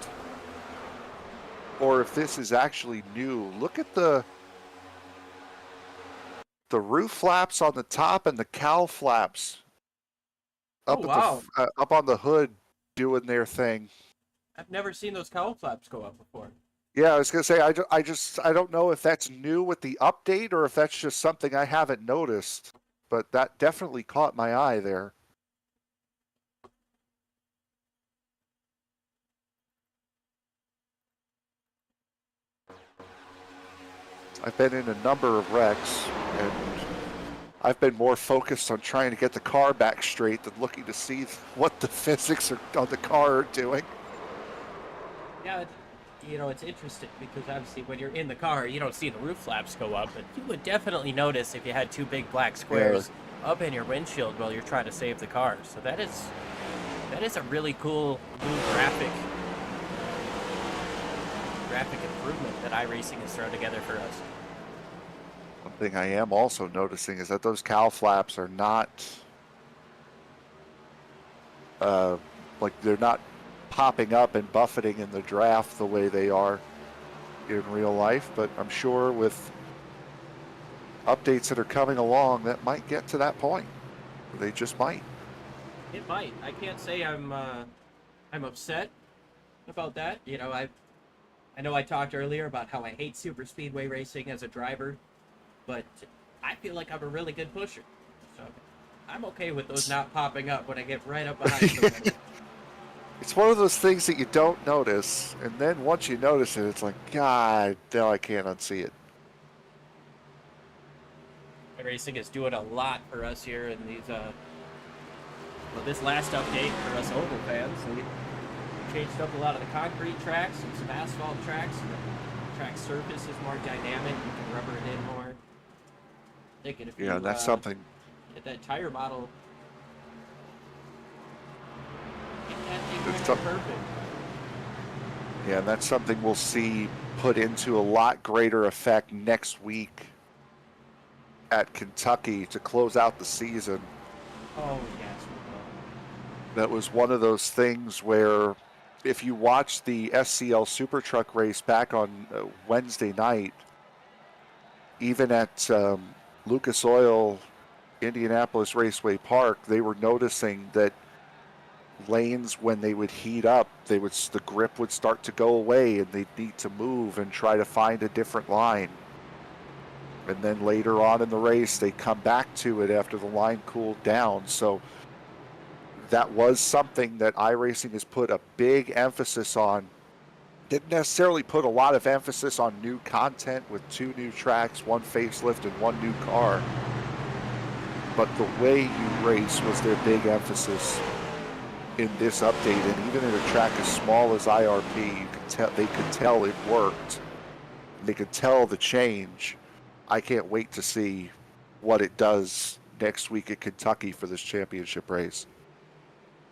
or if this is actually new. Look at the roof flaps on the top and the cowl flaps up up on the hood doing their thing. I've never seen those cowl flaps go up before. Yeah, I was gonna say I don't know if that's new with the update or if that's just something I haven't noticed, but that definitely caught my eye there. I've been in a number of wrecks, and I've been more focused on trying to get the car back straight than looking to see what the physics on the car are doing. Yeah, you know, it's interesting because obviously when you're in the car, you don't see the roof flaps go up, but you would definitely notice if you had 2 big black squares up in your windshield while you're trying to save the car. So that is a really cool new graphic improvement that iRacing has thrown together for us. One thing I am also noticing is that those cowl flaps are not like they're not popping up and buffeting in the draft the way they are in real life, but I'm sure with updates that are coming along that might get to that point. They just might. It might. I can't say I'm upset about that. You know, I know I talked earlier about how I hate super speedway racing as a driver, but I feel like I'm a really good pusher. So I'm okay with those not popping up when I get right up behind somebody. It's one of those things that you don't notice, and then once you notice it, it's like, God, now I can't unsee it. Racing is doing a lot for us here in these, well, this last update for us Oval fans. So we changed up a lot of the concrete tracks and some asphalt tracks. And the track surface is more dynamic. You can rubber it in more. Thinking if you, that's something. Get that tire model, get that thing It's perfect. Yeah, and that's something we'll see put into a lot greater effect next week at Kentucky to close out the season. Oh, yes, we will. That was one of those things where if you watch the SCL Super Truck race back on Wednesday night, even at Lucas Oil Indianapolis Raceway Park, they were noticing that lanes, when they would heat up, the grip would start to go away and they'd need to move and try to find a different line. And then later on in the race, they come back to it after the line cooled down. So that was something that iRacing has put a big emphasis on. Didn't necessarily put a lot of emphasis on new content with 2 new tracks, 1 facelift, and 1 new car. But the way you race was their big emphasis in this update. And even in a track as small as IRP, they could tell it worked. They could tell the change. I can't wait to see what it does next week at Kentucky for this championship race.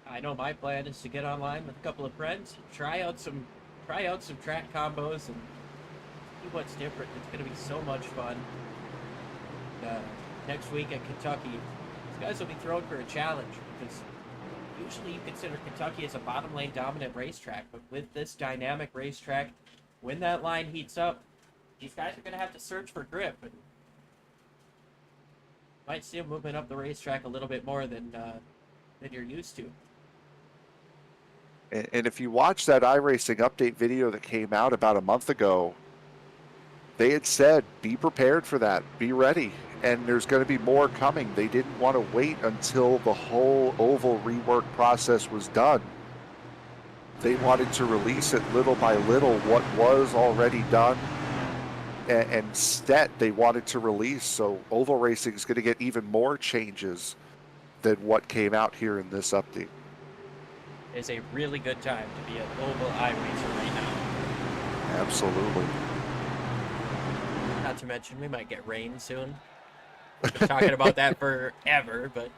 I know my plan is to get online with a couple of friends, try out some track combos, and see what's different. It's going to be so much fun. Next week at Kentucky, these guys will be thrown for a challenge because usually you consider Kentucky as a bottom lane dominant racetrack, but with this dynamic racetrack, when that line heats up, these guys are going to have to search for grip. And might see them moving up the racetrack a little bit more than you're used to. And if you watch that iRacing update video that came out about a month ago, they had said, be prepared for that, be ready. And there's going to be more coming. They didn't want to wait until the whole oval rework process was done. They wanted to release it little by little, what was already done. And set they wanted to release. So oval racing is going to get even more changes than what came out here in this update. It's a really good time to be an oval iRacer right now. Absolutely. Not to mention, we might get rain soon. We've been talking about that forever, but...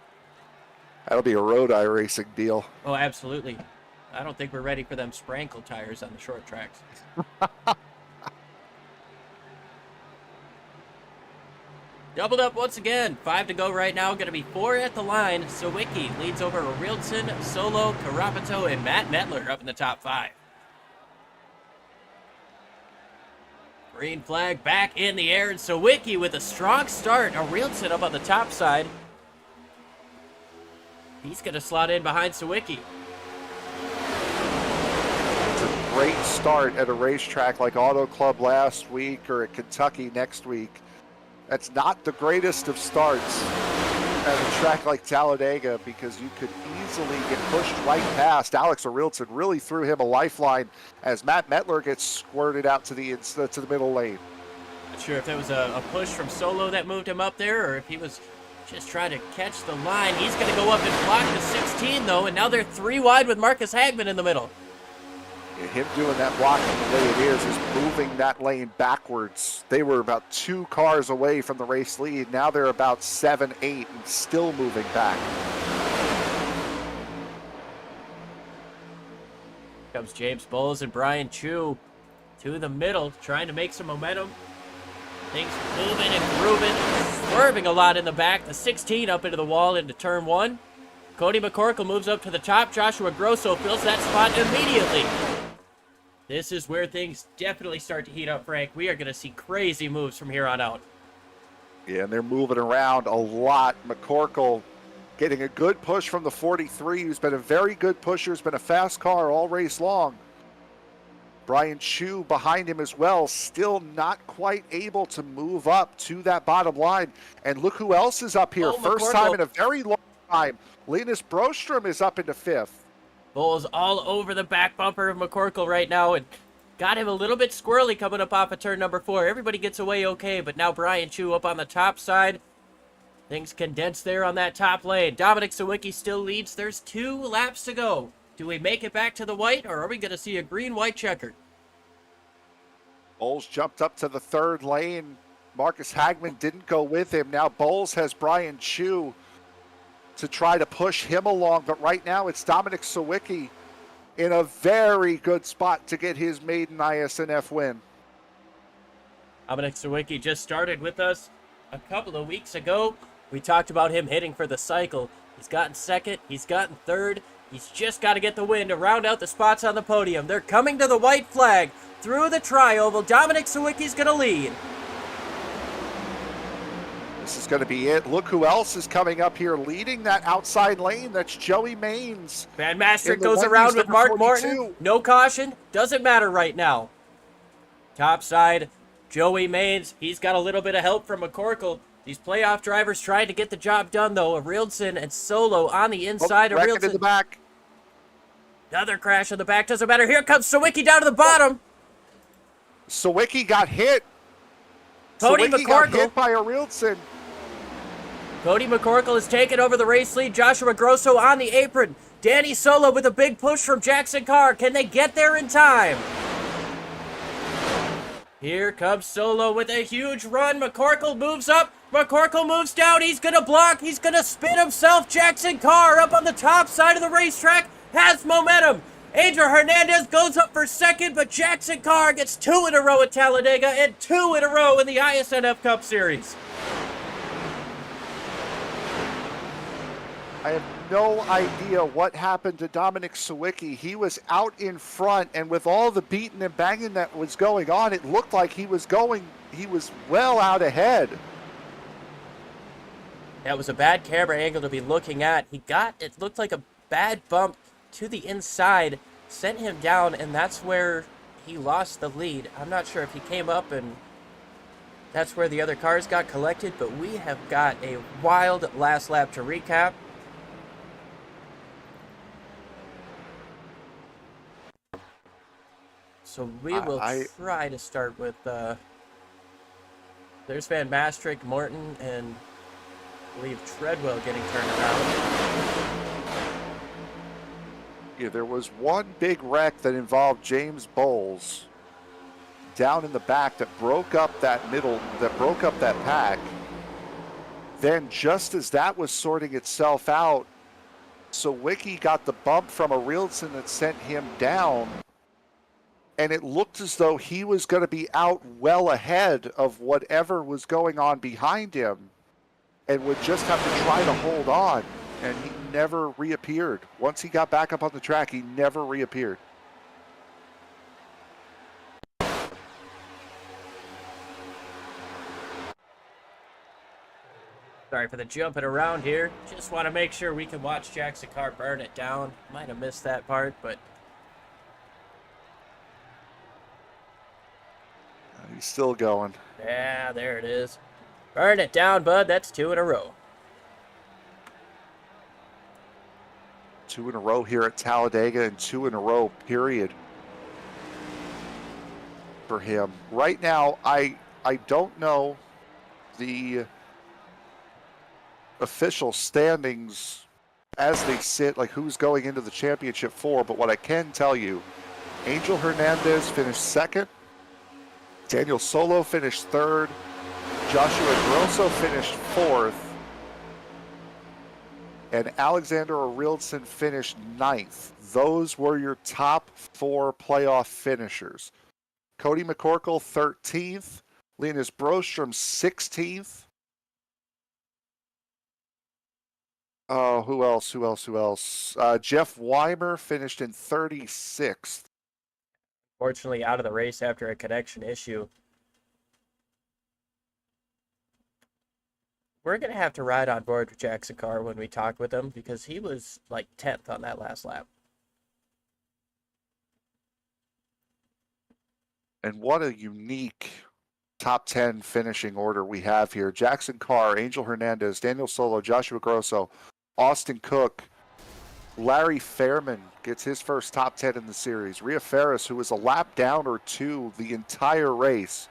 That'll be a road iRacing deal. Oh, absolutely. I don't think we're ready for them sprankle tires on the short tracks. Doubled up once again. 5 to go right now. Going to be 4 at the line. Sawicki leads over Rilson, Sollo, Carapito, and Matt Metler up in the top 5. Green flag back in the air, and Sawicki with a strong start. Rilson up on the top side. He's going to slot in behind Sawicki. It's a great start at a racetrack like Auto Club last week or at Kentucky next week. That's not the greatest of starts at a track like Talladega because you could easily get pushed right past. Alex Arilton really threw him a lifeline as Matt Metler gets squirted out to the middle lane. Not sure if that was a push from Sollo that moved him up there or if he was just trying to catch the line. He's going to go up and block the 16, though, and now they're 3 wide with Marcus Hagman in the middle. Him doing that blocking the way it is moving that lane backwards. They were about 2 cars away from the race lead. Now they're about 7, 8 and still moving back. Comes James Bowles and Brian Chu to the middle, trying to make some momentum. Things moving and grooving, swerving a lot in the back. The 16 up into the wall into turn 1. Cody McCorkle moves up to the top. Joshua Grosso fills that spot immediately. This is where things definitely start to heat up, Frank. We are going to see crazy moves from here on out. Yeah, and they're moving around a lot. McCorkle getting a good push from the 43, who's been a very good pusher, has been a fast car all race long. Brian Chu behind him as well, still not quite able to move up to that bottom line. And look who else is up here. First time in a very long time. Linus Broström is up into 5th. Bowles all over the back bumper of McCorkle right now and got him a little bit squirrely coming up off of turn number 4. Everybody gets away okay, but now Brian Chu up on the top side. Things condense there on that top lane. Dominic Sawicki still leads. There's 2 laps to go. Do we make it back to the white, or are we going to see a green-white checker? Bowles jumped up to the 3rd lane. Marcus Hagman didn't go with him. Now Bowles has Brian Chu to try to push him along, but right now it's Dominic Sawicki in a very good spot to get his maiden iSNF win. Dominic Sawicki just started with us a couple of weeks ago. We talked about him hitting for the cycle. He's gotten second. He's gotten third. He's just got to get the win to round out the spots on the podium. They're coming to the white flag through the tri-oval. Dominic Sawicki's going to lead. This is going to be it. Look who else is coming up here leading that outside lane. That's Joey Maines. Van Maastricht goes around with Mark Morton. No caution. Doesn't matter right now. Top side, Joey Maines. He's got a little bit of help from McCorkle. These playoff drivers trying to get the job done, though. Arildson and Sollo on the inside. Arildson in the back. Another crash in the back. Doesn't matter. Here comes Sawicki down to the bottom. Sawicki got hit. Cody Sawicki got McCorkle. hit by Arildson. Cody McCorkle has taken over the race lead. Joshua Grosso on the apron. Danny Sollo with a big push from Jaxon Carr. Can they get there in time? Here comes Sollo with a huge run. McCorkle moves up. McCorkle moves down. He's going to block. He's going to spin himself. Jaxon Carr up on the top side of the racetrack has momentum. Angel Hernandez goes up for second, but Jaxon Carr gets 2 in a row at Talladega and 2 in a row in the iSNF Cup Series. I have no idea what happened to Dominic Sawicki. He was out in front, and with all the beating and banging that was going on, it looked like he was well out ahead. That was a bad camera angle to be looking at. It looked like a bad bump to the inside, sent him down, and that's where he lost the lead. I'm not sure if he came up and that's where the other cars got collected, but we have got a wild last lap to recap. So we will try to start with, there's Van Maastricht, Morton, and I believe Treadwell getting turned around. Yeah, there was one big wreck that involved James Bowles down in the back that broke up that pack. Then just as that was sorting itself out, Sawicki got the bump from Arildson that sent him down. And it looked as though he was going to be out well ahead of whatever was going on behind him and would just have to try to hold on. And he never reappeared. Once he got back up on the track, he never reappeared. Sorry for the jumping around here. Just want to make sure we can watch Jaxon Carr burn it down. Might have missed that part, but He's still going. yeah, there it is. Burn it down, bud. That's 2 in a row. 2 in a row here at Talladega and 2 in a row, period, for him. Right now, I don't know the official standings as they sit, like who's going into the championship for, but what I can tell you, Angel Hernandez finished second, Daniel Sollo finished third, Joshua Grosso finished fourth, and Alexander Arildson finished ninth. Those were your top 4 playoff finishers. Cody McCorkle, 13th. Linus Broström, 16th. Oh, who else? Jeff Weimer finished in 36th. Fortunately, out of the race after a connection issue. We're going to have to ride on board with Jaxon Carr when we talk with him because he was like 10th on that last lap. And what a unique top 10 finishing order we have here. Jaxon Carr, Angel Hernandez, Daniel Sollo, Joshua Grosso, Austin Cook, Larry Fairman gets his first top 10 in the series. Rhea Ferris, who was a lap down or 2 the entire race,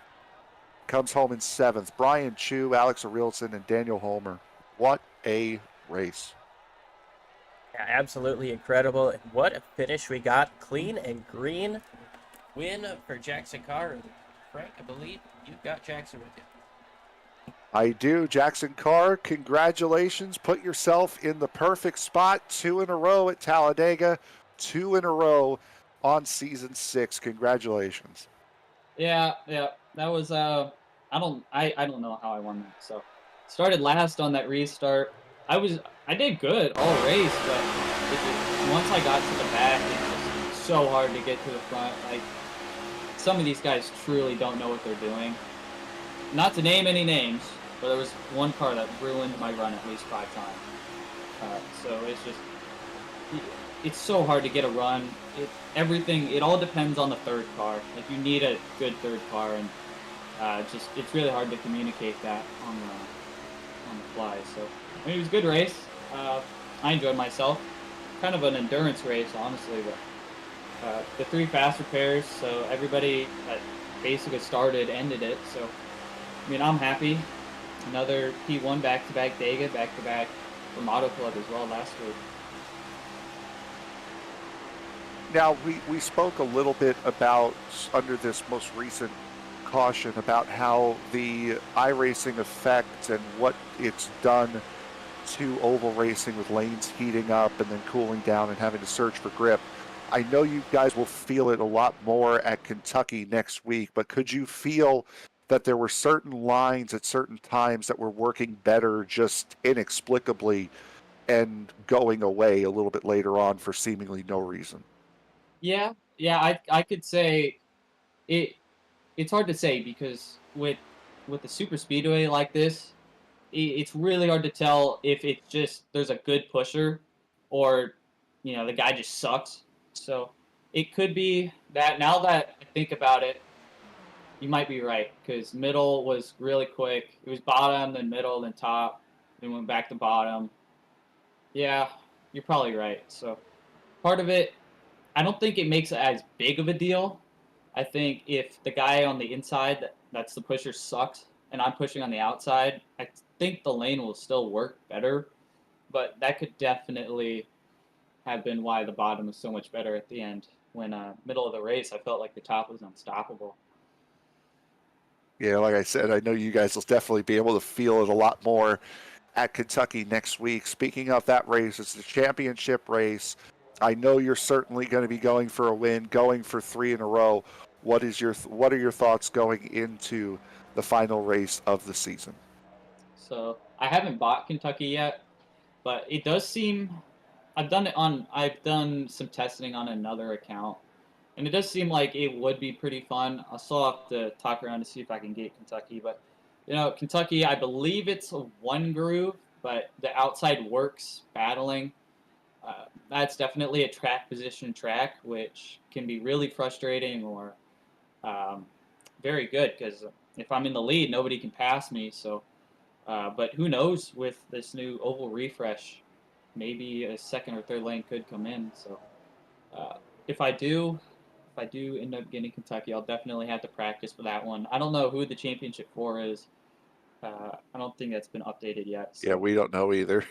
comes home in 7th. Brian Chu, Alex Arildson, and Daniel Holmer. What a race. Yeah, absolutely incredible. And what a finish we got. Clean and green win for Jaxon Carr. And Frank, I believe you've got Jackson with you. I do. Jaxon Carr, congratulations. Put yourself in the perfect spot. 2 in a row at Talladega. 2 in a row on season 6. Congratulations. Yeah, that was I don't know how I won that. So started last on that restart. I did good all race, but once I got to the back, it was so hard to get to the front. Like, some of these guys truly don't know what they're doing. Not to name any names, but there was one car that ruined my run at least 5 times. So it's so hard to get a run. It all depends on the third car. Like, you need a good third car, and it's really hard to communicate that on the fly. So I mean, it was a good race. I enjoyed myself. Kind of an endurance race, honestly, but the 3 faster pairs, so everybody that basically started ended it. So I mean, I'm happy. Another P1 back-to-back Dega, back-to-back from Auto Club as well last week. Now, we spoke a little bit about, under this most recent caution, about how the iRacing effect and what it's done to oval racing with lanes heating up and then cooling down and having to search for grip. I know you guys will feel it a lot more at Kentucky next week, but could you feel that there were certain lines at certain times that were working better just inexplicably and going away a little bit later on for seemingly no reason? Yeah, I could say it. It's hard to say because with the super speedway like this, it's really hard to tell if it's just there's a good pusher or the guy just sucks. So it could be that. Now that I think about it, you might be right because middle was really quick. It was bottom, then middle, then top, then went back to bottom. Yeah, you're probably right. So part of it, I don't think it makes it as big of a deal. I think if the guy on the inside that's the pusher sucks and I'm pushing on the outside, I think the lane will still work better. But that could definitely have been why the bottom was so much better at the end. When middle of the race, I felt like the top was unstoppable. Yeah, like I said, I know you guys will definitely be able to feel it a lot more at Kentucky next week. Speaking of that race, it's the championship race. I know you're certainly going to be going for a win, going for 3 in a row. What are your thoughts going into the final race of the season? So I haven't bought Kentucky yet, but it does seem I've done some testing on another account, and it does seem like it would be pretty fun. I'll still have to talk around to see if I can get Kentucky, but Kentucky, I believe it's a 1 groove, but the outside works battling. That's definitely a track position track, which can be really frustrating or very good because if I'm in the lead, nobody can pass me. So, but who knows with this new oval refresh, maybe a second or third lane could come in. So, if I do end up getting Kentucky, I'll definitely have to practice for that one. I don't know who the championship 4 is. I don't think that's been updated yet. So Yeah, we don't know either.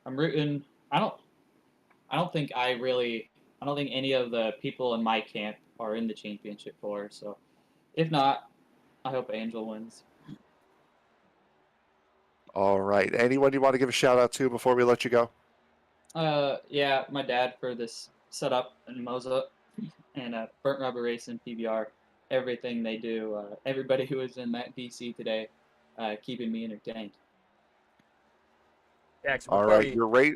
I'm rooting. I don't think any of the people in my camp are in the championship 4. So if not, I hope Angel wins. All right. Anyone you want to give a shout out to before we let you go? Yeah, my dad for this setup and Moza and Burnt Rubber Racing PBR, everything they do. Everybody who was in that DC today, keeping me entertained. Yeah, so All right, you're right.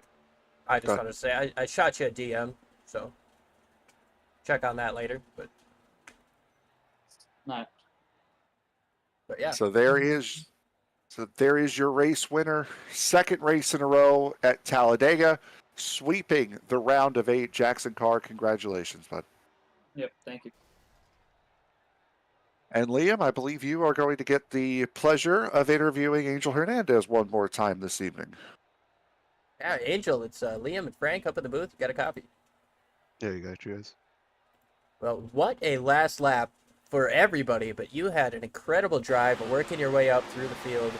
I just wanted to say I shot you a DM, so check on that later. But Not. But yeah. So there is your race winner. 2nd race in a row at Talladega, sweeping the round of 8. Jaxon Carr, congratulations, bud. Yep, thank you. And Liam, I believe you are going to get the pleasure of interviewing Angel Hernandez one more time this evening. Yeah, Angel, it's Liam and Frank up in the booth. You got a copy. Yeah, you got you guys. Well, what a last lap for everybody, but you had an incredible drive working your way up through the field,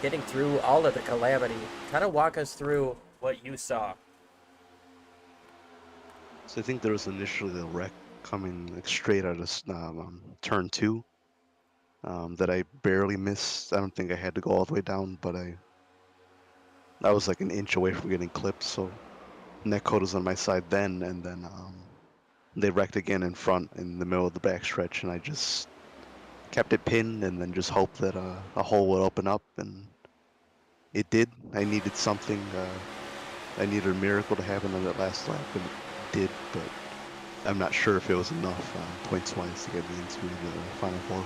getting through all of the calamity. Kind of walk us through what you saw. So I think there was initially the wreck coming like straight out of turn 2 that I barely missed. I don't think I had to go all the way down, but I was like an inch away from getting clipped. So Netcode was on my side then, and then they wrecked again in front in the middle of the backstretch, and I just kept it pinned and then just hoped that a hole would open up, and it did. I needed something. I needed a miracle to happen on that last lap, and it did, but I'm not sure if it was enough points-wise to get me into the Final Four.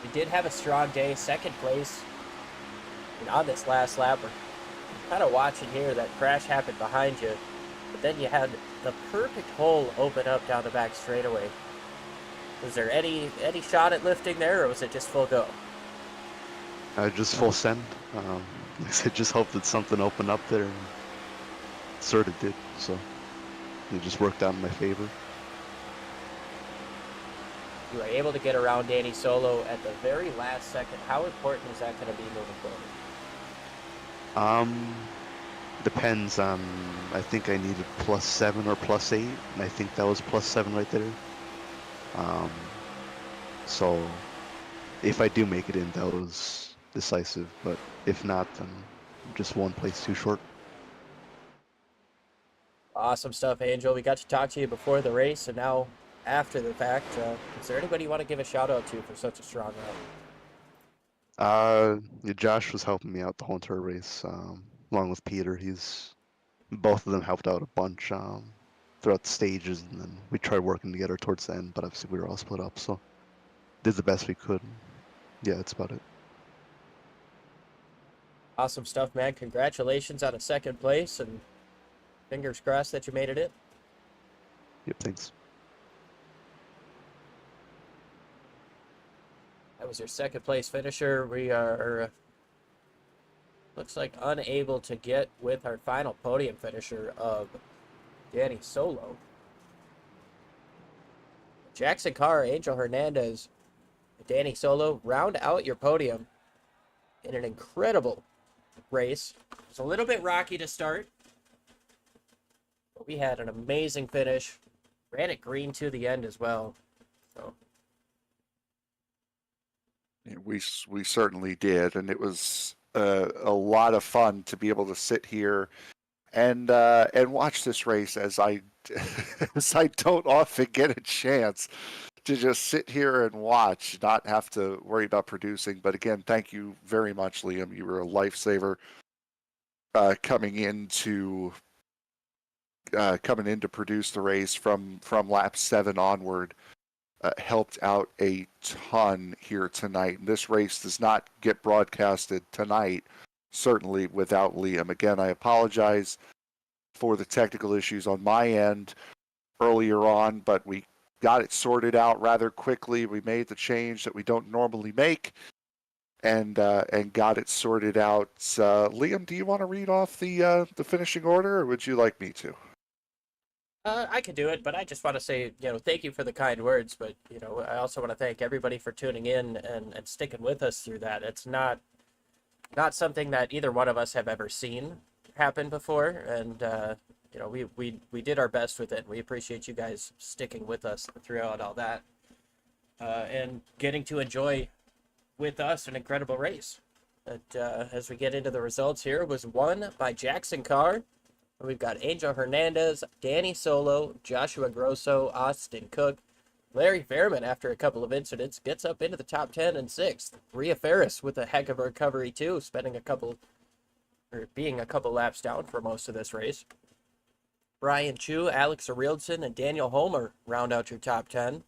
We did have a strong day, second place. And on this last lap, we're kind of watching here, that crash happened behind you, but then you had the perfect hole open up down the back straightaway. Was there any shot at lifting there, or was it just full go? Just full send. I just hoped that something opened up there, and it sort of did, so it just worked out in my favor. You were able to get around Danny Sollo at the very last second. How important is that going to be moving forward? Depends on, I think I needed +7 or +8, and I think that was +7 right there. So if I do make it in, that was decisive, but if not, then just one place too short. Awesome stuff, Angel. We got to talk to you before the race, and now after the fact. Is there anybody you want to give a shout out to for such a strong run? Yeah, Josh was helping me out the whole entire race, along with Peter. Both of them helped out a bunch throughout the stages, and then we tried working together towards the end, but obviously we were all split up, so did the best we could. Yeah, that's about it. Awesome stuff, man. Congratulations on a second place, and fingers crossed that you made it in. Yep, thanks. That was your second place finisher. We are, looks like, unable to get with our final podium finisher of Danny Sollo. Jaxon Carr, Angel Hernandez, Danny Sollo round out your podium in an incredible race. It was a little bit rocky to start, but we had an amazing finish. Ran it green to the end as well. So we certainly did, and it was a lot of fun to be able to sit here and watch this race, as I as I don't often get a chance to just sit here and watch, not have to worry about producing. But again, thank you very much, Liam. You were a lifesaver coming in to produce the race from lap 7 onward. Helped out a ton here tonight. This race does not get broadcasted tonight, certainly without Liam. Again, I apologize for the technical issues on my end earlier on, but we got it sorted out rather quickly. We made the change that we don't normally make, and got it sorted out. Liam, do you want to read off the finishing order, or would you like me to? I could do it, but I just want to say, thank you for the kind words, but, I also want to thank everybody for tuning in and sticking with us through that. It's not something that either one of us have ever seen happen before, and, we did our best with it. We appreciate you guys sticking with us throughout all that, and getting to enjoy with us an incredible race. But, as we get into the results here, it was won by Jaxon Carr. We've got Angel Hernandez, Danny Sollo, Joshua Grosso, Austin Cook. Larry Fairman, after a couple of incidents, gets up into the top 10 and 6th. Rhea Ferris with a heck of a recovery too, being a couple laps down for most of this race. Brian Chu, Alex Arildson, and Daniel Homer round out your top 10.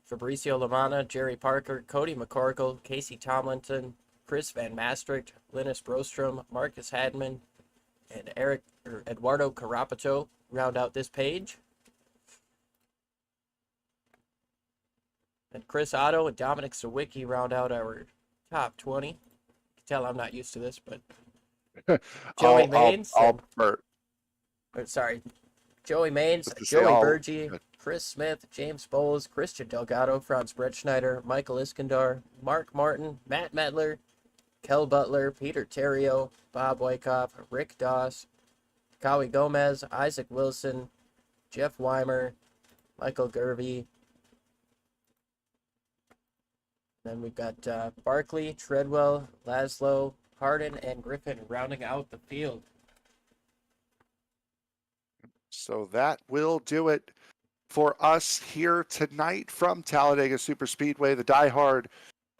Fabricio Lamana, Jerry Parker, Cody McCorkle, Casey Tomlinson, Chris Van Maastricht, Linus Broström, Marcus Hadman, and Eduardo Carapito round out this page. And Chris Otto and Dominic Sawicki round out our top 20. You can tell I'm not used to this, but Joey Maines. Joey Maines, Joey Burgee, Chris Smith, James Bowles, Christian Delgado, Franz Bretschneider, Michael Iskandar, Mark Martin, Matt Medler, Kel Butler, Peter Terrio, Bob Wyckoff, Rick Doss, Kawi Gomez, Isaac Wilson, Jeff Weimer, Michael Gervey. Then we've got Barkley, Treadwell, Laszlo, Harden, and Griffin rounding out the field. So that will do it for us here tonight from Talladega Superspeedway, the DieHard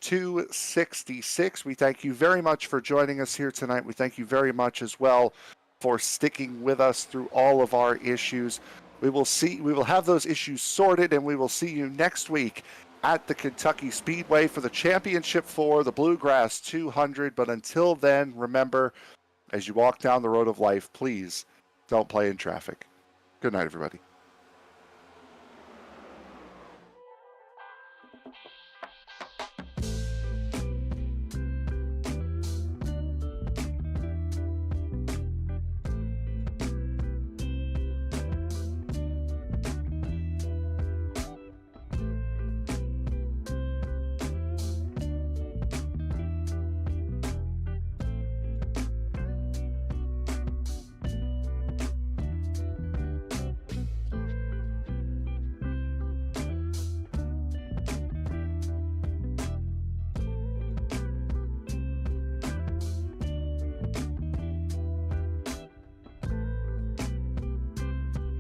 266. We thank you very much for joining us here tonight. We thank you very much as well for sticking with us through all of our issues. We will have those issues sorted, and we will see you next week at the Kentucky Speedway for the championship for the Bluegrass 200. But until then, remember, as you walk down the road of life, please don't play in traffic. Good night, everybody.